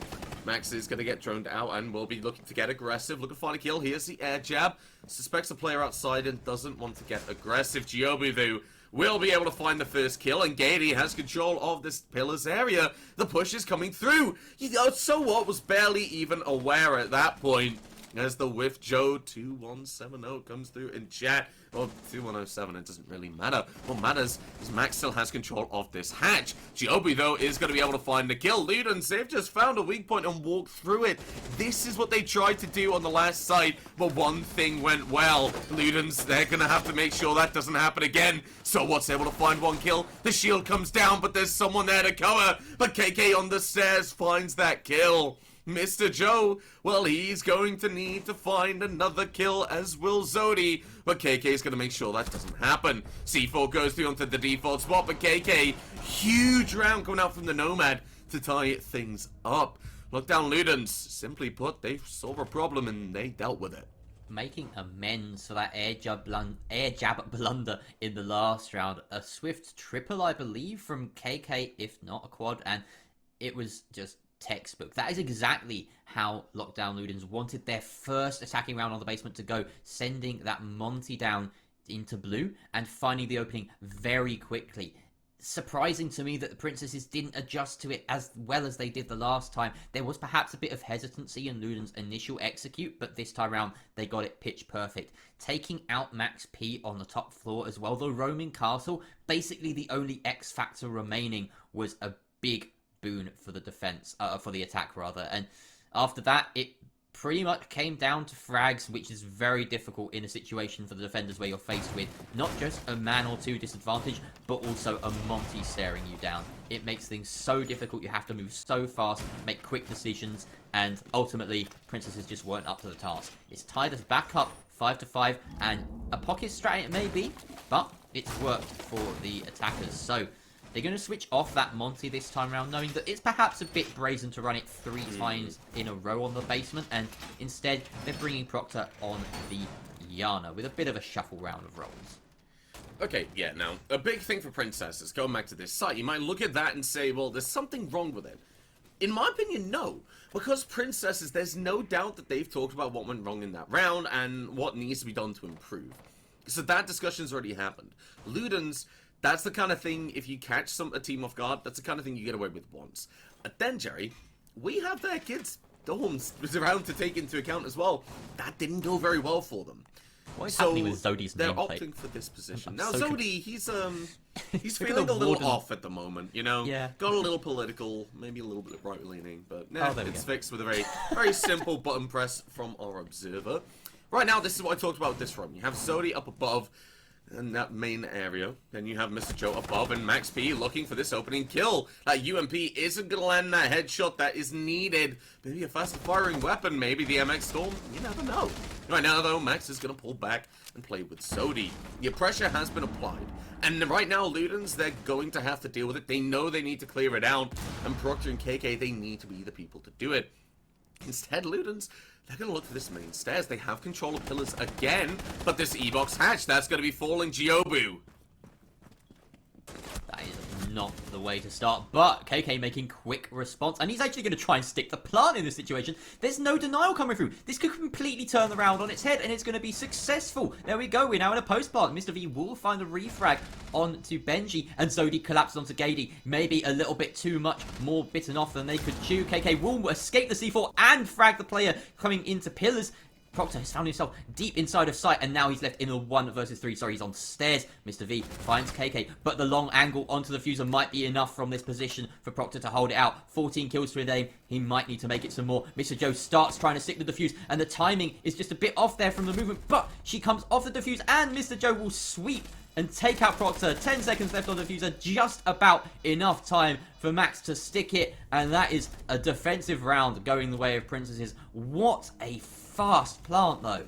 Max is going to get droned out and will be looking to get aggressive. Looking to find a kill. Here's the air jab. Suspects a player outside and doesn't want to get aggressive. Giobu, though, will be able to find the first kill, and Gady has control of this Pillars area. The push is coming through. So what? Was barely even aware at that point. As the Whiff Joe 2170 comes through in chat. Or 2107, it doesn't really matter. What matters is Max still has control of this hatch. Giobu, though, is going to be able to find the kill. Ludens, they've just found a weak point and walked through it. This is what they tried to do on the last site, but one thing went well. Ludens, they're going to have to make sure that doesn't happen again. So what's able to find one kill? The shield comes down, but there's someone there to cover. But KK on the stairs finds that kill. Mr. Joe, well, he's going to need to find another kill, as will Zodi, but KK's going to make sure that doesn't happen. C4 goes through onto the default spot, but KK, huge round coming out from the Nomad to tie things up. Lockdown Ludens, simply put, they saw a problem and they dealt with it. Making amends for that air jab blunder in the last round. A swift triple, I believe, from KK, if not a quad, and it was just textbook. That is exactly how Lockdown Ludens wanted their first attacking round on the basement to go, sending that Monty down into blue and finding the opening very quickly. Surprising to me that the Princesses didn't adjust to it as well as they did the last time. There was perhaps a bit of hesitancy in Ludens' initial execute, but this time around they got it pitch perfect. Taking out Max P on the top floor as well, the roaming castle, basically the only X factor remaining, was a big boon for the defense, for the attack rather. And after that, it pretty much came down to frags, which is very difficult in a situation for the defenders where you're faced with not just a man or two disadvantage, but also a Monty staring you down. It makes things so difficult. You have to move so fast, make quick decisions, and ultimately, Princesses just weren't up to the task. It's tied us back up 5-5, and a pocket strat it may be, but it's worked for the attackers. So they're going to switch off that Monty this time around, knowing that it's perhaps a bit brazen to run it 3 times in a row on the basement, and instead they're bringing Proctor on the Yana with a bit of a shuffle round of rolls. Okay, yeah, now, a big thing for Princesses, going back to this site, you might look at that and say, well, there's something wrong with it. In my opinion, no. Because Princesses, there's no doubt that they've talked about what went wrong in that round and what needs to be done to improve. So that discussion's already happened. Ludens, that's the kind of thing, if you catch a team off guard, that's the kind of thing you get away with once. But then, Jerry, we have their kids' dorms around to take into account as well. That didn't go very well for them. What is happening with Zodi's they're nameplate? opting for this position. I'm Now, so Zodi, he's Look at feeling the a little warden. off at the moment, you know? Yeah. Got a little political, maybe a little bit right-leaning, but nah, there we it's go. fixed with a very, very simple button press from our observer. Right now, this is what I talked about with this run. You have Zodi up above in that main area. Then you have Mr. Joe above and Max P looking for this opening kill. That UMP isn't going to land that headshot that is needed. Maybe a faster firing weapon, maybe the MX Storm. You never know. Right now, though, Max is going to pull back and play with Zodi. Your pressure has been applied. And right now, Ludens, they're going to have to deal with it. They know they need to clear it out. And Proctor and KK, they need to be the people to do it. Instead, Ludens, they're going to look for this main stairs. They have control of pillars again, but this E-box hatch, that's going to be falling Giobu. That is not the way to start, but KK making quick response, and he's actually going to try and stick the plant in this situation. There's no denial coming through. This could completely turn the round on its head, and it's going to be successful. There we go. We're now in a post plant. Mr. V will find the refrag onto Benji, and Zodi collapses onto Gady. Maybe a little bit too much more bitten off than they could chew. KK will escape the C4 and frag the player coming into pillars. Proctor has found himself deep inside of sight, and now he's left in a 1 versus 3. Sorry, he's on stairs. Mr. V finds KK, but the long angle onto the fuser might be enough from this position for Proctor to hold it out. 14 kills to his aim. He might need to make it some more. Mr. Joe starts trying to stick the defuse, and the timing is just a bit off there from the movement, but she comes off the defuse, and Mr. Joe will sweep and take out Proctor. 10 seconds left on the diffuser, just about enough time for Max to stick it, and that is a defensive round going the way of Princesses. What a fast plant, though.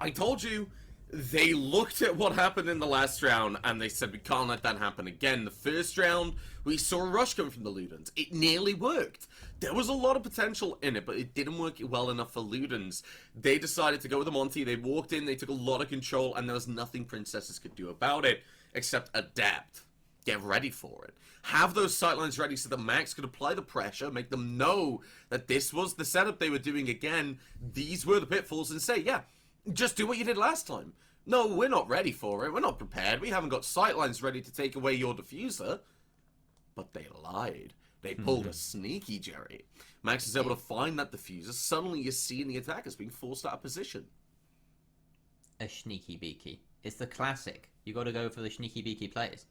I told you, they looked at what happened in the last round and they said, we can't let that happen again. The first round, we saw a rush come from the Ludens. It nearly worked. There was a lot of potential in it, but it didn't work well enough for Ludens. They decided to go with the Monty. They walked in, they took a lot of control, and there was nothing Princesses could do about it except adapt. Get ready for it. Have those sightlines ready so that Max could apply the pressure, make them know that this was the setup they were doing again. These were the pitfalls, and say, yeah, just do what you did last time. No, we're not ready for it. We're not prepared. We haven't got sightlines ready to take away your diffuser. But they lied. They pulled a sneaky Jerry. Max is able to find that diffuser. Suddenly you're seeing the attackers being forced out of position. A sneaky beaky. It's the classic. You got to go for the sneaky beaky plays.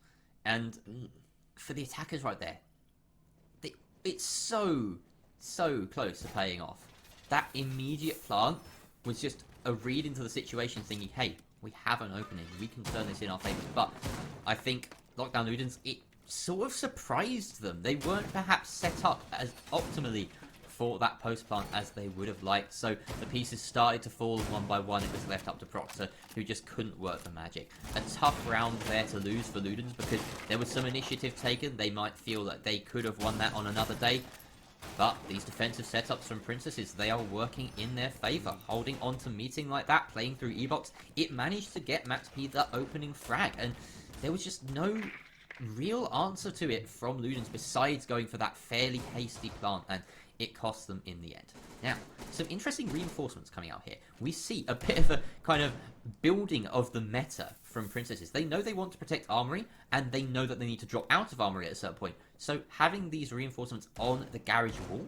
And for the attackers right there, it's so close to paying off. That immediate plant was just a read into the situation thinking, hey, we have an opening. We can turn this in our favor. But I think Lockdown Ludens, it sort of surprised them. They weren't perhaps set up as optimally for that post plant as they would have liked. So the pieces started to fall one by one. It was left up to Proctor, who just couldn't work the magic. A tough round there to lose for Ludens because there was some initiative taken. They might feel that they could have won that on another day. But these defensive setups from Princesses, they are working in their favor. Holding on to meeting like that, playing through E-Box, it managed to get Max P the opening frag. And there was just no real answer to it from Ludens besides going for that fairly hasty plant, and it cost them in the end. Now, some interesting reinforcements coming out here. We see a bit of a kind of building of the meta from Princesses. They know they want to protect Armory, and they know that they need to drop out of Armory at a certain point. So having these reinforcements on the garage wall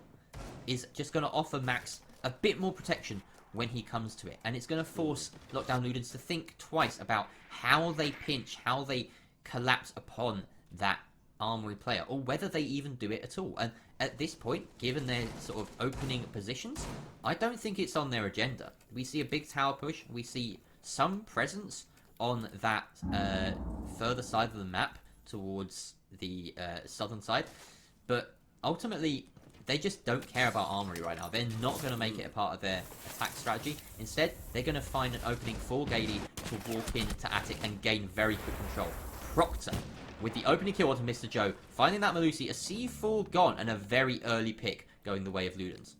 is just going to offer Max a bit more protection when he comes to it. And it's going to force Lockdown Ludens to think twice about how they pinch, how they collapse upon that Armory player, or whether they even do it at all. And at this point, given their sort of opening positions, I don't think it's on their agenda. We see a big tower push, we see some presence on that further side of the map towards the southern side, but ultimately they just don't care about Armory right now. They're not going to make it a part of their attack strategy. Instead, they're going to find an opening for Gady to walk into Attic and gain very quick control. Proctor, with the opening kill onto Mr. Joe, finding that Malusi, a C4 gone, and a very early pick going the way of Ludens.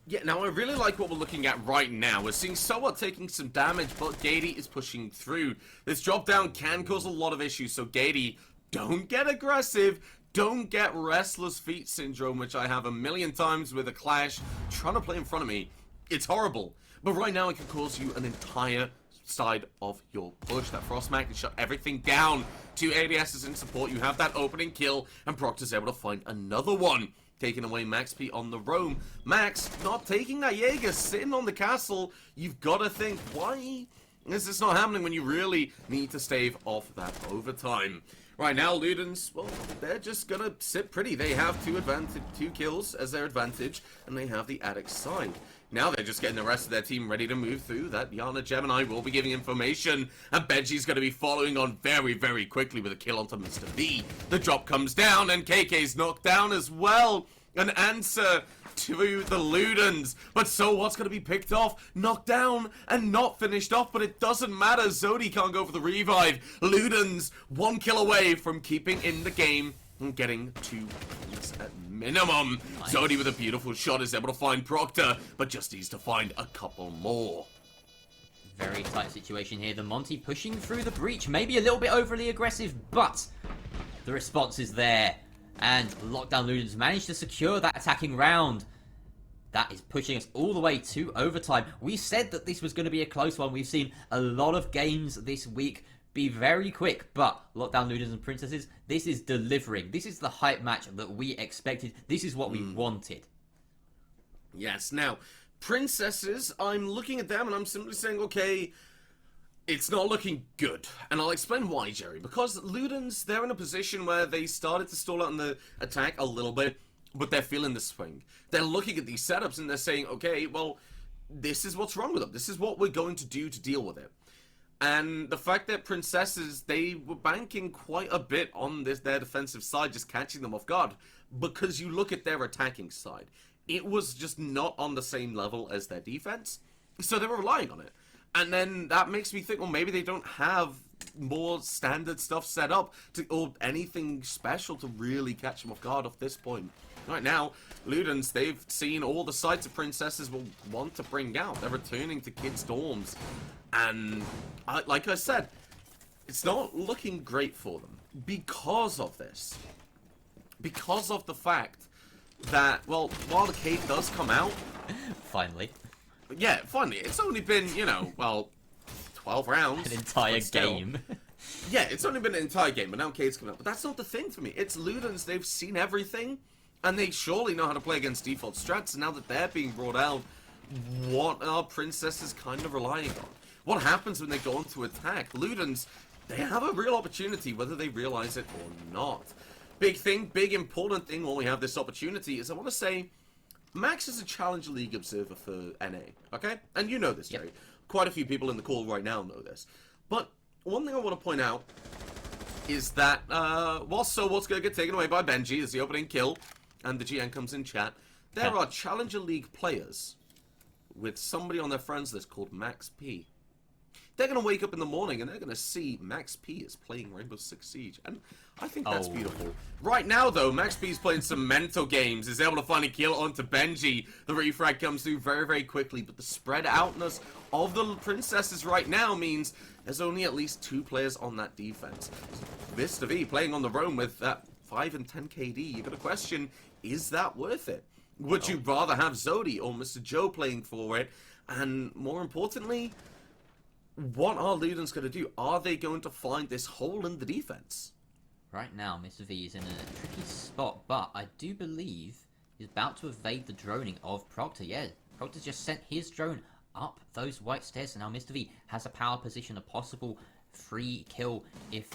Yeah, now I really like what we're looking at right now. We're seeing Soa taking some damage, but Gady is pushing through. This drop down can cause a lot of issues, so Gady, don't get aggressive. Don't get restless feet syndrome, which I have a million times with a Clash trying to play in front of me. It's horrible. But right now it can cause you an entire side of your push. That Frostmac can shut everything down. 2 ADSs in support. You have that opening kill, and Proctor's able to find another one, taking away Max P on the roam. Max not taking that Jaeger, sitting on the castle. You've got to think, why is this not happening when you really need to stave off that overtime? Right now, Ludens, well, they're just gonna sit pretty. They have two kills as their advantage, and they have the Attic side. Now they're just getting the rest of their team ready to move through. That Yana Gemini will be giving information, and Benji's going to be following on very, very quickly with a kill onto Mr. V. The drop comes down, and KK's knocked down as well. An answer to the Ludens. But so what's going to be picked off, knocked down, and not finished off, but it doesn't matter. Zodi can't go for the revive. Ludens 1 kill away from keeping in the game and getting 2 points at minimum. Nice. Zodi with a beautiful shot is able to find Proctor, but just needs to find a couple more. Very tight situation here. The Monty pushing through the breach, maybe a little bit overly aggressive, but the response is there. And Lockdown Ludens managed to secure that attacking round. That is pushing us all the way to overtime. We said that this was going to be a close one. We've seen a lot of games this week be very quick, but Lockdown Ludens and Princesses, this is delivering. This is the hype match that we expected. This is what we wanted. Yes, now, Princesses, I'm looking at them and I'm simply saying, okay, it's not looking good. And I'll explain why, Jerry. Because Ludens, they're in a position where they started to stall out in the attack a little bit, but they're feeling the swing. They're looking at these setups and they're saying, okay, well, this is what's wrong with them. This is what we're going to do to deal with it. And the fact that Princesses, they were banking quite a bit on their defensive side, just catching them off guard. Because you look at their attacking side, it was just not on the same level as their defense. So they were relying on it. And then that makes me think, well, maybe they don't have more standard stuff set up or anything special to really catch them off guard off this point. Right now, Ludens, they've seen all the sites of princesses will want to bring out. They're returning to kids' dorms. And like I said, it's not looking great for them because of this. Because of the fact that, well, while the cave does come out... Finally. Yeah, finally. It's only been, 12 rounds. An entire game. Yeah, it's only been an entire game, but now Cade's coming up. But that's not the thing for me. It's Ludens. They've seen everything, and they surely know how to play against default strats. And now that they're being brought out, what are princesses kind of relying on? What happens when they go on to attack? Ludens, they have a real opportunity, whether they realize it or not. Big thing, big important thing when we have this opportunity is I want to say Max is a Challenger League observer for NA, okay? And you know this, Jerry. Yep. Quite a few people in the call right now know this. But one thing I want to point out is that whilst what's going to get taken away by Benji is the opening kill, and the GN comes in chat, there are Challenger League players with somebody on their friends list called Max P. They're going to wake up in the morning and they're going to see Max P is playing Rainbow Six Siege. And I think that's beautiful. Right now, though, Max P is playing some mental games. Is able to find a kill onto Benji. The refrag comes through very, very quickly. But the spread outness of the princesses right now means there's only at least 2 players on that defense. Mr. V playing on the roam with that 5 and 10 KD. You got a question, is that worth it? Would you rather have Zodi or Mr. Joe playing for it? And more importantly, what are Ludens going to do? Are they going to find this hole in the defense? Right now, Mr. V is in a tricky spot, but I do believe he's about to evade the droning of Proctor. Yeah, Proctor's just sent his drone up those white stairs, and now Mr. V has a power position, a possible free kill if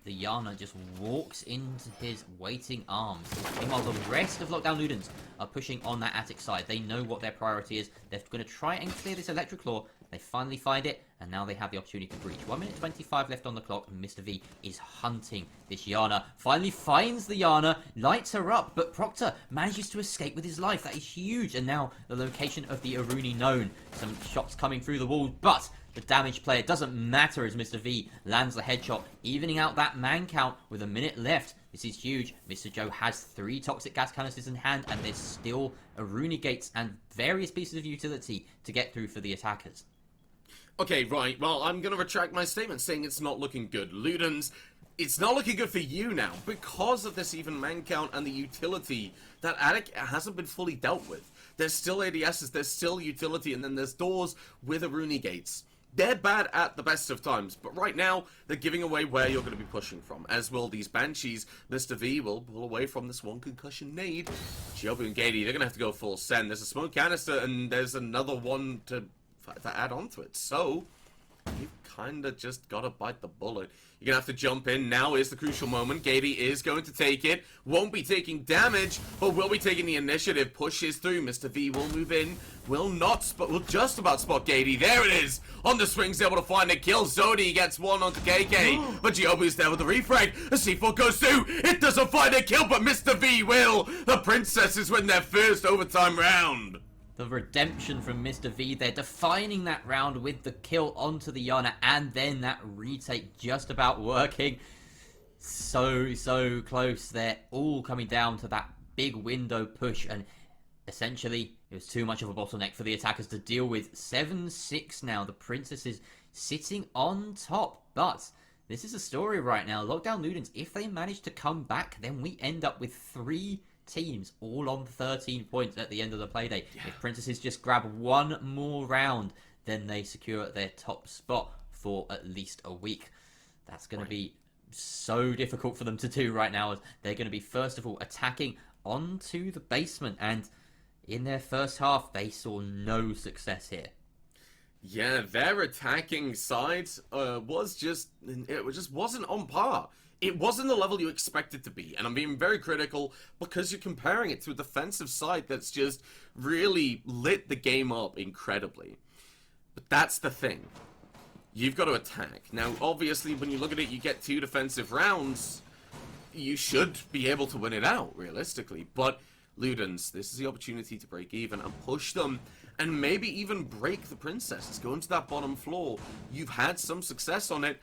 the Yana just walks into his waiting arms. Meanwhile, the rest of Lockdown Ludens are pushing on that attic side. They know what their priority is. They're going to try and clear this electric claw. They finally find it, and now they have the opportunity to breach. 1 minute 25 left on the clock, and Mr. V is hunting this Yana. Finally finds the Yana, lights her up, but Proctor manages to escape with his life. That is huge, and now the location of the Aruni known. Some shots coming through the wall, but the damage player doesn't matter as Mr. V lands the headshot, evening out that man count with a minute left. This is huge. Mr. Joe has 3 toxic gas canisters in hand, and there's still Aruni gates and various pieces of utility to get through for the attackers. Okay, right. Well, I'm going to retract my statement saying it's not looking good. Ludens, it's not looking good for you now because of this even man count and the utility. That attic hasn't been fully dealt with. There's still ADSs, there's still utility, and then there's doors with Aruni gates. They're bad at the best of times, but right now, they're giving away where you're going to be pushing from, as will these Banshees. Mr. V will pull away from this one concussion nade. Chiobu and Gady, they're going to have to go full send. There's a smoke canister, and there's another one to add on to it. So, you've kind of just got to bite the bullet. You're going to have to jump in. Now is the crucial moment. Gady is going to take it. Won't be taking damage, but will be taking the initiative. Pushes through. Mr. V will move in. Will not, but will just about spot Gady. There it is. On the swings, able to find a kill. Zodi gets one onto KK, but Giobu's there with the refrag. The C4 goes through. It doesn't find a kill, but Mr. V will. The princesses win their first overtime round. The redemption from Mr. V there, defining that round with the kill onto the Yana, and then that retake just about working. So close. They're all coming down to that big window push, and essentially it was too much of a bottleneck for the attackers to deal with. 7-6 now. The princesses sitting on top, but this is a story right now. Lockdown Ludens, if they manage to come back, then we end up with 3 teams all on 13 points at the end of the Playday. If Princesses just grab one more round, then they secure their top spot for at least a week. That's going to be so difficult for them to do right now, as they're going to be first of all attacking onto the basement, and in their first half they saw no success here. Yeah, their attacking side just wasn't on par. It wasn't the level you expect it to be, and I'm being very critical because you're comparing it to a defensive side that's just really lit the game up incredibly. But that's the thing. You've got to attack. Now, obviously, when you look at it, you get 2 defensive rounds. You should be able to win it out, realistically. But Ludens, this is the opportunity to break even and push them and maybe even break the princesses. Go into that bottom floor. You've had some success on it,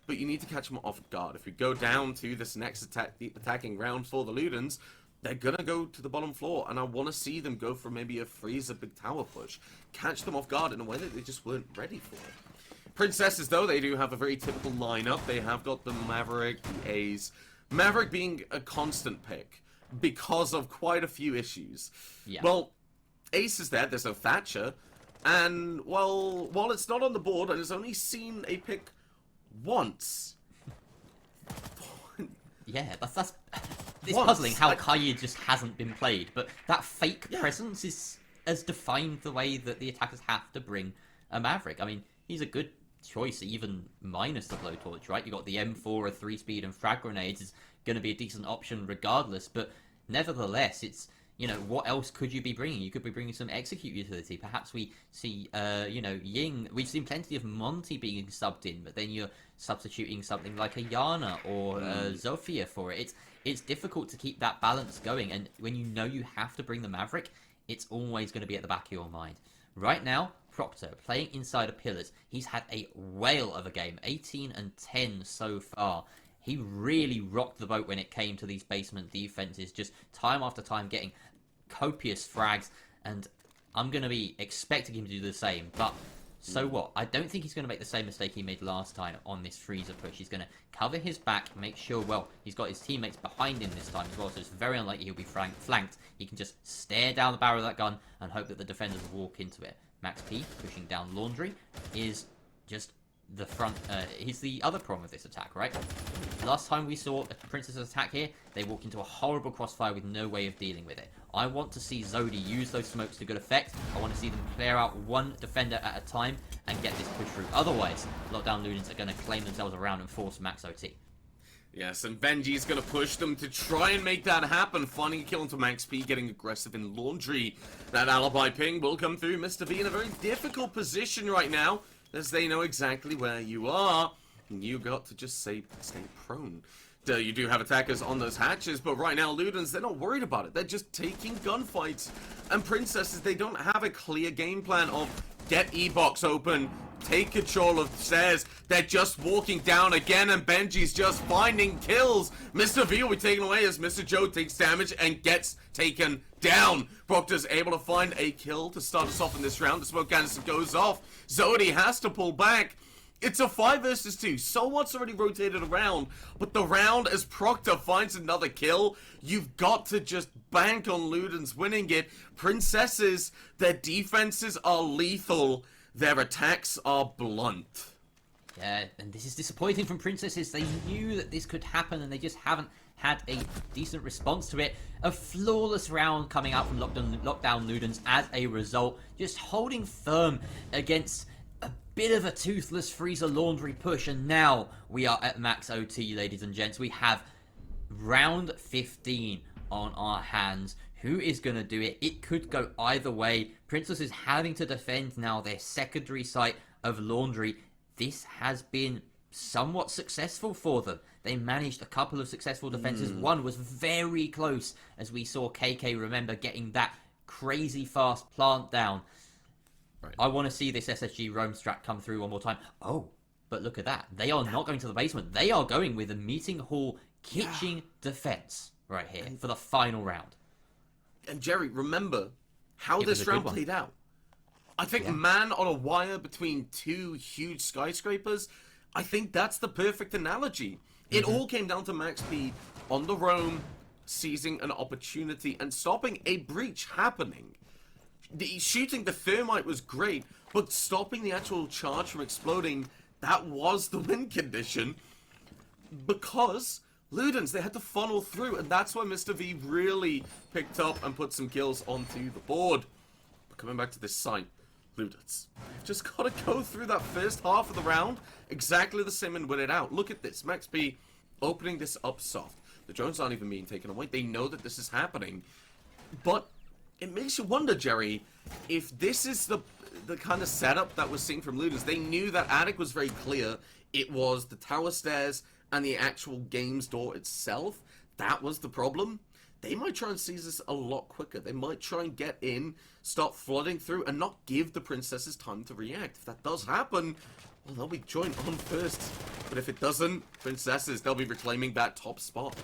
but you need to catch them off guard. If we go down to this next attacking round for the Ludens, they're gonna go to the bottom floor, and I want to see them go for maybe a freezer big tower push. Catch them off guard in a way that they just weren't ready for. Princesses, though, they do have a very typical lineup. They have got the Maverick, the Ace. Maverick being a constant pick because of quite a few issues. Yeah. Well, Ace is there, there's no Thatcher, and, well, while it's not on the board and has only seen a pick once... Yeah, that's it's Once, puzzling how Kaye just hasn't been played, but that fake presence has defined the way that the attackers have to bring a Maverick. I mean, he's a good choice, even minus the blowtorch, right? You got the M4, a 3-speed, and frag grenades is going to be a decent option regardless, but nevertheless, it's, you know, what else could you be bringing? You could be bringing some execute utility. Perhaps we see, you know, Ying. We've seen plenty of Monty being subbed in, but then you're substituting something like a Yana or Zofia for it. It's difficult to keep that balance going, and when you know you have to bring the Maverick, it's always going to be at the back of your mind. Right now, Proctor playing inside of pillars. He's had a whale of a game, 18 and 10 so far. He really rocked the boat when it came to these basement defenses, just time after time getting copious frags, and I'm going to be expecting him to do the same, but so what? I don't think he's going to make the same mistake he made last time on this freezer push. He's going to cover his back, make sure, well, he's got his teammates behind him this time as well, so it's very unlikely he'll be flanked. He can just stare down the barrel of that gun and hope that the defenders walk into it. Max P pushing down Laundry is just the front. He's the other problem with this attack, right? Last time we saw a Princess's attack here, they walked into a horrible crossfire with no way of dealing with it. I want to see Zodi use those smokes to good effect. I want to see them clear out one defender at a time and get this push through. Otherwise, Lockdown Ludens are going to claim themselves around and force max OT. Yes, and Benji's going to push them to try and make that happen. Finding a kill into Max P, getting aggressive in Laundry. That alibi ping will come through. Mr. V in a very difficult position right now, as they know exactly where you are. And you got to just stay prone. You do have attackers on those hatches, but right now, Ludens, they're not worried about it. They're just taking gunfights. And Princesses, they don't have a clear game plan of get E-box open, take control of stairs. They're just walking down again, and Benji's just finding kills. Mr. V will be taken away as Mr. Joe takes damage and gets taken down. Proctor's able to find a kill to start us off in this round. The smoke canister goes off. Zodi has to pull back. It's a 5 versus 2. So what's already rotated around, but the round as Proctor finds another kill, you've got to just bank on Ludens winning it. Princesses, their defenses are lethal. Their attacks are blunt. Yeah, and this is disappointing from Princesses. They knew that this could happen, and they just haven't had a decent response to it. A flawless round coming out from Lockdown Ludens as a result. Just holding firm against a bit of a toothless freezer Laundry push, and now we are at max OT, ladies and gents. We have round 15 on our hands. Who is going to do it? It could go either way. Princess is having to defend now their secondary site of Laundry. This has been somewhat successful for them. They managed a couple of successful defenses. One was very close, as we saw KK, remember, getting that crazy fast plant down. Right. I want to see this SSG roam strat come through one more time. Oh, but look at that. They are not going to the basement. They are going with a meeting hall kitchen defense right here for the final round. And Jerry, remember how this round played out. I think man on a wire between two huge skyscrapers, I think that's the perfect analogy. It all came down to Max P on the roam, seizing an opportunity and stopping a breach happening. Shooting the thermite was great, but stopping the actual charge from exploding, that was the win condition. Because Ludens, they had to funnel through, and that's why Mr. V really picked up and put some kills onto the board. But coming back to this site, Ludens, they've just got to go through that first half of the round exactly the same and win it out. Look at this, Max P opening this up soft. The drones aren't even being taken away. They know that this is happening. But it makes you wonder, Jerry, if this is the kind of setup that we're seeing from Ludens. They knew that attic was very clear. It was the tower stairs and the actual games door itself. That was the problem. they might try and seize this a lot quicker. They might try and get in, start flooding through, and not give the princesses time to react. If that does happen, well, they'll be joined on first. But if it doesn't, princesses, they'll be reclaiming that top spot.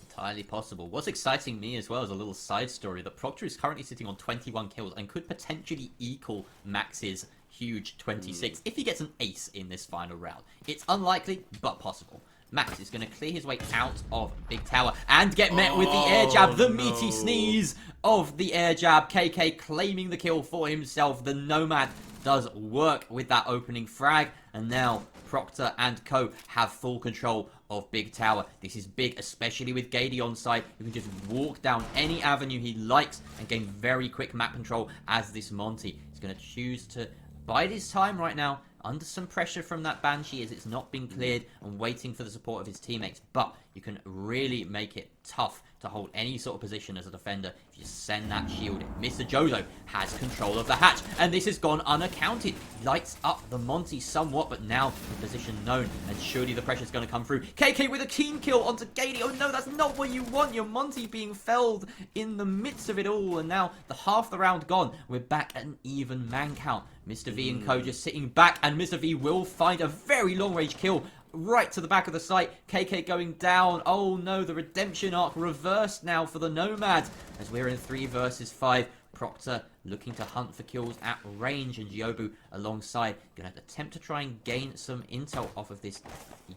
Entirely possible. What's exciting me as well is a little side story that Proctor is currently sitting on 21 kills and could potentially equal Max's huge 26 if he gets an ace in this final round. It's unlikely, but possible. Max is going to clear his way out of Big Tower and get met with the air jab, the meaty sneeze of the air jab. KK claiming the kill for himself. The Nomad does work with that opening frag, and now Proctor and co have full control of Big Tower. This is big, especially with Gady on side, who can just walk down any avenue he likes and gain very quick map control as this Monty. He's going to choose to bide his time right now, under some pressure from that Banshee as it's not been cleared and waiting for the support of his teammates. But you can really make it tough to hold any sort of position as a defender if you send that shield in. Mr. Jozo has control of the hatch, and this has gone unaccounted. Lights up the Monty somewhat, but now the position known, and surely the pressure's going to come through. KK with a team kill onto Gady. Oh no, that's not what you want. Your Monty being felled in the midst of it all, and now the half the round gone. We're back at an even man count. Mr. V and co just sitting back, and Mr. V will find a very long range kill right to the back of the site. KK going down. Oh no, the redemption arc reversed now for the Nomad as we're in 3 versus 5. Proctor looking to hunt for kills at range, and Giobu alongside gonna have to attempt to try and gain some intel off of this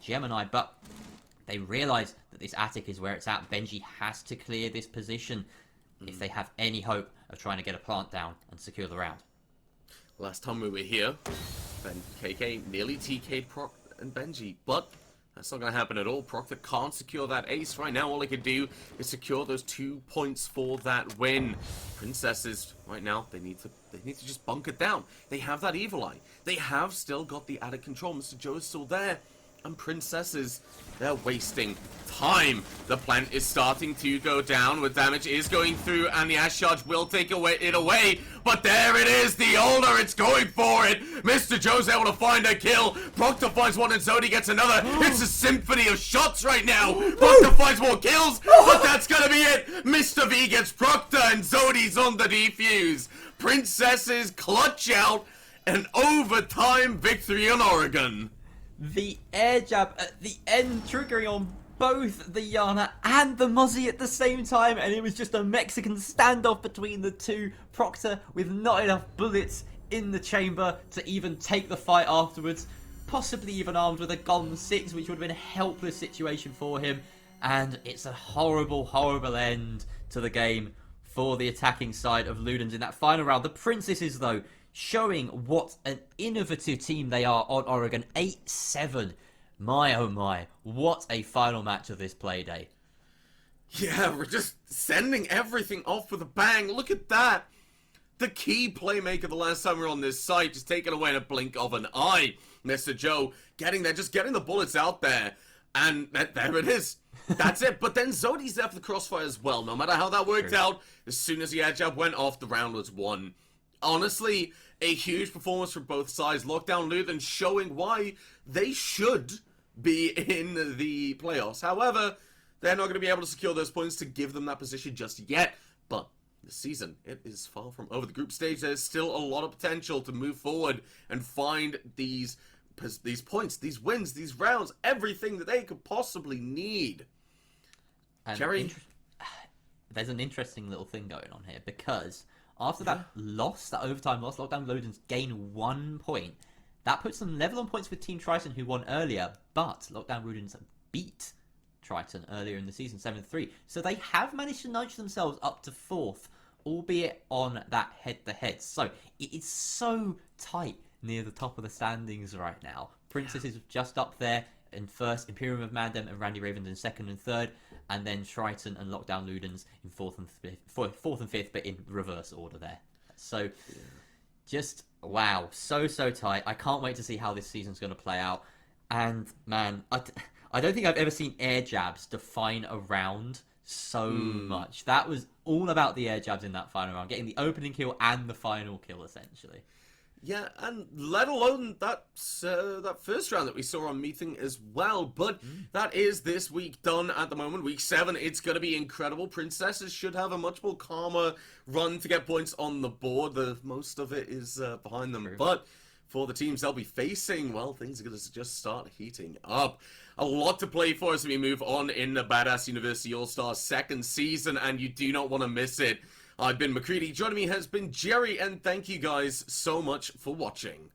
Gemini, but they realize that this attic is where it's at. Benji has to clear this position if they have any hope of trying to get a plant down and secure the round. Last time we were here, then KK nearly TK'd Proc and Benji, but that's not going to happen at all. Proctor can't secure that ace right now. All he can do is secure those 2 points for that win. Princesses, right now, they need to just bunk it down. They have that evil eye. They have still got the added control. Mr. Joe is still there. And Princesses, they're wasting time. The plant is starting to go down, with damage is going through, and the Ash Charge will take it away. But there it is, the Older, it's going for it. Mr. Joe's able to find a kill. Proctor finds one and Zodi gets another. It's a symphony of shots right now. Proctor finds more kills, but that's gonna be it. Mr. V gets Proctor, and Zodi's on the defuse. Princesses clutch out an overtime victory on Oregon. The air jab at the end, triggering on both the Yana and the Mozzie at the same time, and it was just a Mexican standoff between the two. Proctor with not enough bullets in the chamber to even take the fight afterwards, possibly even armed with a Golden 6, which would have been a helpless situation for him, and it's a horrible, horrible end to the game for the attacking side of Ludens in that final round. The Princesses, though, showing what an innovative team they are on Oregon. 8-7. My oh my, what a final match of this Playday. Yeah, we're just sending everything off with a bang. Look at that. The key playmaker the last time we were on this site just taken away in a blink of an eye. Mr. Joe getting there, just getting the bullets out there. And there it is. That's it. But then Zodi's there for the crossfire as well. No matter how that worked out, as soon as the air jab went off, the round was won. Honestly, a huge performance from both sides. Lockdown Lutheran showing why they should be in the playoffs. However, they're not going to be able to secure those points to give them that position just yet. But the season, it is far from over. The group stage, there's still a lot of potential to move forward and find these points, these wins, these rounds, everything that they could possibly need. And Jerry? There's an interesting little thing going on here, because after that loss, that overtime loss, Lockdown Lodens gain 1 point. That puts them level on points with Team Triton, who won earlier, but Lockdown Lodens beat Triton earlier in the season, 7-3. So they have managed to nudge themselves up to 4th, albeit on that head-to-head. So it is so tight near the top of the standings right now. Princess is just up there in first, Imperium of Mandem and Randy Ravens in second and third, and then Triton and Lockdown Ludens in fourth and fifth, but in reverse order there. So just wow, so tight. I can't wait to see how this season's going to play out. And man, I don't think I've ever seen air jabs define a round so much. That was all about the air jabs in that final round, getting the opening kill and the final kill essentially. Yeah, and let alone that first round that we saw on Meeting as well. But that is this week done at the moment. Week 7, it's going to be incredible. Princesses should have a much more calmer run to get points on the board. Most of it is behind them. But for the teams they'll be facing, well, things are going to just start heating up. A lot to play for as we move on in the Badass University All-Stars second season, and you do not want to miss it. I've been McCready, joining me has been Jerry, and thank you guys so much for watching.